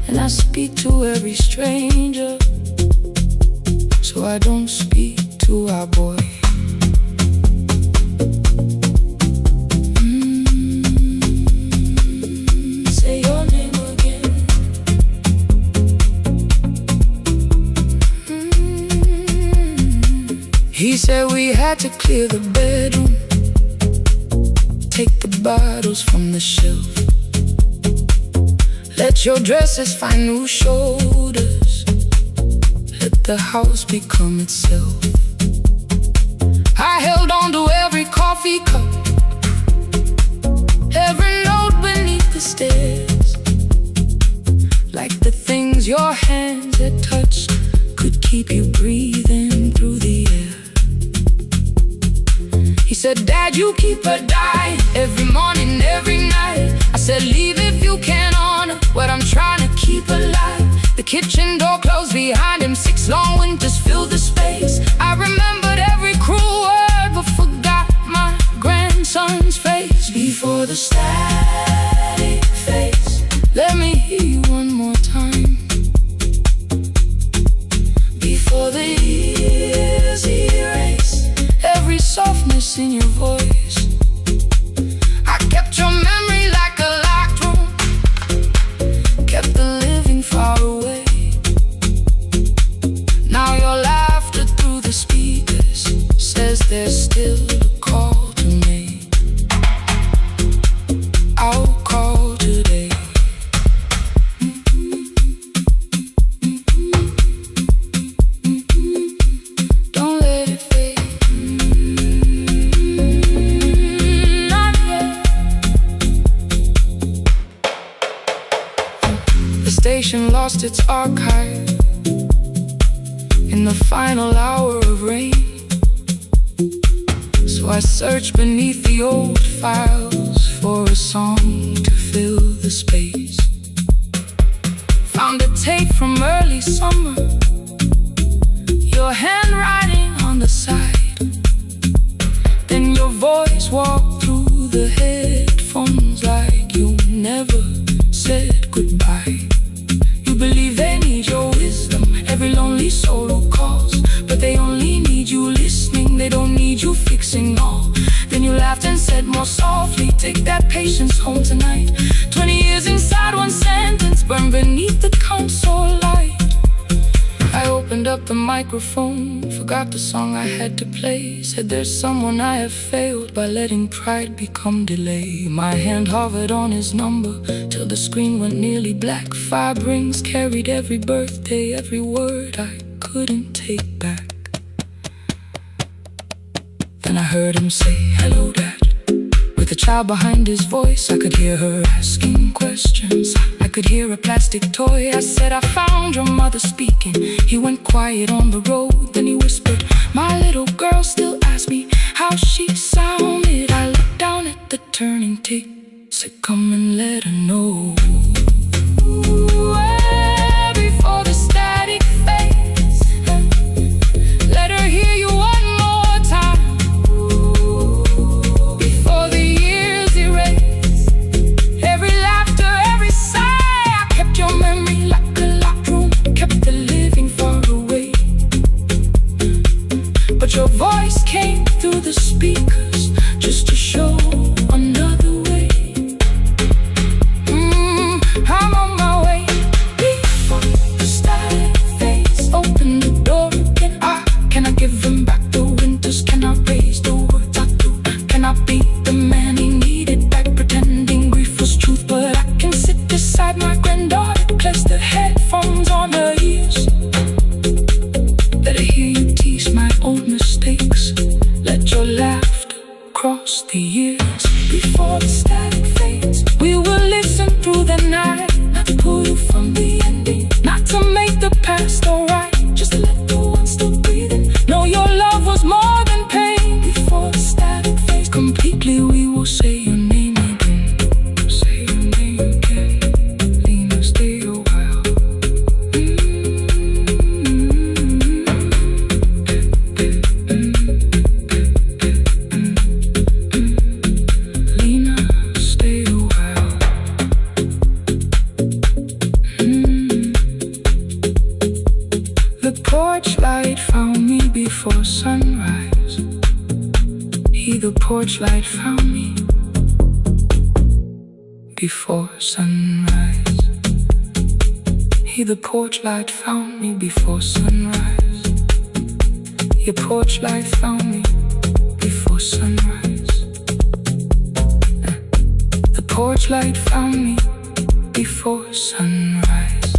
and I speak to every stranger, so I don't speak to our boy. had to clear the bedroom, take the bottles from the shelf, let your dresses find new shoulders, let the house become itself. I held on to every coffee cup, every note beneath the stairs, like the things your hands had touched could keep you breathing through the air. He said, Dad, you keep her dying every morning, every night. I said, leave if you can honor what I'm trying to keep alive. The kitchen door closed behind him, 6 long winters filled the space. I remembered every cruel word but forgot my grandson's face. Before the static fades, let me hear you one more time. Before the years erase every softness in your voice, I kept your memory like a locked room, kept the living far away. Now your laughter through the speakers says there's still a call to me. I'll call today. Don't let it fade. Not yet. The station lost its archive in the final hour of rain, so I searched beneath the old files for a song to fill the space. Found a tape from early summer, your handwriting on the side, then your voice walked through the headphones like you never said goodbye. You believe they need your wisdom, every lonely soul who calls, but they only need you listening, they don't need you fixing all. Then you laughed and said more softly, take that patience home tonight. 20 years inside one sentence, burned beneath the console light. I opened up the microphone, forgot the song I had to play, said there's someone I have failed by letting pride become delay. My hand hovered on his number till the screen went nearly black. 5 rings carried every birthday, every word I couldn't take back. Then I heard him say, hello, Dad. With a child behind his voice, I could hear her asking questions. I could hear a plastic toy. I said, I found your mother speaking. He went quiet on the road, then he whispered, my little girl still asks me how she sounded. I looked down at the turning tape, said, come and let her know. Before the static fades, let her hear you one more time. Before the years erase every laughter, every sigh, I kept your memory like a locked room, kept the living far away. But your voice came through the speakers just to show another way. I'm on my way. Before the static fades, open the door again. Can I give him back the winters? Can I raise the words I do? Can I be the man he needed back, pretending grief was truth? But I can sit beside my granddaughter, place the headphones on her ears. Let her hear you tease my old mistakes, let your laughter cross the years. Before the static fades, we will listen through the night, not to pull you from the ending, not to make the past alright, just to let the one still breathing know your love was more than pain. Before the static fades completely, we will say your name again. Say your name again. Lena, stay a while. Lena, stay a while. The porch light found me before sunrise. The porch light found me before sunrise. The porch light found me before sunrise. Your porch light found me before sunrise. The porch light found me before sunrise.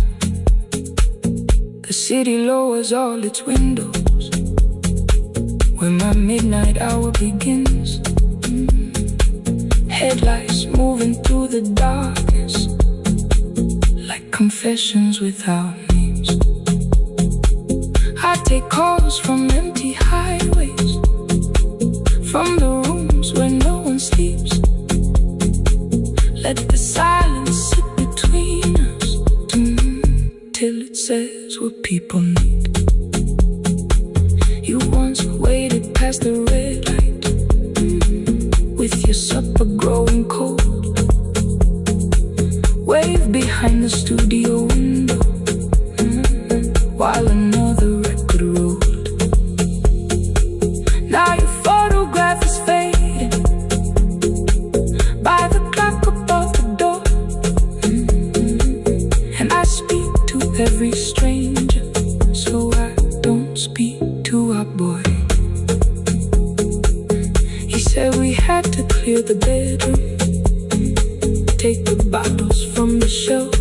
The city lowers all its windows when my midnight hour begins. Headlights moving through the darkness like confessions without names. I take calls from empty highways, from the rooms where no one sleeps. Let the silence sit between us till it says what people need. You once waited past the red light with your supper growing cold. Wave behind the studio window while another record rolled. Now your photograph is fading by the clock above the door. And I speak to every stranger, so I don't speak to our boy. He said we had to clear the bedroom, take the bottles from the shelf.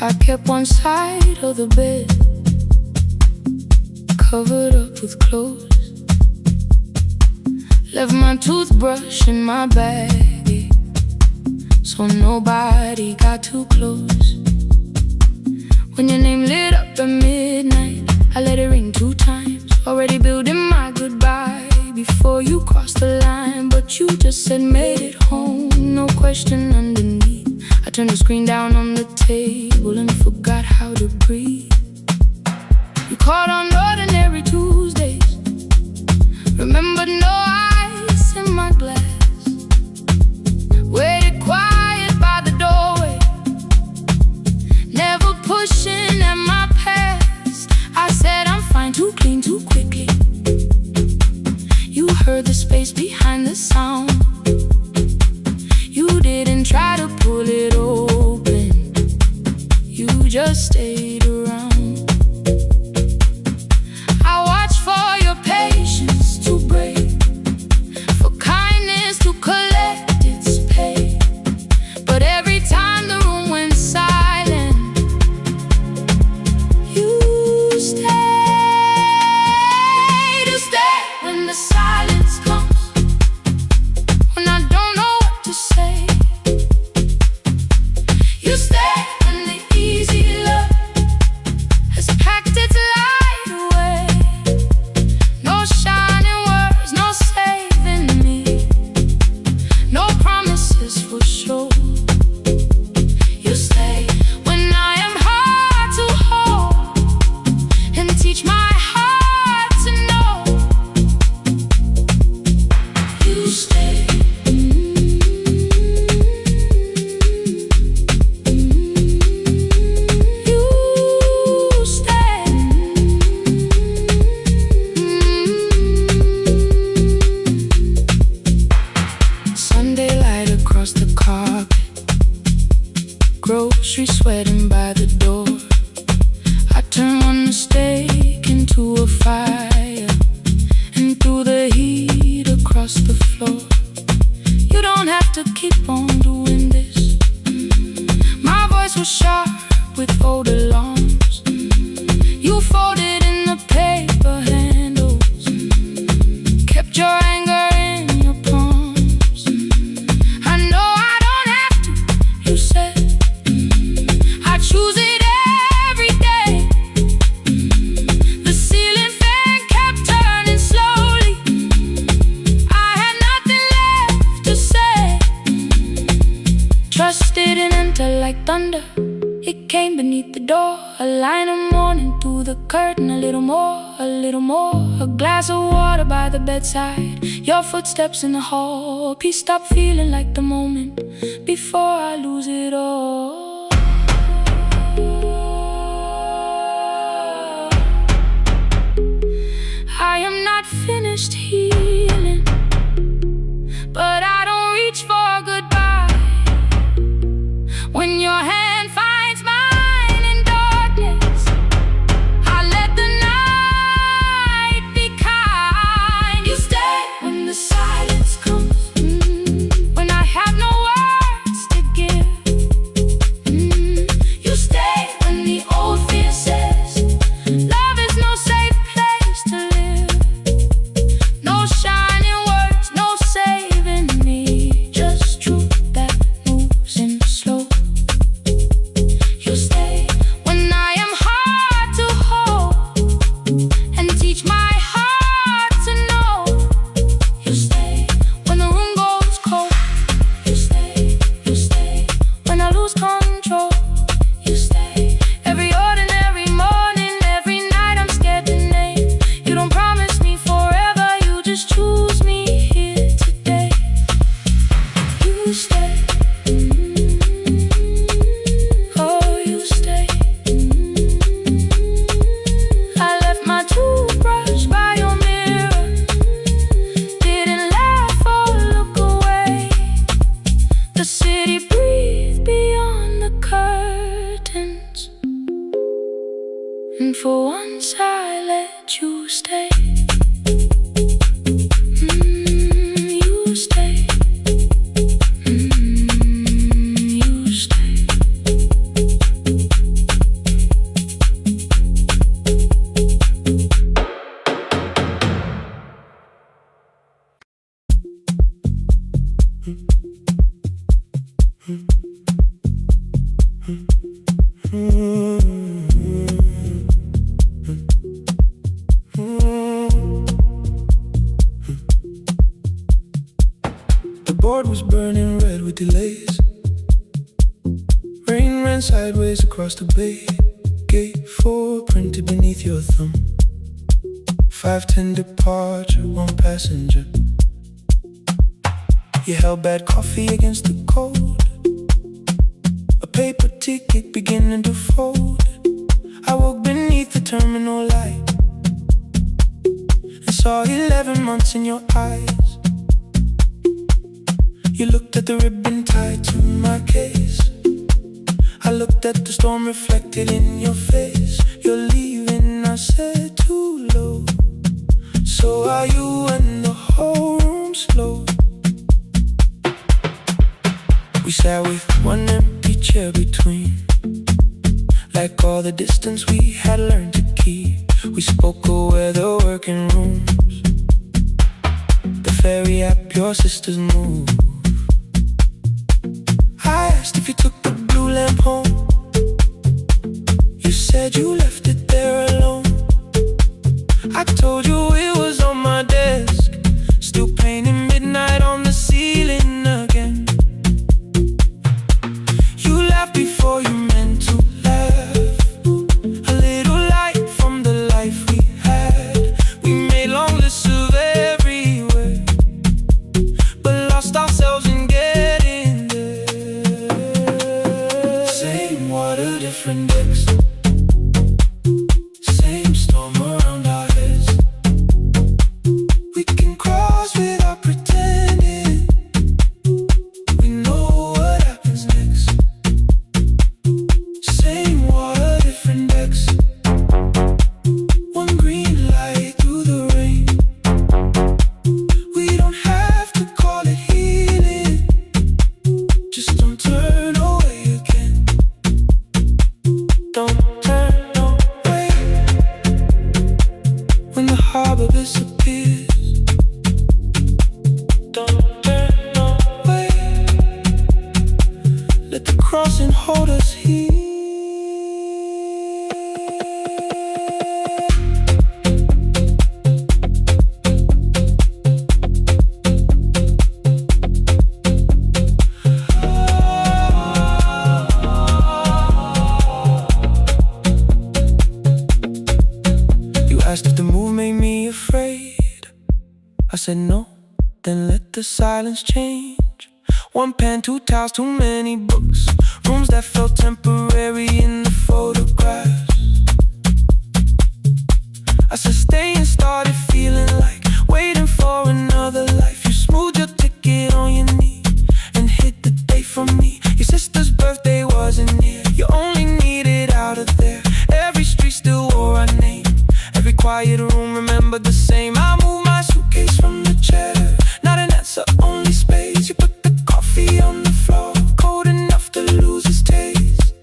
I kept one side of the bed covered up with clothes. Left my toothbrush in my bag so nobody got too close. When your name lit up at midnight, I let it ring 2 times. Already building my goodbye before you crossed the line, but you just said made it home, no question underneath. I turned the screen down on the table and forgot how to breathe. You called on ordinary Tuesdays, remembered no ice in my glass. Waited quiet by the doorway, never pushing at my past. I said I'm fine, too clean, too quickly. You heard the space behind the sound. You didn't try to pull it open, you just stayed around. I watched for your patience to break, for kindness to collect its pay. But every time the room went silent, you stayed. You stayed when the silence comes, when I don't know what to say. You stay when the easy love has packed its light away. No shining words, no saving me, no promises for sure. You stay when I am hard to hold and teach my heart to know. You stay. You stay. Sunday light across the carpet, grocery sweating by the door. I turn one mistake into a fire, and through the heat across the floor. You don't have to keep on doing this. My voice was sharp with old alarms. You folded in the paper handles, kept your anger in your palms. I know I don't have to, you said. I choose it every day. The ceiling fan kept turning slowly. I had nothing left to say. Trusted and enter like thunder. It came beneath the door, a line of mourning through the curtain. A little more, a little more. A glass of water by the bedside, your footsteps in the hall. Peace stopped feeling like the moment before I lose it all. I am not finished healing. Oh, you stay. I left my toothbrush by your mirror. Didn't laugh or look away. The city breathed beyond the curtains, and for once I let you stay. You stay. You stay. The board was burning red with delays. Rain ran sideways across the bay. Gate 4 printed beneath your thumb. 5:10 departure, 1 passenger. You held bad coffee against the cold. A paper ticket beginning to fold. I woke beneath the terminal light and saw 11 months in your eyes. You looked at the ribbon tied to my case. I looked at the storm reflected in your face. You're leaving, I said, too low. So are you, and the whole room slowed. We sat with one empty chair between, like all the distance we had learned to keep. We spoke of weather, working rooms, the ferry app your sisters move. I asked if you took the blue lamp home. You said you left it there alone. I told you it was on my desk, still painting midnight on the ceiling again. You laughed before you meant to laugh. A little light from the life we had. We made long lists of everywhere, but lost ourselves in getting there. Same water, different decks. Same storm around our heads. We can cross without pretending. We know what happens next. Same water, different decks. One green light through the rain. We don't have to call it healing. Just don't turn away again. Don't turn away. When the harbor disappears, don't turn away. Let the crossing hold us here. You asked if the move made me afraid. I said no, then let the silence change. 1 pen, 2 towels, too many books. Rooms that felt temporary in the photographs. I said stay and started feeling like waiting for another life. You smoothed your ticket on your knee and hid the date from me. Your sister's birthday wasn't near. You only needed out of there. Every street still wore our name. Every quiet room remembered the same. I moved my suitcase from the chair. Not an answer, only space. You put the coffee on the floor, cold enough to lose its taste.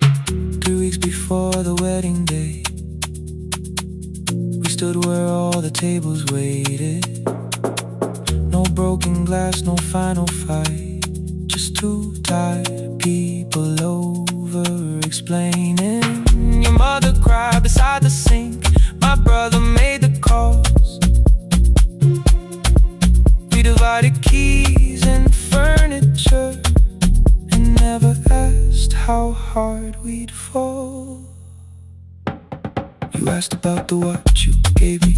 3 weeks before the wedding day, we stood where all the tables waited. No broken glass, no final fight. Just 2 tired people over explaining. Your mother cried beside the sink. My brother made the calls. We divided keys and furniture and never asked how hard we'd fall. You asked about the watch you gave me,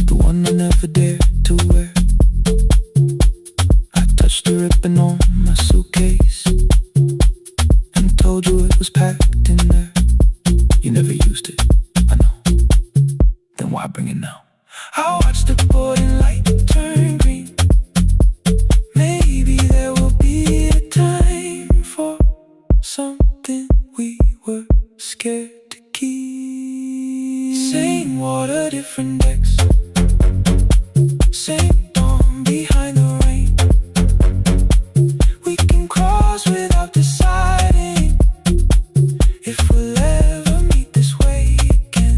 the one I never dared to wear. I touched the ripping on my suitcase and told you it was packed in there. You never used it, I know. Then why bring it now? I watched the boarding light turn green. Maybe there will be a time for something we were scared to keep. Same water, different decks. Same dawn behind the rain. We can cross without deciding if we'll ever meet this way again.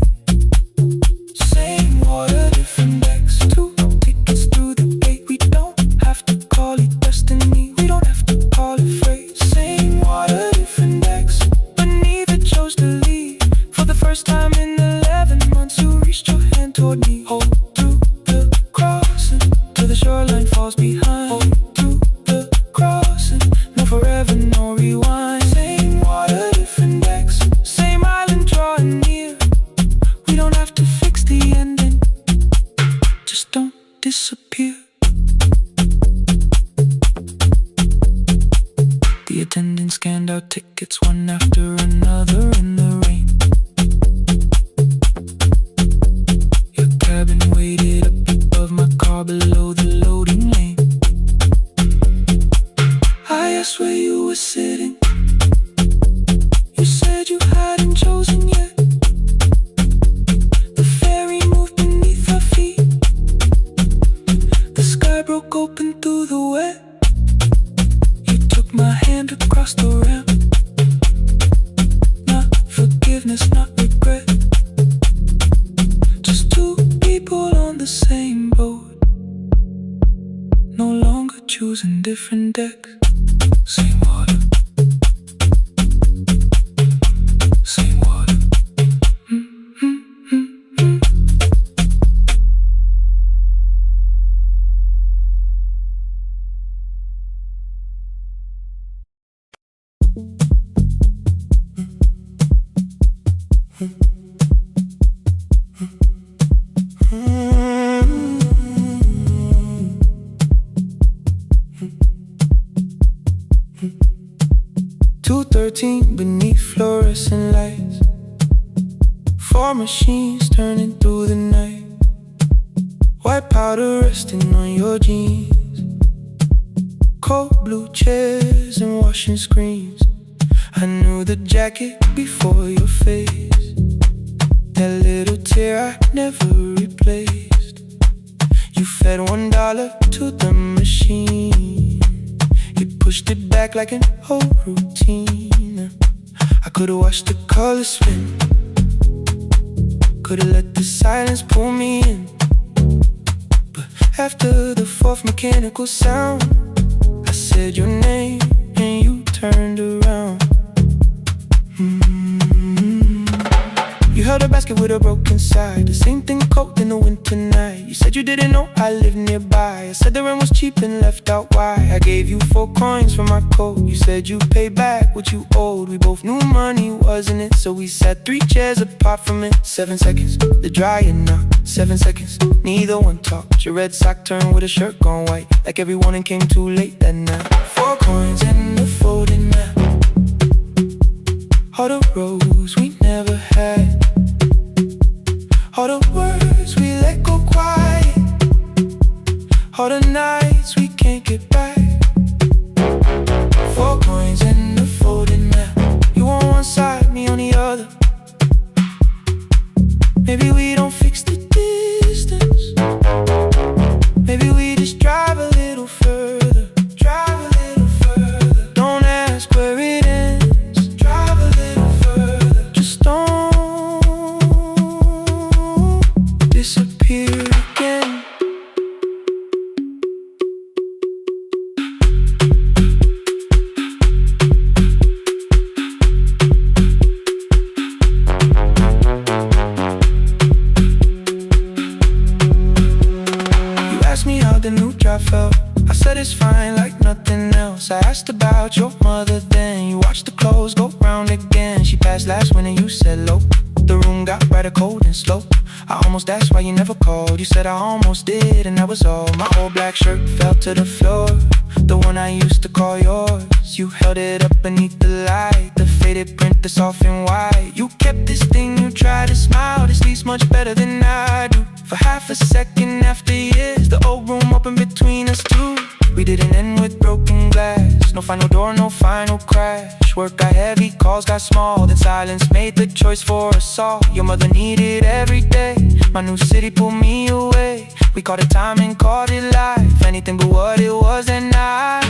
Same water, different decks. 2 tickets through the gate. We don't have to call it destiny. We don't have to call it fate. Same water, different decks. But neither chose to leave. For the first time in 11 months, you reached your hand toward me. Hold through the crossing till the shoreline falls behind. Hold through the crossing. No forever, no rewind. Same water, different decks. Same island drawing near. We don't have to fix the ending. Just don't disappear. The attendant scanned our tickets one after another in the rain. Your cabin waited up above my car below the loading lane. I asked where you were sitting. You said you hadn't chosen yet. The ferry moved beneath our feet. The sky broke open through the wet. You took my hand across the ramp. Not forgiveness, not regret. Just 2 people on the same boat. No longer choosing different decks. Same water. Same water. Beneath fluorescent lights. 4 machines turning through the night. White powder resting on your jeans. Cold blue chairs and washing screens. I knew the jacket before your face. That little tear I never replaced. You fed $1 to the machine. You pushed it back like an old routine. I could've watched the colors spin. Could've let the silence pull me in. But after the 4th mechanical sound, I said your name and you turned around. You held a basket with a broken side. The same thing cold in the winter night. You said you didn't know I lived nearby. I said the rent was cheap and left out why. I gave you 4 coins for my coat. You said you'd pay back what you owed. We both knew money wasn't it, so we sat 3 chairs apart from it. 7 seconds, the dryer knocked. 7 seconds, neither one talked. Your red sock turned with a shirt gone white, like everyone and came too late that night. 4 coins and a folding map. All the roads we never had. All the words we let go quiet. All the nights we can't get back. 4 coins and a folding map. You on one side, me on the other. Maybe we don't fix the distance. Maybe we just drive a little further. Drive a little further. Don't ask where it ends. Drive a little further. Just don't disappear again. You asked me how the new drive felt. I said it's fine like nothing else. I asked about your mother then. You watched the clothes go round again. She passed last winter, you said low. The room got brighter, cold and slow. I almost asked why you never called. You said I almost did, and that was all. My old black shirt fell to the floor, the one I used to call yours. You held it up beneath the light, the faded print that's off in white. You kept this thing, you tried to smile. This tastes much better than I do. For half a second after years, the old room opened between us two. We didn't end with broken glass. No final door, no final crash. Work got heavy, calls got small. Then silence made the choice for us all. Your mother needed every day. My new city pulled me away. We called it time and called it life. Anything but what it was at night.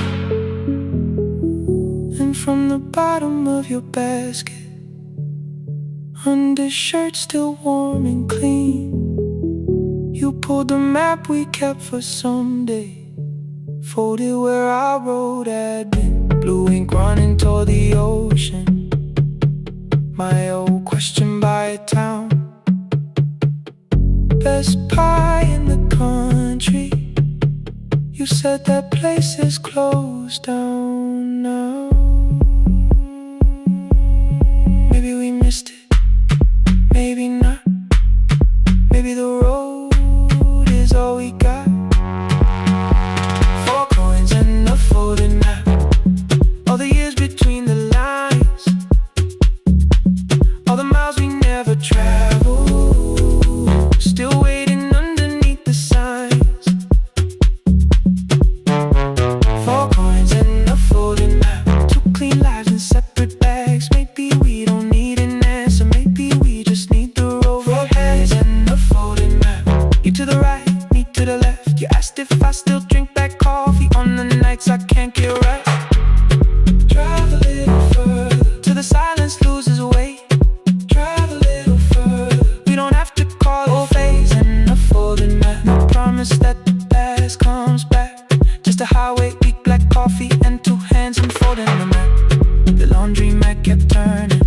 And from the bottom of your basket, undershirt still warm and clean, you pulled the map we kept for someday, folded where our road had been. Blue ink running toward the ocean. My old question by a town. Best pie in the country. You said that place is closed down now. Maybe we missed it, maybe not. Maybe the road is all we got. 4 coins and a folded map. All the years between the lines, all the miles we never traveled, still waiting underneath the signs. 4 coins and a folded map. 2 clean lives in separate bags. Maybe we don't need an answer, maybe we just need the road. 4 hands and a folded map. You to the right, me to the left. You asked if I still drink that coffee on the nights I can't get right. Drive a little further till the silence loses weight. Drive a little further. We don't have to call it phase and a folded map. No promise that the past comes back. Just a highway, weak black coffee and 2 hands and folding the map. The laundry mat kept turning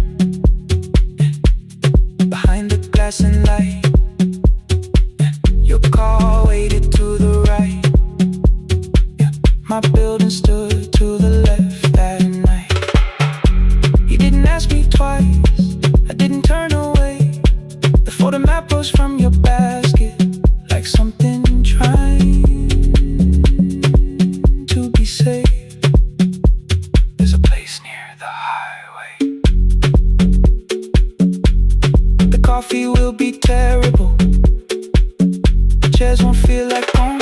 behind the glass and light. Your car waited to the right. My building stood to the left that night. You didn't ask me twice, I didn't turn away. The photo map rose from your basket like something trying to be safe. There's a place near the highway. The coffee will be terrible, the chairs won't feel like home.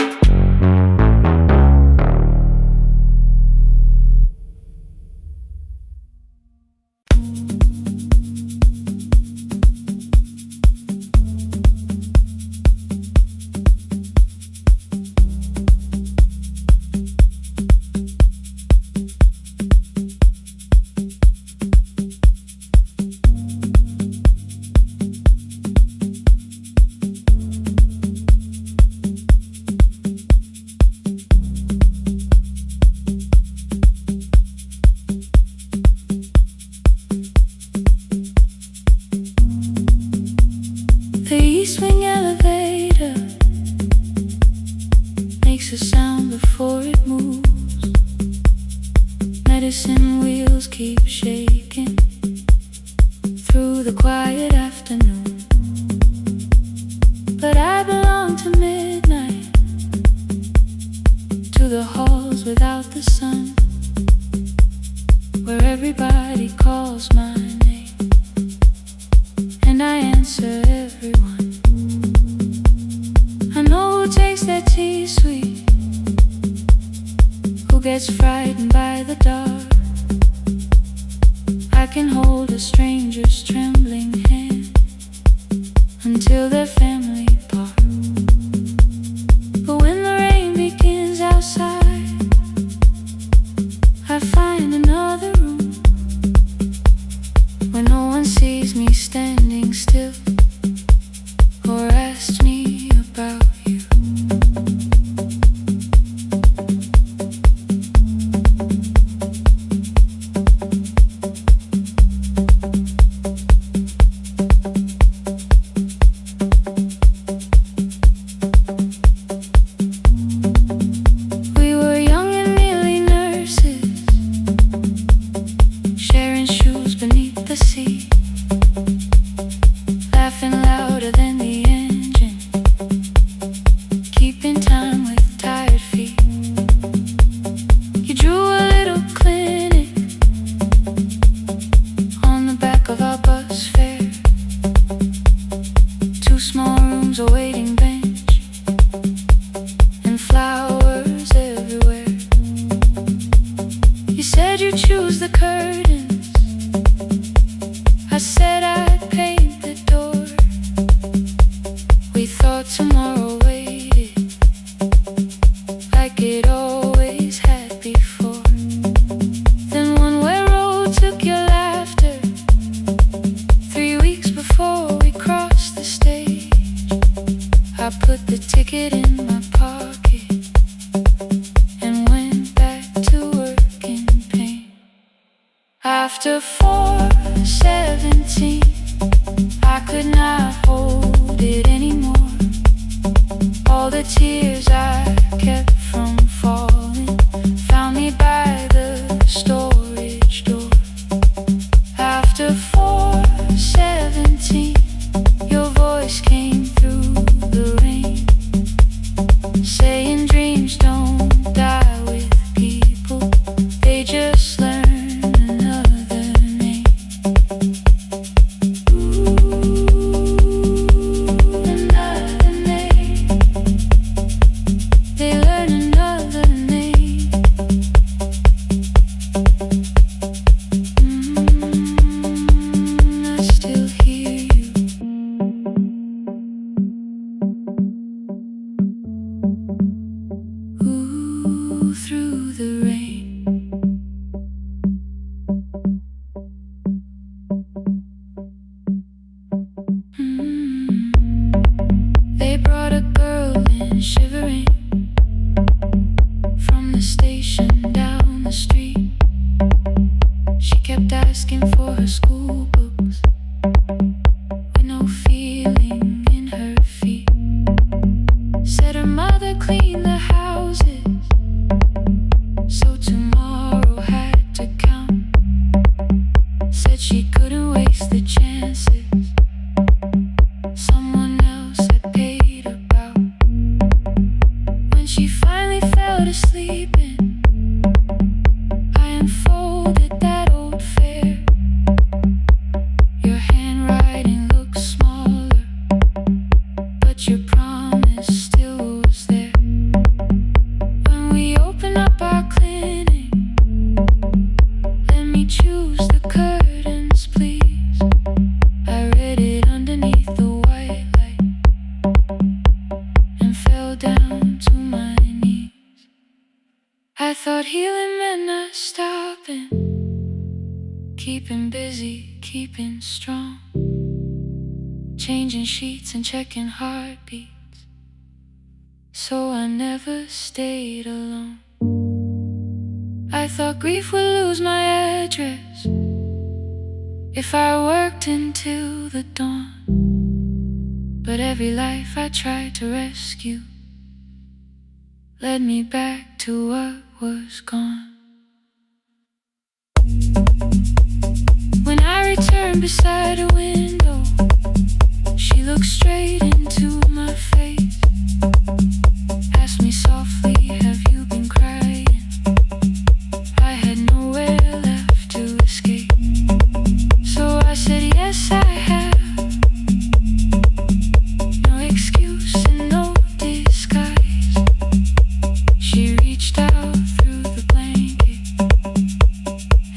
The E-swing elevator makes a sound before it moves. Medicine wheels keep shaking through the quiet afternoon. But I belong to midnight, to the halls without the sun, where everybody calls my name and I answer everyone. I know who takes their tea sweet, who gets frightened by the dark. I can hold a stranger's trembling hand You said you'd choose the curtains. I said I'd paint the door. We thought tomorrow waited like it always had before. Then one way road took your laughter. 3 weeks before we crossed the stage, I put the ticket in my pocket and went back to work in pain. After 4:17, I could not hold it anymore. All the tears I kept from falling found me by the storage door. After 4:17, your voice came through the rain, saying dreams don't die with people, they just learn another name. Another name. They learn another name. I still hear you. Ooh, through the rain. They brought a girl in shivering from the station down the street. She kept asking for her school books with no feeling in her feet. Said her mother cleaned the houses, so tomorrow had to count. Said she couldn't waste the chances someone else had paid about. When she finally fell to sleeping, I unfolded that old fare. Your handwriting looks smaller, but your promise still was there. When we open up our clinic, let me choose the curtains, please. I read it underneath the white light and fell down to my knees. I thought healing meant not stopping, keeping busy, keeping strong, changing sheets and checking heartbeats, so I never stayed alone. I thought grief would lose my address if I worked until the dawn. But every life I tried to rescue led me back to what was gone. When I returned beside a window, she looked straight into my face, asked me softly, have you been crying? I had nowhere left to escape, so I said yes I have. No excuse and no disguise. She reached out through the blanket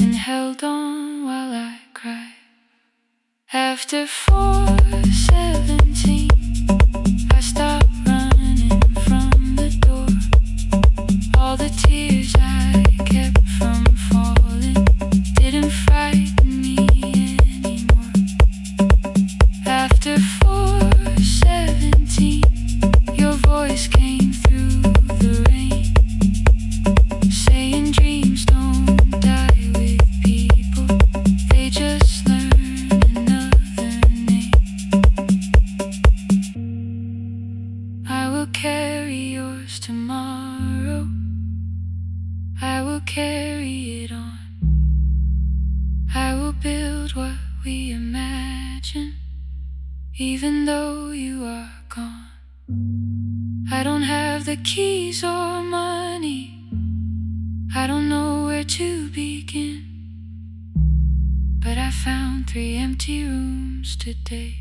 and held on while I cried. After 4:17, I stopped running from the door. All the tears I kept from falling didn't frighten me anymore. After 4:17, your voice came through the rain, saying dreams don't die with people, they just learn another name. I will carry yours tomorrow, I will carry it on. I will build what we imagine, even though you are gone. I don't have the keys or money, I don't know where to begin, but I found 3 empty rooms today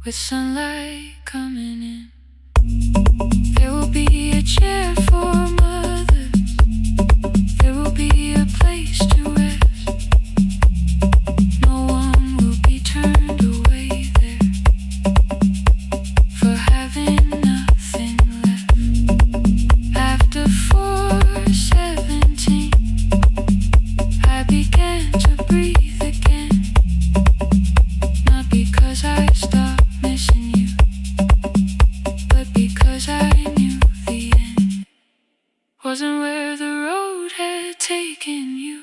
with sunlight coming in. There will be a chair for mothers, there will taking you.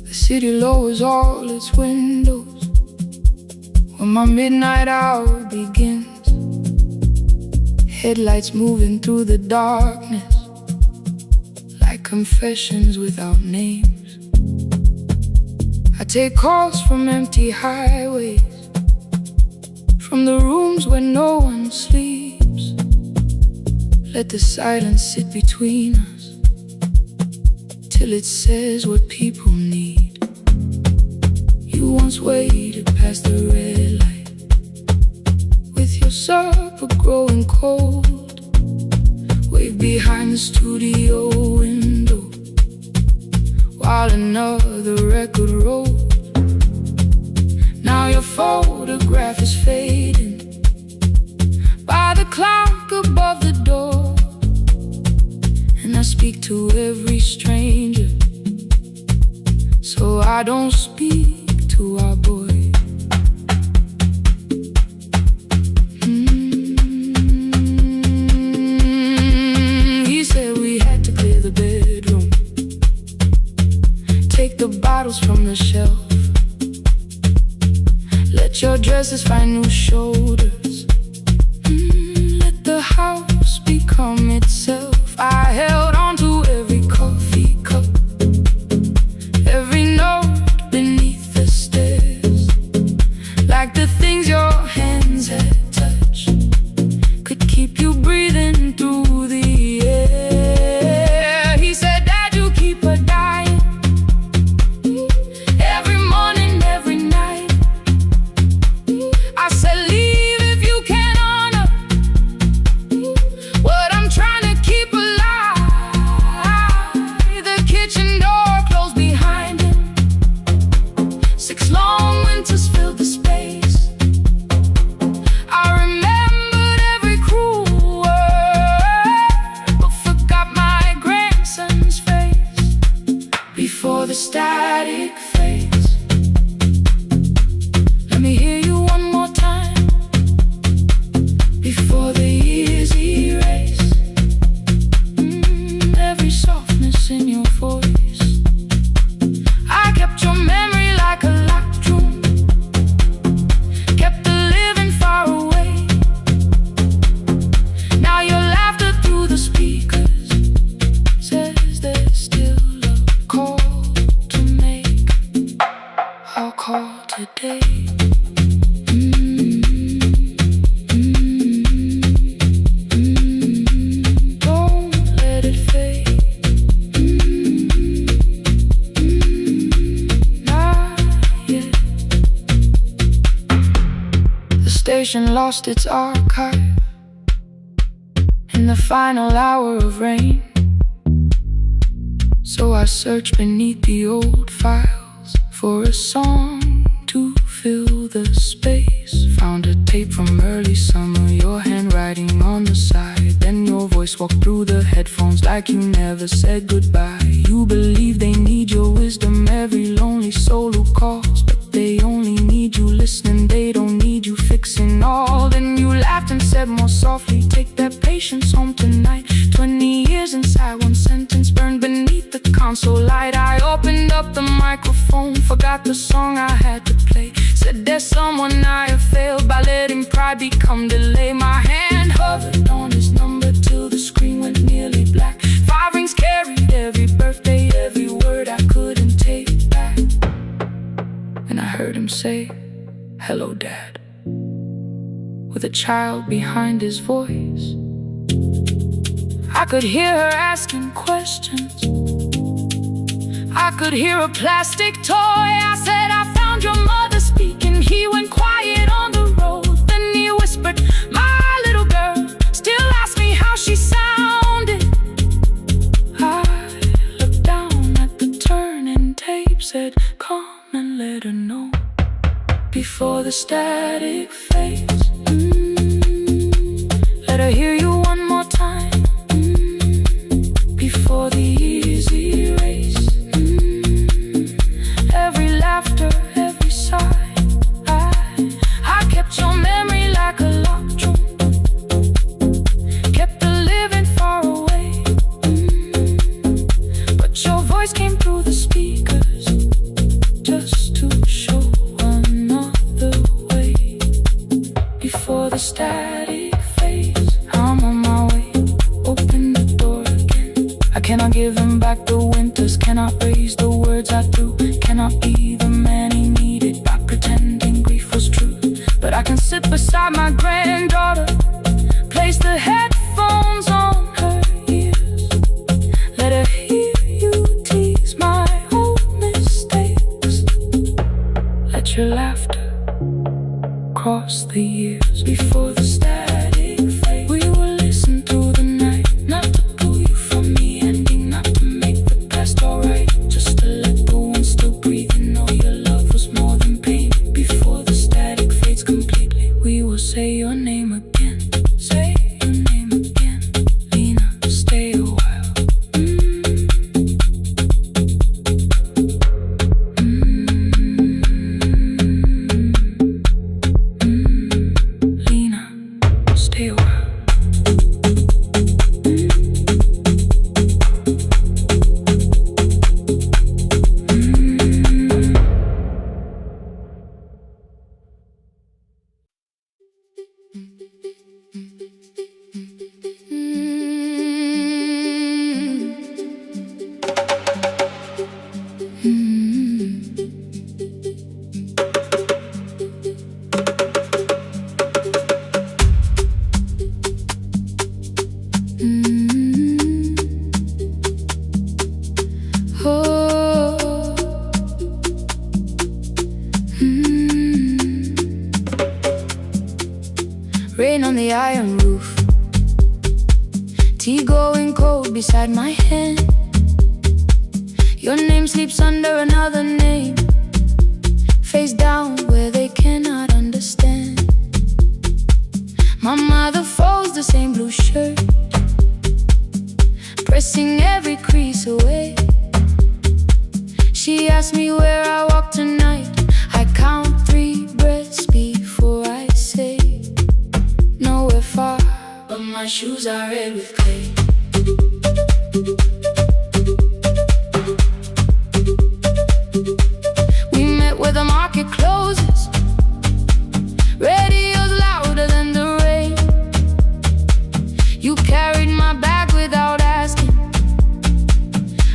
The city lowers all its windows when my midnight hour begins. Headlights moving through the darkness like confessions without names. I take calls from empty highways, from the rooms where no one sleeps. Let the silence sit between us till it says what people need. You once waited past the red light with your supper growing cold. Wave behind the studio window while another record rolls. Now your photograph is fading by the clock above the door, and I speak to every stranger, so I don't speak to our boy. He said we had to clear the bedroom, take the bottles from the shelf, let your dresses find new shoulders, let the house become itself. I held on to every coffee cup, every note beneath the stairs, like the things your hands had touched could keep you breathing through the air. He said, Dad, you keep her dying every morning, every night. I said, leave if you can honor what I'm trying to keep alive. The kitchen door closed behind him, 6 long winters filled the space. I remembered every cruel word, but forgot my grandson's face. Before the static fades, let me hear you one more time. Before the years erase every softness in your voice. I kept your memory like a locked room, kept the living far away. Now your laughter through the speakers says there's still a call to make. I'll call today. Don't let it fade. Not yet. The station lost its archive in the final hour of rain, so I searched beneath the old files for a song to fill the space. Found a tape from early summer, your handwriting on the side. Then your voice walked through the headphones like you never said goodbye. You believe they need your wisdom, every lonely soul who calls, but they only need you listening, they don't need you fixing all. Then you laughed and said more softly, take that patience home tonight. 20 years inside one sentence burned beneath the console light. I opened up the microphone, forgot the song I had to play. Said there's someone I have failed by letting pride become delay. My hand hovered on his number till the screen went nearly black. 5 rings carried every birthday, every word I couldn't take back. And I heard him say, hello, Dad, with a child behind his voice. I could hear her asking questions, I could hear a plastic toy. I said, I found your mother speaking. He went quiet on the road, then he whispered, my little girl still asks me how she sounded. I looked down at the turning tape, said, come and let her know before the static fades. Let her hear you one more time. cannot give him back the winters, cannot raise the words I threw, cannot be the man he needed by pretending grief was true. But I can sit beside my granddaughter, place the headphones on her ears, let her hear you tease my old mistakes. Let your laughter cross the years before the static fades. We will listen through the night, not to pull you from the ending, not to make the past alright, just to let the one still breathe and know your love was more than pain. Before the static fades completely, we will say your name again. Say your name again. Lena, stay a while. Lena, stay a while. Rain on the iron roof, tea going cold beside my hand. Your name sleeps under another name, face down where they cannot understand. My mother folds the same blue shirt, pressing every crease away. She asks me where I walk tonight. I count 3 breaths before I say nowhere far, but my shoes are red with clay. We met where the market closes, radio's louder than the rain. You carried my bag without asking,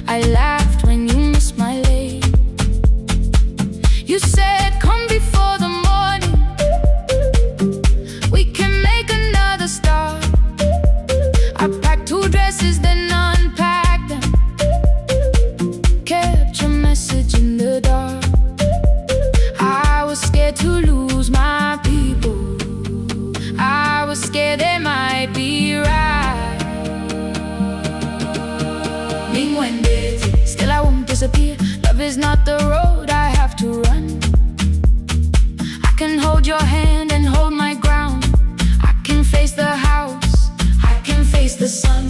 I laughed when you missed my lane. You said come before the morning, we can make another start. I packed 2 dresses then unpacked them, kept your message in the dark. I was scared to lose my people, I was scared they might be right. Still I won't disappear, love is not the road I have to run. I can hold your hand and hold my ground, I can face the house, I can face the sun.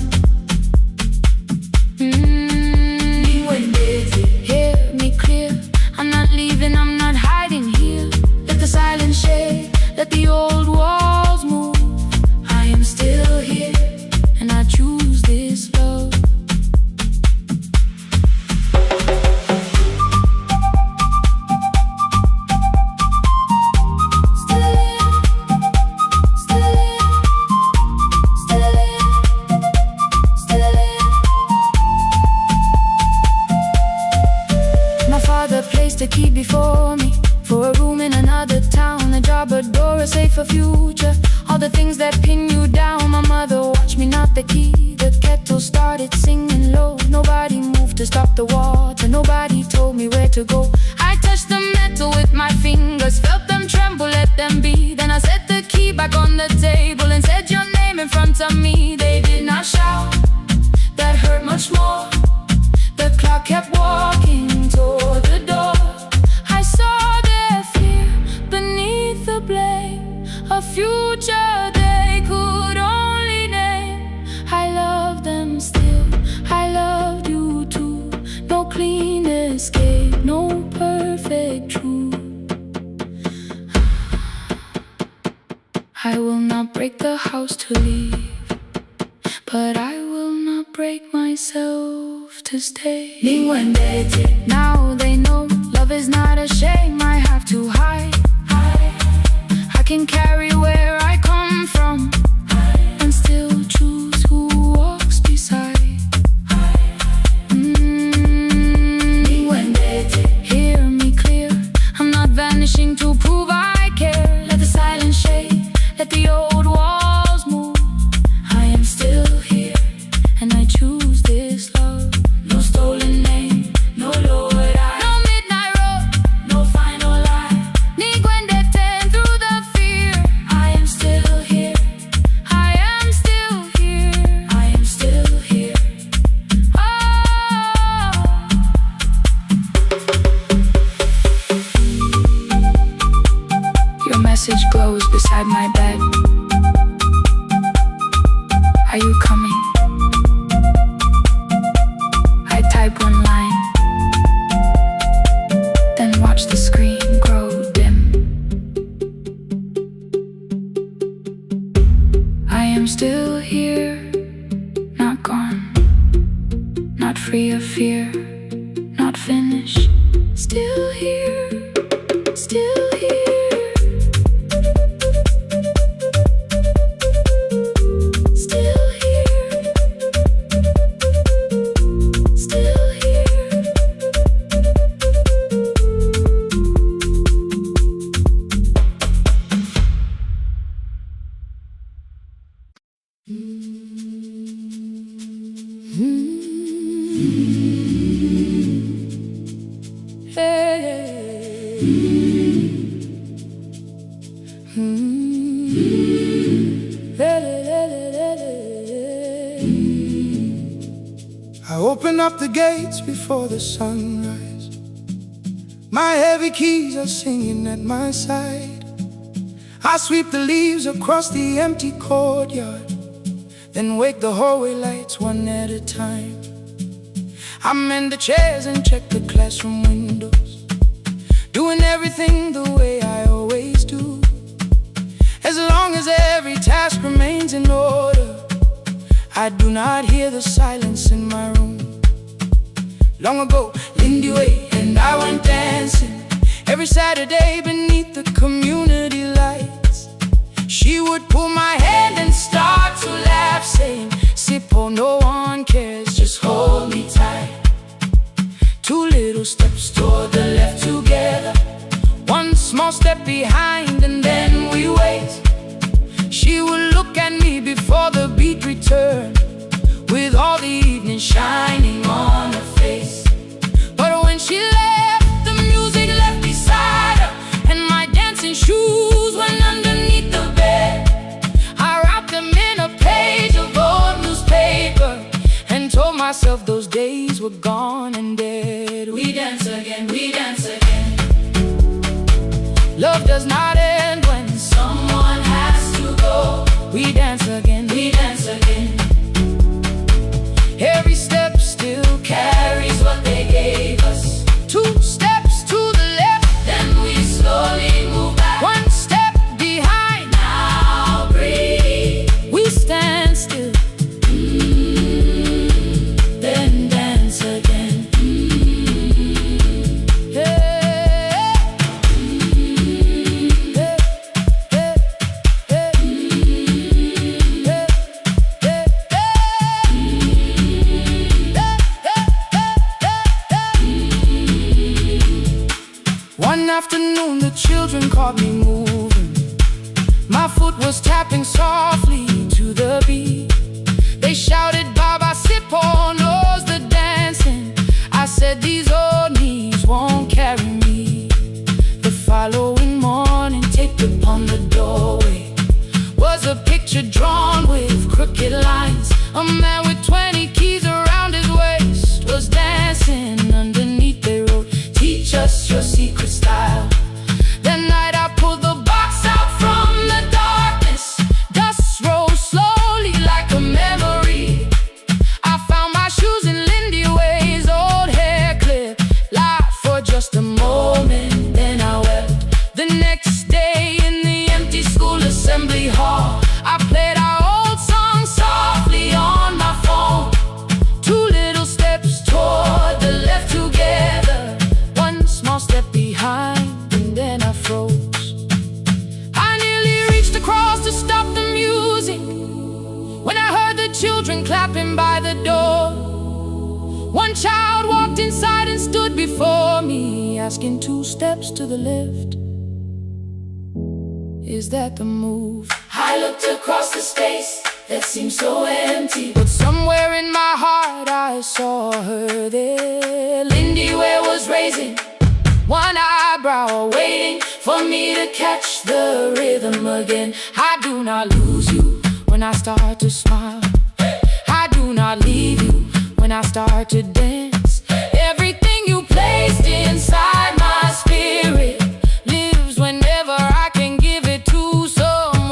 Hear me clear, I'm not leaving, I'm not hiding here. Let the silence shake, let the old walls move. I am still here, and I choose this love. Placed a key before me for a room in another town, a job, a door, a safer future, all the things that pin you down. My mother watched me knock the key, the kettle started singing low. Nobody moved to stop the water, nobody told me where to go. I touched the metal with my fingers, felt them tremble, let them be. Then I set the key back on the table and said your name in front of me. They did not shout, that hurt much more. The clock kept walking toward the door. I saw their fear beneath the blame, a future they could only name. I love them still, I loved you too. No clean escape, no perfect truth. I will not break the house to leave, but I will not break myself to stay. Now they know love is not a shame I have to hide. I can carry where I come from and still choose who walks beside. beside my bed. Are you coming? I type one line, then watch the screen grow dim. I am still here, not gone, not free of fear, not finished. Still here, still here. Still here, still here. I open up the gates before the sunrise. My heavy keys are singing at my side. I sweep the leaves across the empty courtyard, then wake the hallway lights one at a time. I mend the chairs and check the classroom windows, doing everything the way I always do. As long as every task remains in order, I do not hear the silence in my room. Long ago, Lindy Way and I went dancing every Saturday beneath the community lights. She would pull my hand and start to laugh, saying, "Sippo, no one cares, just hold me tight." Two little steps toward the left together, one small step behind, and then we wait. She would look at me before the beat returned, with all the evening shining on her face. But when she left, the music left beside her, and my dancing shoes went underneath the bed. I wrapped them in a page of old newspaper and told myself those days were gone and dead. We dance again, we dance again. Love does not end when someone has to go. We dance again, we dance again. Every step still carries what they gave us. Two steps to the left, then we slowly move back. One step behind, now breathe. We stand still, then dance again. One afternoon the children caught me moving. My foot was tapping softly to the beat. They shouted, "Baba Sippo knows the dancing." I said, "These old knees won't carry me." The following morning, taped upon the doorway was a picture drawn with crooked lines. A man with 20 keys around his waist was dancing. Underneath they wrote, "Teach us your secret style." That night I pulled the box out from the darkness. Dust rose slowly like a memory. I found my shoes in Lindy Way's old hair clip. Laughed for just a moment, then I wept. The next day in the empty school assembly hall, I played our old song softly on my phone. Two little steps toward the left together, one small step behind, and then I froze. I nearly reached across to stop the music when I heard the children clapping by the door. One child walked inside and stood before me, asking, "Two steps to the left, is that the move?" I looked across the space that seemed so empty, but somewhere in my heart I saw her there. Lindy Ware was raising one eyebrow, waiting for me to catch the rhythm again. I do not lose you when I start to smile. I do not leave you when I start to dance. Everything you placed inside my spirit lives whenever I can give it to someone.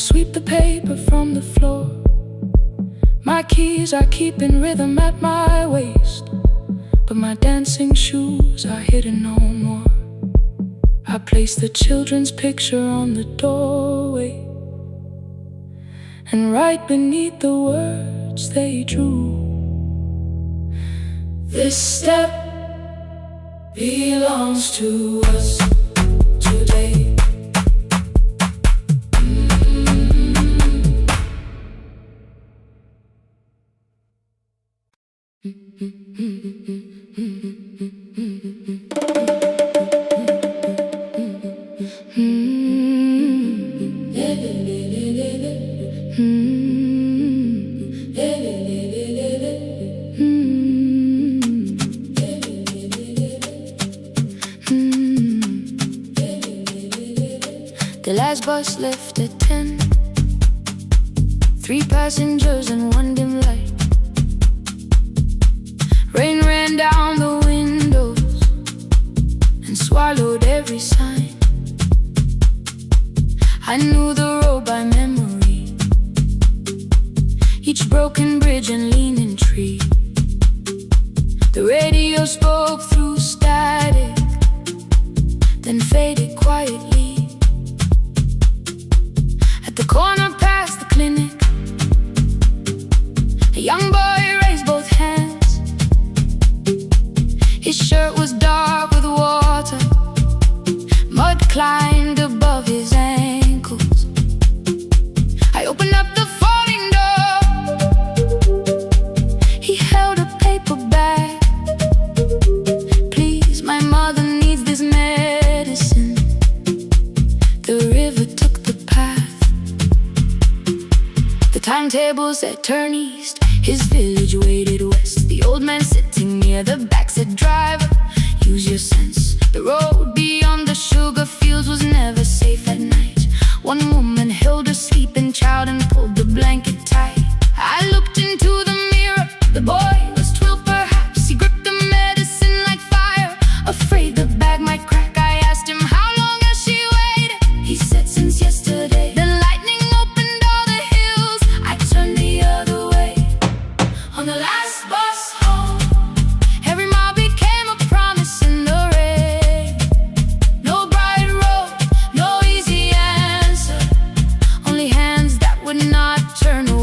sweep the paper from the floor. My keys are keeping rhythm at my waist, but my dancing shoes are hidden no more. I place the children's picture on the doorway, and right beneath the words they drew, this step belongs to us today. The last bus left at 10. 3 passengers and 1 dim light. Rain ran down the windows and swallowed every sign. I knew the road by memory, each broken bridge and leaning tree. The radio spoke through static, then faded quietly. At the corner past the clinic, a young boy raised both hands. His shirt was dark with water, mud climbed above his ankles. I opened up the folding door. He held a paper bag. Please, my mother needs this medicine. The river took the path. The timetable said turn east. His village waited west. The old man sitting near the back said, driver, use your sense. The road beyond the sugar fields was never safe at night. One woman held a sleeping child and pulled the blanket tight. I looked into the mirror. The boy was 12 perhaps. He gripped the medicine like fire, afraid the bag might crack. I asked him, how long has she waited? He said, since yesterday. The lightning opened all the hills. I turned the other way. On the last bus home, every mile became a promise in the rain. No bright road, no easy answer, only hands that would not turn away.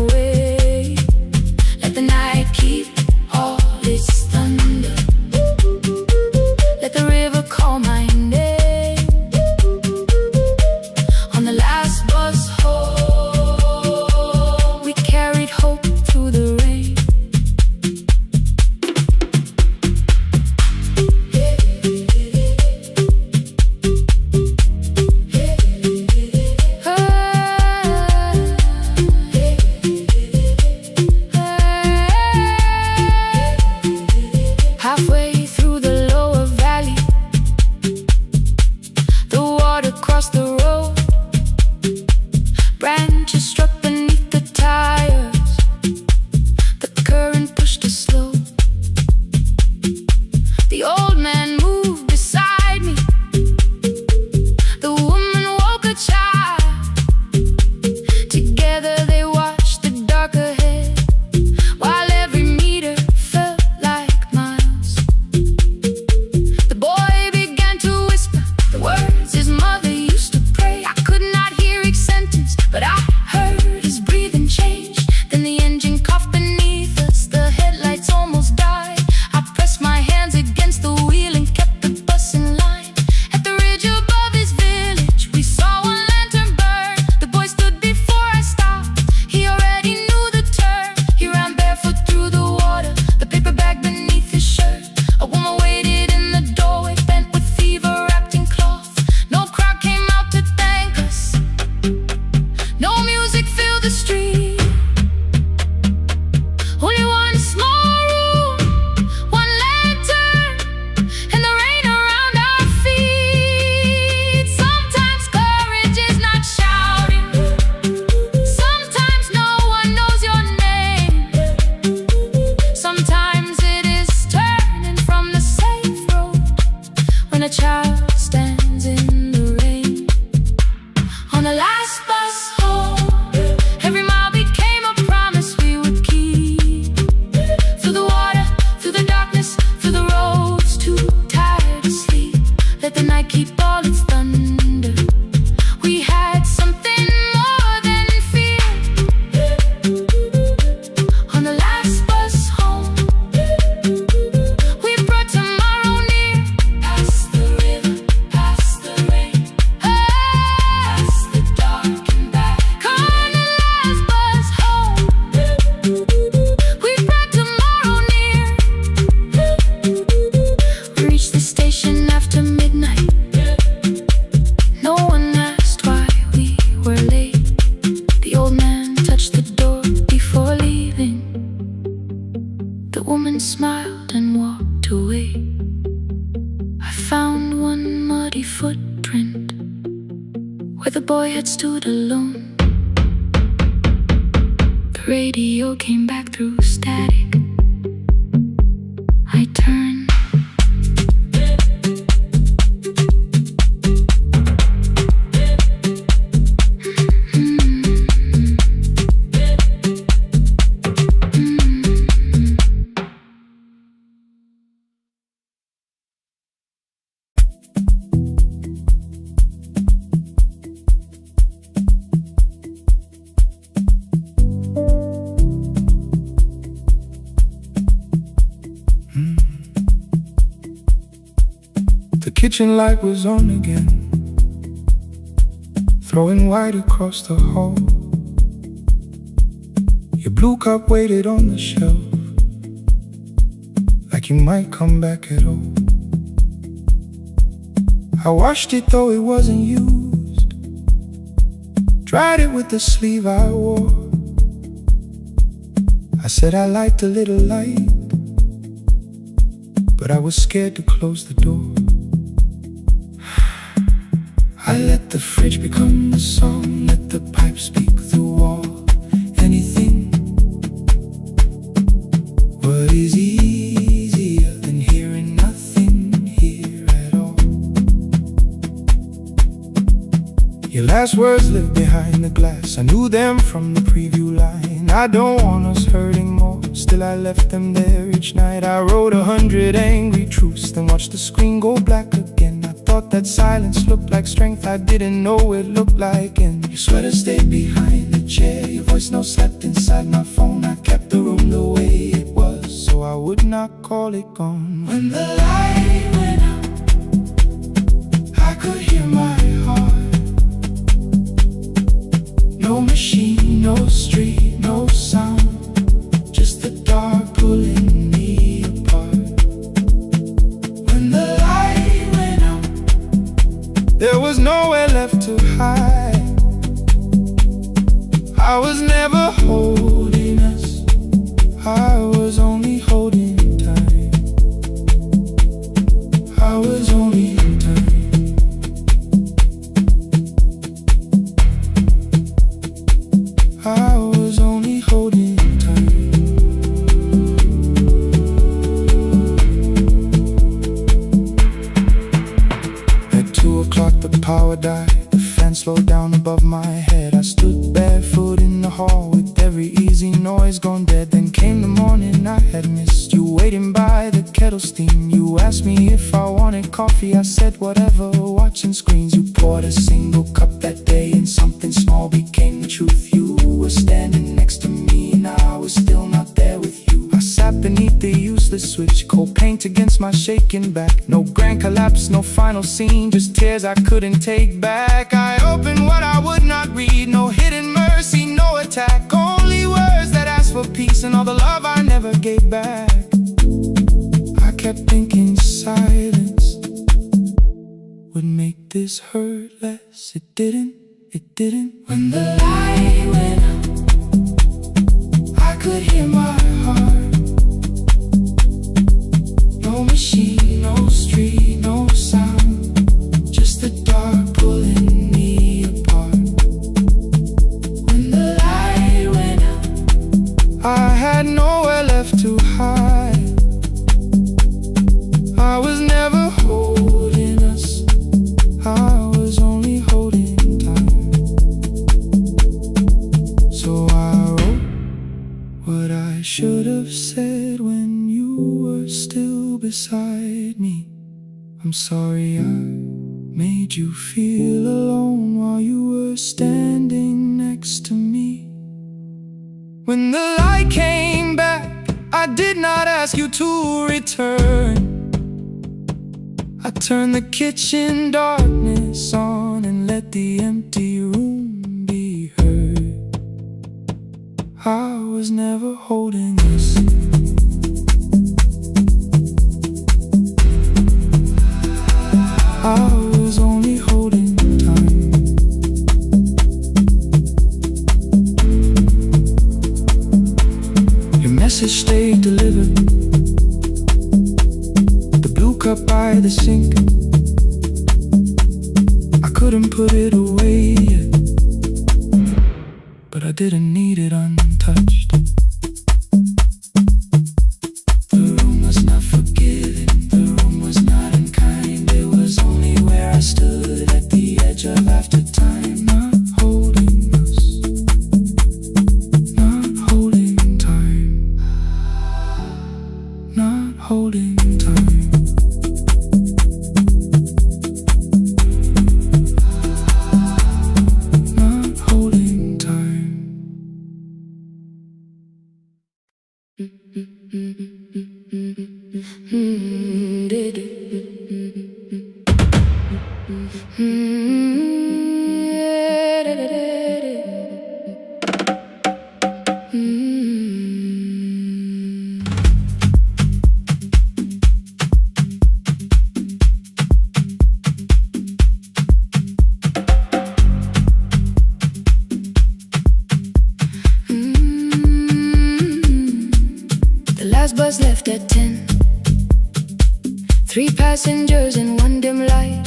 stood alone. The radio came back through static. I turned. The kitchen light was on again, throwing white across the hall. Your blue cup waited on the shelf, like you might come back at all. I washed it though it wasn't used, dried it with the sleeve I wore. I said I liked a little light, but I was scared to close the door. I let the fridge become the song, let the pipe speak the wall. Anything. What is easier than hearing nothing here at all? Your last words lived behind the glass. I knew them from the preview line. I don't want us hurting more, still I left them there each night. I wrote 100 angry truths, then watched the screen go black again. I thought that silence looked like strength, I didn't know it looked like. And your sweater stayed behind the chair, your voice note slept inside my phone. I kept the room the way it was, so I would not call it gone. When the light went out, I could hear my heart. No machine, no street, no sound, just the dark pulling me apart. When the light went out, there was nowhere left to hide. I was never holding us, I was only holding time. I was only in time. I was only holding time. At 2 o'clock the power died, the fan slowed down above my head. I stood barefoot in the hall with every easy noise gone dead. Then came the morning I had missed, you waiting by the kettle steam. You asked me if I wanted coffee, I said whatever, watching screens. You poured a single cup that day and something small became the truth. You were standing next to me and I was still not there with you. I sat beneath the useless switch, cold paint against my shaking back. No grand collapse, no final scene, just tears I couldn't take back. I opened what I would not read, no hidden mercy, no attack, only words that asked for peace and all the love I never gave back. I kept thinking silence would make this hurt less. It didn't, it didn't. When the light went out, I could hear my heart. No machine, no street, no sound, just the dark pulling me apart. When the light went out, I had nowhere left to hide. I was never holding us, I was only holding time. So I wrote what I should have said when you were still beside me. I'm sorry I made you feel alone while you were standing next to me. When the light came back, I did not ask you to return. I turned the kitchen darkness on and let the empty room be heard. I was never holding us, I was only holding time. Your message stayed delivered, the blue cup by the sink. I couldn't put it away yet. but I didn't need it untouched. The room was not forgiving, the room was not unkind. It was only where I stood at the edge of after time. Not holding us, not holding time, not holding time. Bus left at 10. 3 passengers in one dim light.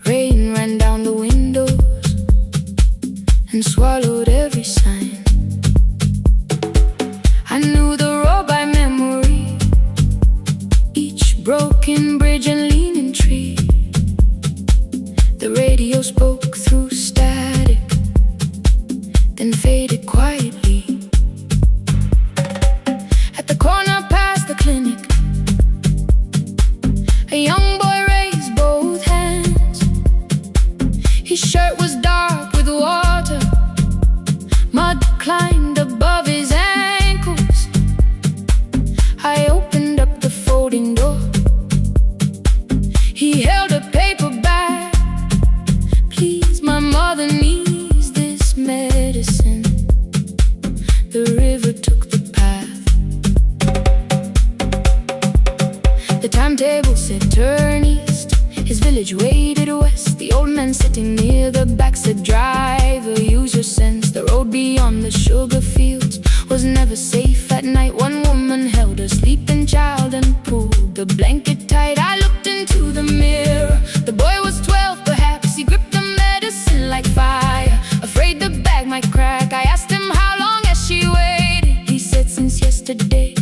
Rain ran down the windows and swallowed every sign. I knew the road by memory, each broken bridge and leaning tree. The radio spoke through static, then faded quietly. At the corner past the clinic, a young boy raised both hands. His shirt was dark with water, mud climbed above his ankles. I opened up the folding door. He held a paper bag. Please, my mother needs this medicine. The river took the path. The timetable said turn east. His village waited west. The old man sitting near the back said driver, use your sense. The road beyond the sugar fields was never safe at night. One woman held her sleeping child and pulled the blanket tight. I looked into the mirror. The boy was 12 perhaps. He gripped the medicine like fire, afraid the bag might crack. I asked him how long has she waited. He said since yesterday.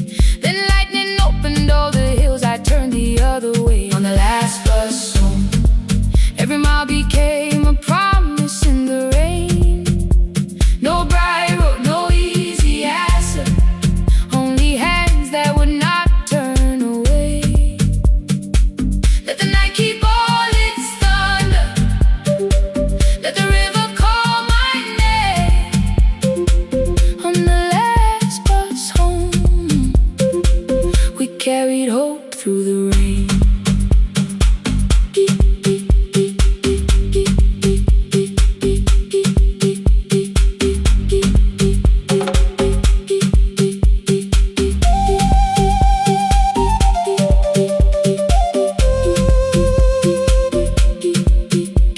Then lightning opened all the hills. I turned the other way on the last bus home. Every mile became a promise in the rain. No bright road, no easy answer, only hands that would not turn away. Let the night keep all its thunder, let the river call my name. On the last bus home, we carried hope through the rain.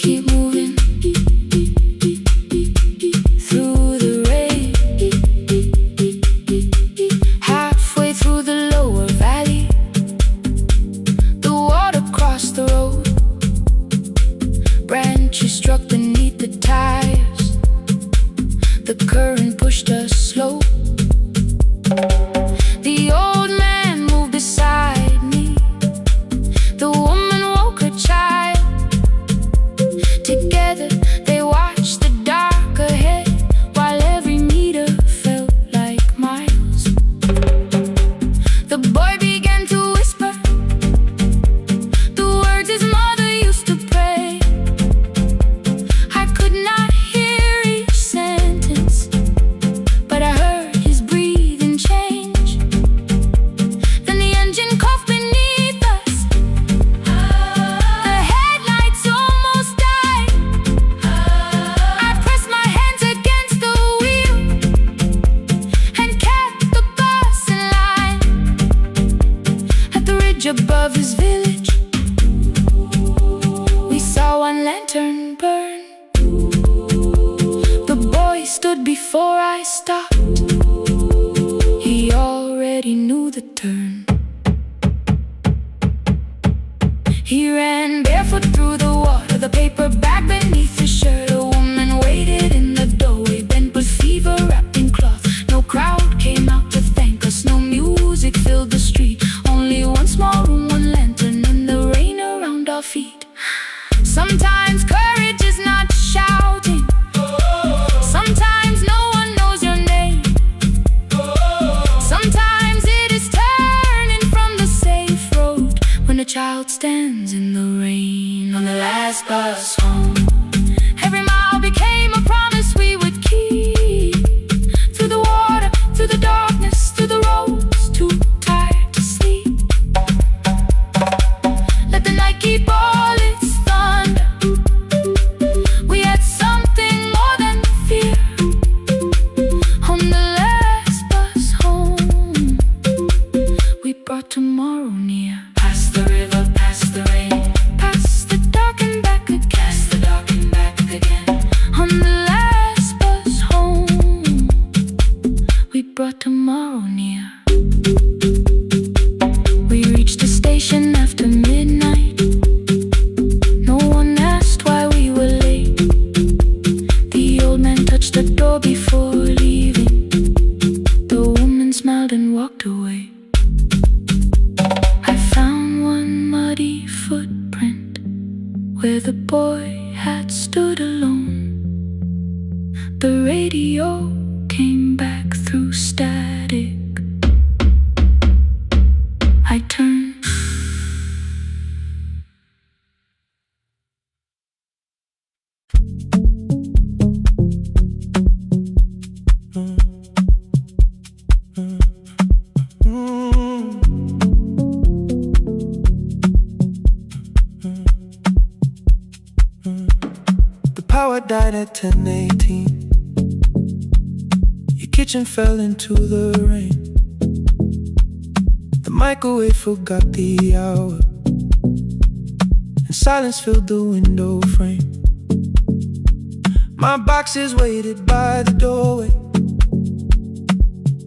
Keep moving through the rain. Halfway through the lower valley, the water crossed the road. Branches struck beneath the tires. The current pushed us slow. The old man moved beside me. The woman woke her child. Together they watched the dark ahead, while every meter felt like miles. The boy began to whisper the words his mother used to pray. I could not hear each sentence, but I heard his breathing change. Then the engine coughed beneath us. The headlights almost died. I pressed my hands against the wheel and kept the bus in line. At the ridge above his village, we saw one lantern burn. The boy stood before I stopped. He already knew the turn. He ran barefoot through the water, the paper bag beneath his shirt. A woman waited in the bus home. Every mile became a promise we would keep. Through the water, through the darkness, through the roads, too tired to sleep. Let the night keep all its thunder. We had something more than fear. On the last bus home, we brought tomorrow near. Past the river, past the rain, Past the dark and back again. past the dark and back again. On the last bus home, we brought tomorrow near. We reached the station after midnight. No one asked why we were late. The old man touched the door before leaving. The woman smiled and walked away. I found one muddy footprint where the boy had stood alone. The radio came back through static. I turned. The power died at 10:18. Your kitchen fell into the rain. The microwave forgot the hour, and silence filled the window frame. My boxes waited by the doorway,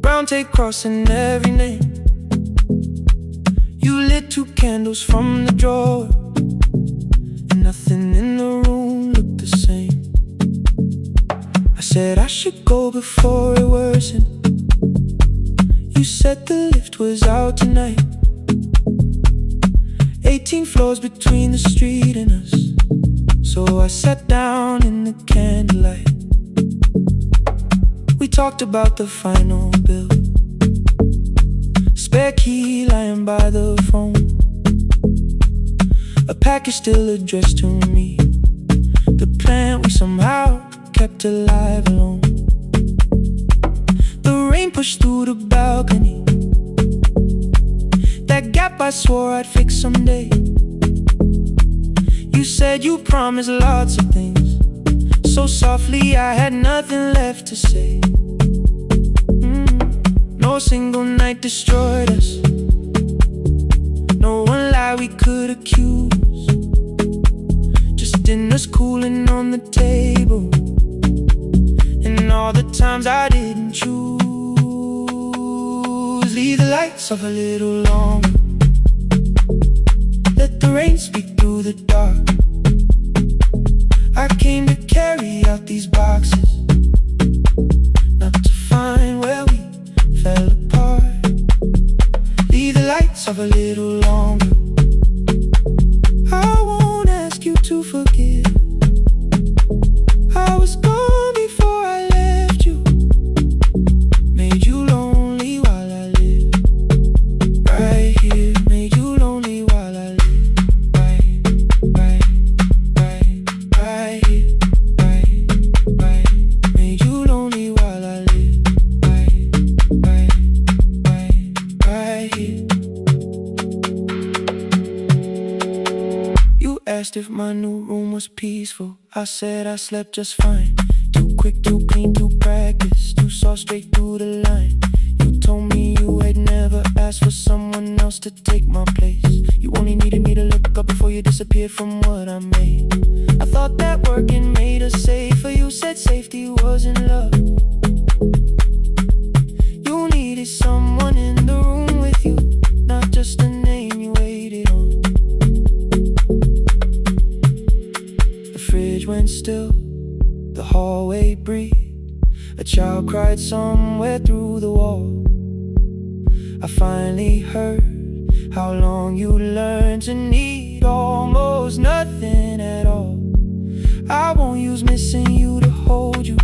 brown tape crossing every name. You lit 2 candles from the drawer, and nothing in the room looked the same. I said I should go before it worsened. You said the lift was out tonight. 18 floors between the street and us. So I sat down in the candlelight. We talked about the final bill, spare key lying by the phone, a package still addressed to me, the plant we somehow kept alive alone. The rain pushed through the balcony, that gap I swore I'd fix someday. You said you promised lots of things, so softly I had nothing left to say. No single night destroyed us, no one lie we could accuse. Just dinners cooling on the table, and all the times I didn't choose. Leave the lights off a little longer, let the rain speak through the dark. I came to carry out these boxes, not to find where we fell apart. Leave the lights off a little longer. I won't ask you to forgive. I was gone before I left you, made you lonely while I lived right here, made you lonely while I lived right here, right, made you lonely while I lived right here. You asked if my new room was peaceful. I said I slept just fine. Too quick, too clean, too practiced, too saw straight through the line. You told me you had never asked for someone else to take my place. You only needed me to look up before you disappeared from what I made. I thought that working made us safer. You said safety was in love. You needed someone in the room with you, not just a name you waited on. The fridge went still, the hallway breathed. A child cried somewhere through the wall. I finally heard how long you learned to need almost nothing at all. I won't use missing you to hold you.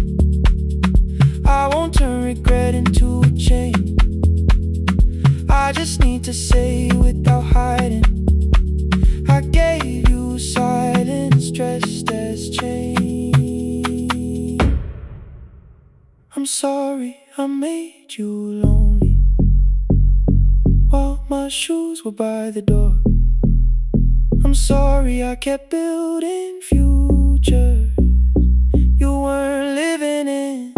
I won't turn regret into a chain. I just need to say without hiding, I gave you silent stress. I'm sorry I made you lonely while my shoes were by the door. I'm sorry I kept building futures you weren't living in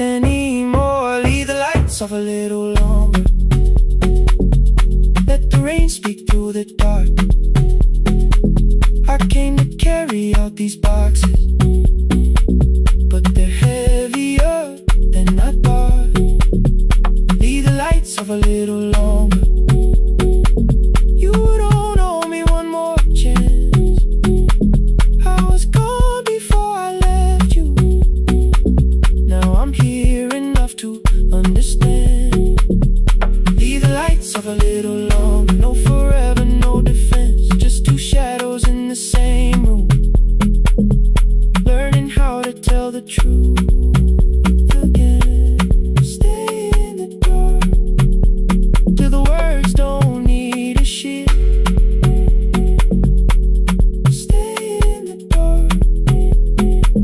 anymore. Leave the lights off a little longer, let the rain speak through the dark. I came to carry out these boxes, but they're heavier than I thought. Leave the lights off a little longer. You don't owe me one more chance. I was gone before I left you. Now I'm here enough to understand. Leave the lights off a little longer. No forever, no defense, just two shadows in the same room, learning how to tell the truth again. Stay in the dark till the words don't need a shield. Stay in the dark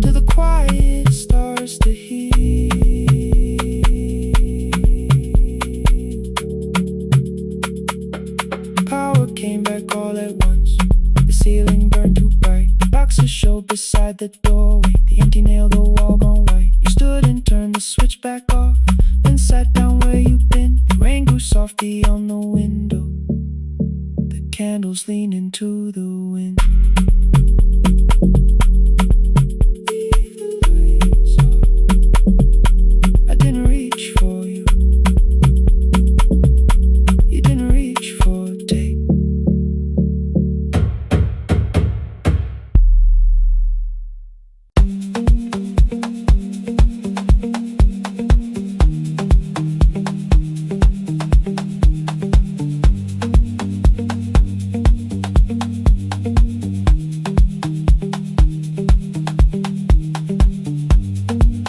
till the quiet starts to heal. Power came back all at once. The ceiling burned too bright. The boxes showed beside the doorway. The empty nail, the wall gone white. You stood and turned the switch back off, then sat down where you'd been. The rain grew softly on the window, the candles leaned into the wind. Leave the lights off. I didn't reach for you. You didn't reach for a take.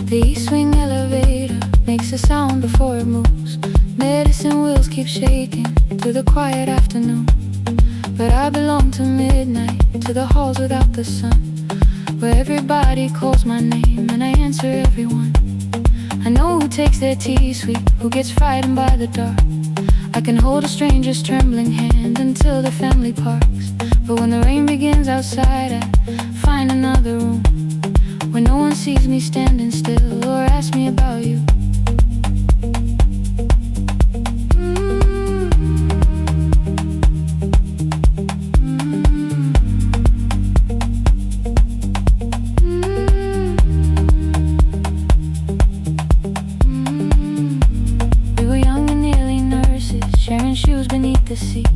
The east wing elevator makes a sound before it moves. Medicine wheels keep shaking through the quiet afternoon. But I belong to midnight, to the halls without the sun, where everybody calls my name and I answer everyone. I know who takes their tea sweet, who gets frightened by the dark. I can hold a stranger's trembling hand until the family parks. But when the rain begins outside, I find another room where no one sees me standing still or asks me about you. We were young and nearly nurses, sharing shoes beneath the seat,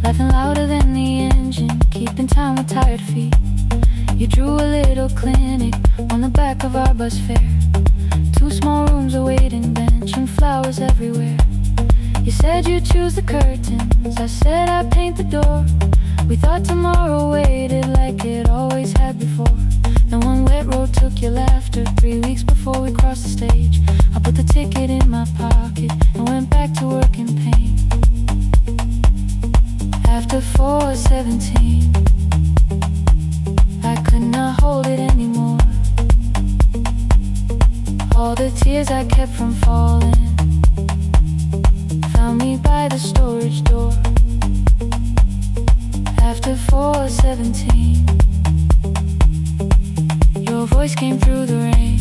laughing louder than the engine, keeping time with tired feet. You drew a little clinic on the back of our bus fare. 2 small rooms, a waiting bench, and flowers everywhere. You said you'd choose the curtains, I said I'd paint the door. We thought tomorrow waited like it always had before. Then one wet road took your laughter. 3 weeks before we crossed the stage, I put the ticket in my pocket and went back to work in pain. After 4:17, I could not hold it anymore. All the tears I kept from falling found me by the storage door. After 4:17, your voice came through the rain,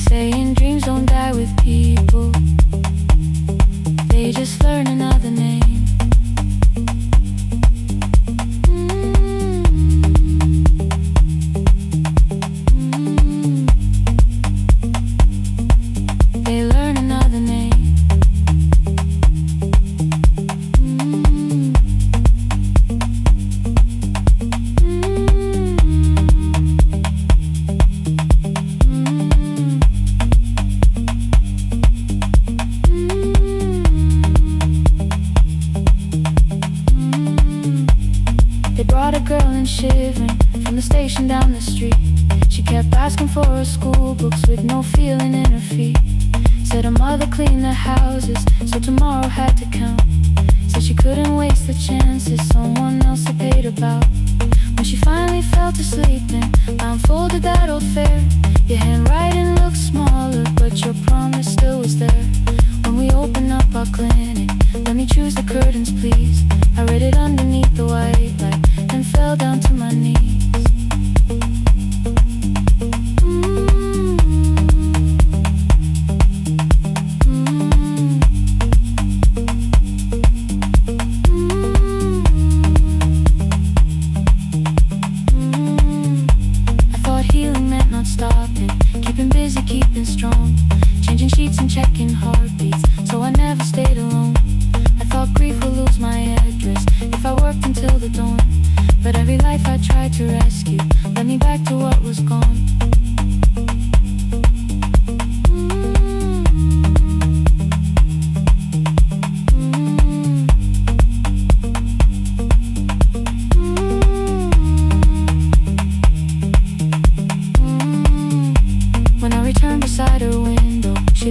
saying dreams don't die with people, they just learn another name. They learn another name. They brought a girl in shivering from the station down the street. She kept asking for her school books with no feeling in her feet. Said her mother cleaned the houses, so tomorrow had to count. Said she couldn't waste the chances someone else had paid about. When she finally fell to sleep and blindfolded that old fare, your hand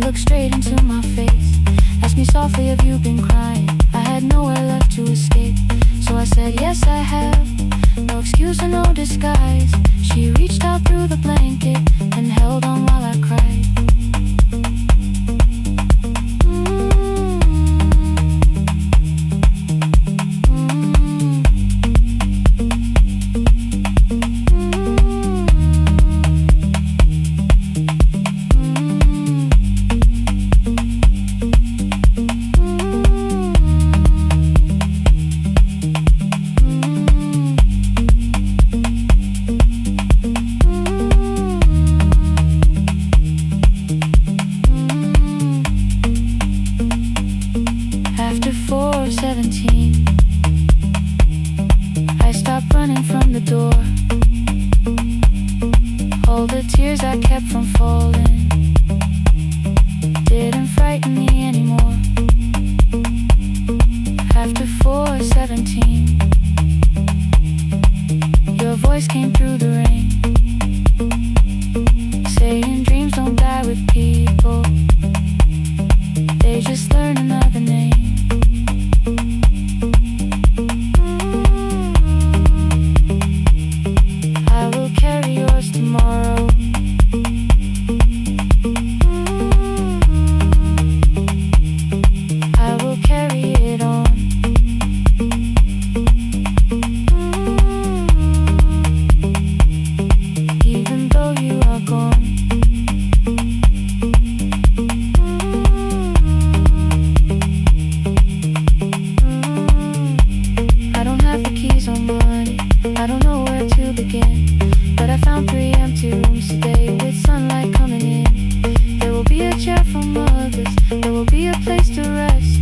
looked straight into my face, asked me softly, have you been crying? I had nowhere left to escape, so I said, yes I have. No excuse or no disguise. She reached out through the blanket and held on while I cried. After 4:17, I stopped running from the door. All the tears I kept from falling didn't frighten me anymore. After 4:17, your voice came through the rain, saying dreams don't die with people, they just learn another name. I will carry yours tomorrow. I will carry it on. Even though you are gone. I don't have the keys or money, I don't know where to begin, but I found 3 empty rooms today with sunlight coming in. There will be a chair for mothers, there will be a place to rest.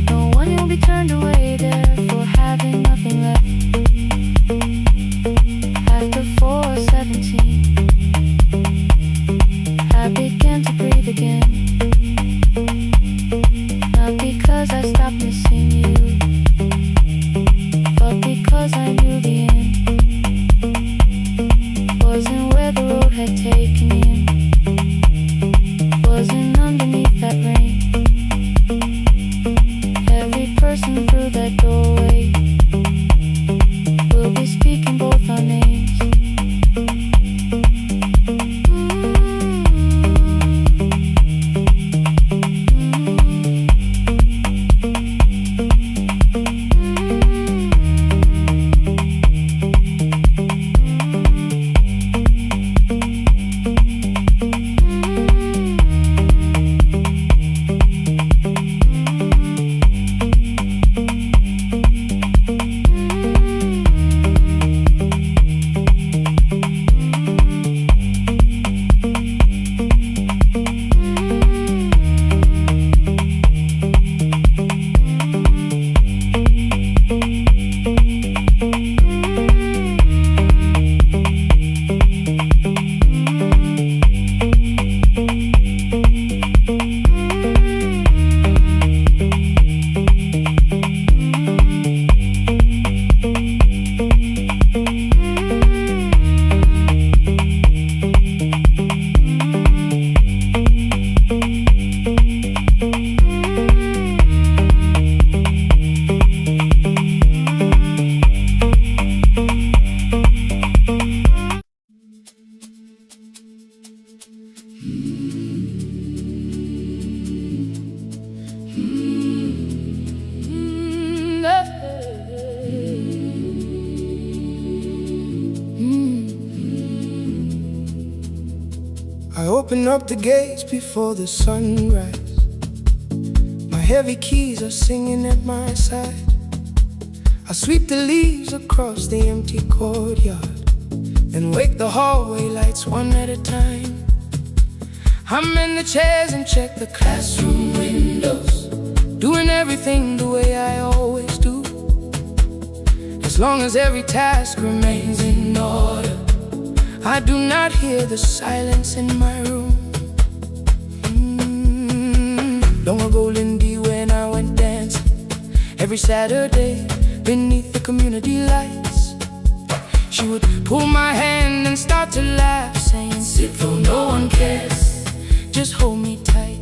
No one will be turned away there for having nothing left. After 4:17, I began to breathe again. Not because I stopped missing you, but because I knew the end wasn't where the road had taken him, wasn't underneath that rain. Every person through that doorway will be speaking both our names. I open up the gates before the sunrise. My heavy keys are singing at my side. I sweep the leaves across the empty courtyard and wake the hallway lights one at a time. I'm in the chairs and check the classroom windows, doing everything the way I always do, as long as every task remains in order. I do not hear the silence in my room. Long ago, Lindy, when I went dancing every Saturday beneath the community lights, she would pull my hand and start to laugh, saying, "Sit though no one cares, just hold me tight."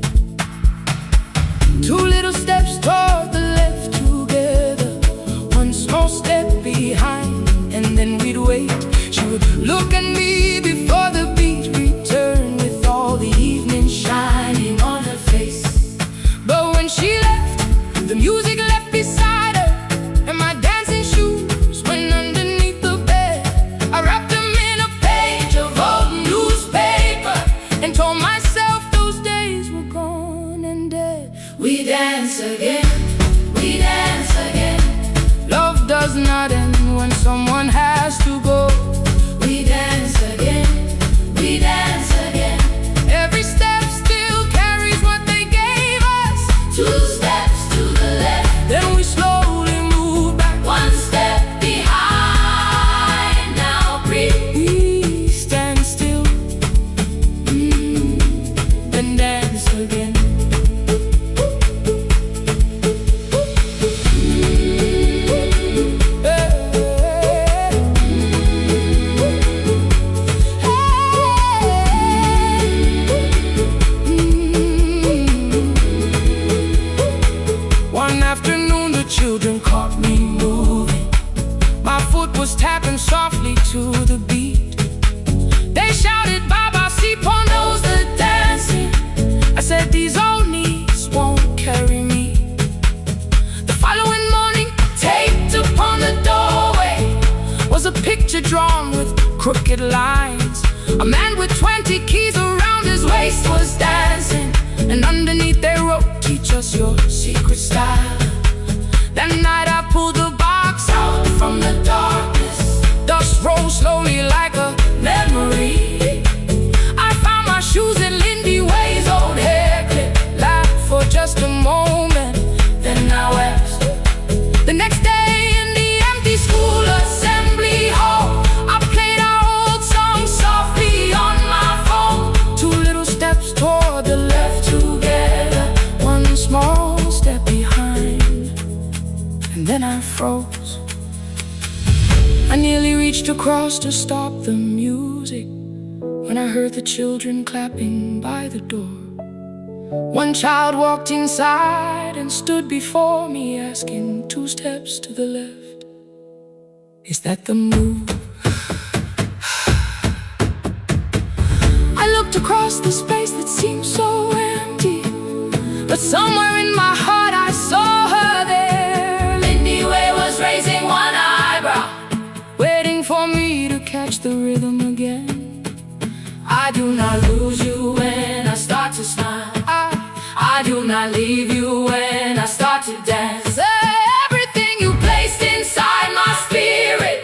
would look at me before the beat returned, with all the evening shining on her face. But when she left, the music left beside her, and my dancing shoes went underneath the bed. I wrapped them in a page of old newspaper and told myself those days were gone and dead. We dance again, we dance again. Love does not end when someone has to go. We dance again, we dance again. Every step still carries what they gave us. 2 steps to the left, then we slowly move back. 1 step behind, now breathe. We stand still, then dance again. One afternoon the children caught me moving. My foot was tapping softly to the beat. They shouted, Baba, Sipo knows the dancing. I said, these old knees won't carry me. The following morning, taped upon the doorway was a picture drawn with crooked lines. A man with 20 keys around his waist was dancing, and underneath they wrote, teach us your secret style. That night I pulled the box out from the darkness. Dust rose slowly like a memory. I found my shoes in Lindy Way's old hair clip. Laughed for just a moment, then I wept. The next day in the empty school assembly hall, I played our old song softly on my phone. 2 little steps toward the left together, 1 small step behind, and then I froze. I nearly reached across to stop the music when I heard the children clapping by the door. One child walked inside and stood before me, asking, 2 steps to the left, is that the move? I looked across the space that seemed so empty, but somewhere in my heart I saw her there. Lindy Way was raising 1 eyebrow, waiting for me to catch the rhythm again. I do not lose you when I start to smile. I do not leave you when I start to dance. Everything you placed inside my spirit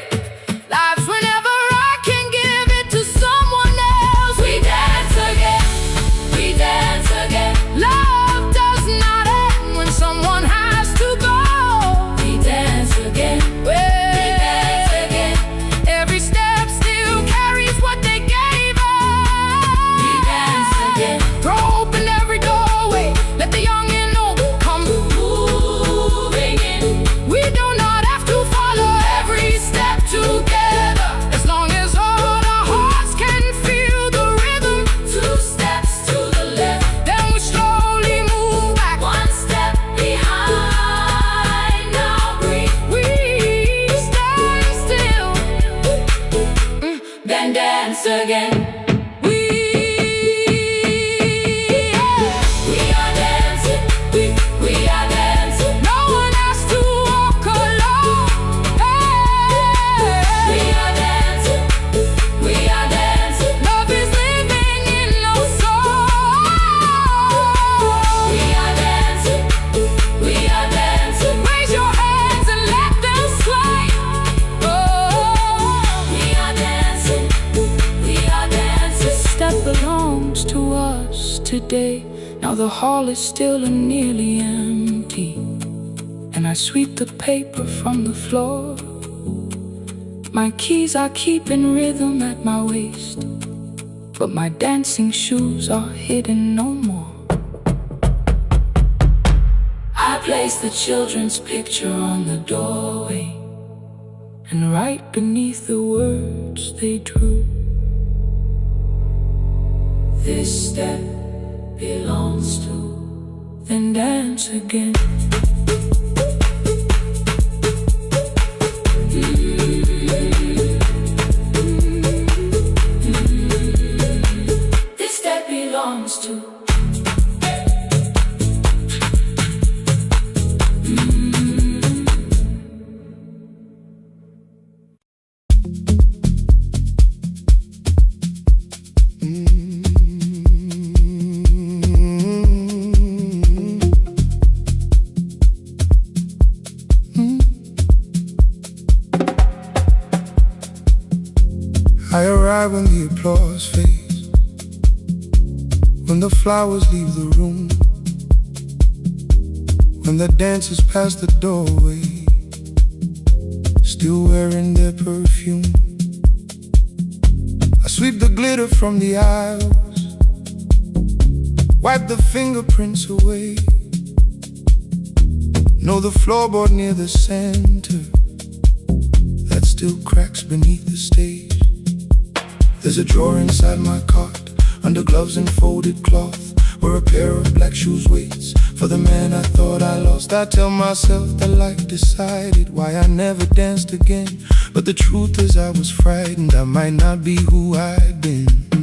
lives whenever I can give it to someone else. We dance again, we dance again. Love does not end when someone has to go. We dance again, we dance again. Every step still carries what they gave us. We dance again. Throw open every doorway, let the young and old come moving in. We do not have to follow every step together, as long as all our hearts can feel the rhythm. 2 steps to the left, then we slowly move back. 1 step behind, now breathe. We stand still, then dance again. We are dancing, we are dancing. No one has to walk alone. Hey. We are dancing, we are dancing. Love is living in our soul. We are dancing, we are dancing. Raise your hands and let them sway. Oh. We are dancing, we are dancing. This step belongs to us today. Now the hall is still and nearly empty, and I sweep the paper from the floor. My keys I keep in rhythm at my waist, but my dancing shoes are hidden no more. I place the children's picture on the doorway, and right beneath the words they drew, this step belongs to, then dance again. belongs to. I arrive when the applause fades, when the flowers leave the room, when the dancers pass the doorway, still wearing their perfume. I sweep the glitter from the aisles, wipe the fingerprints away. Know the floorboard near the center that still cracks beneath the stage. There's a drawer inside my cart, under gloves and folded cloth, where a pair of black shoes waits for the man I thought I lost. I tell myself that life decided why I never danced again, but the truth is I was frightened I might not be who I'd been.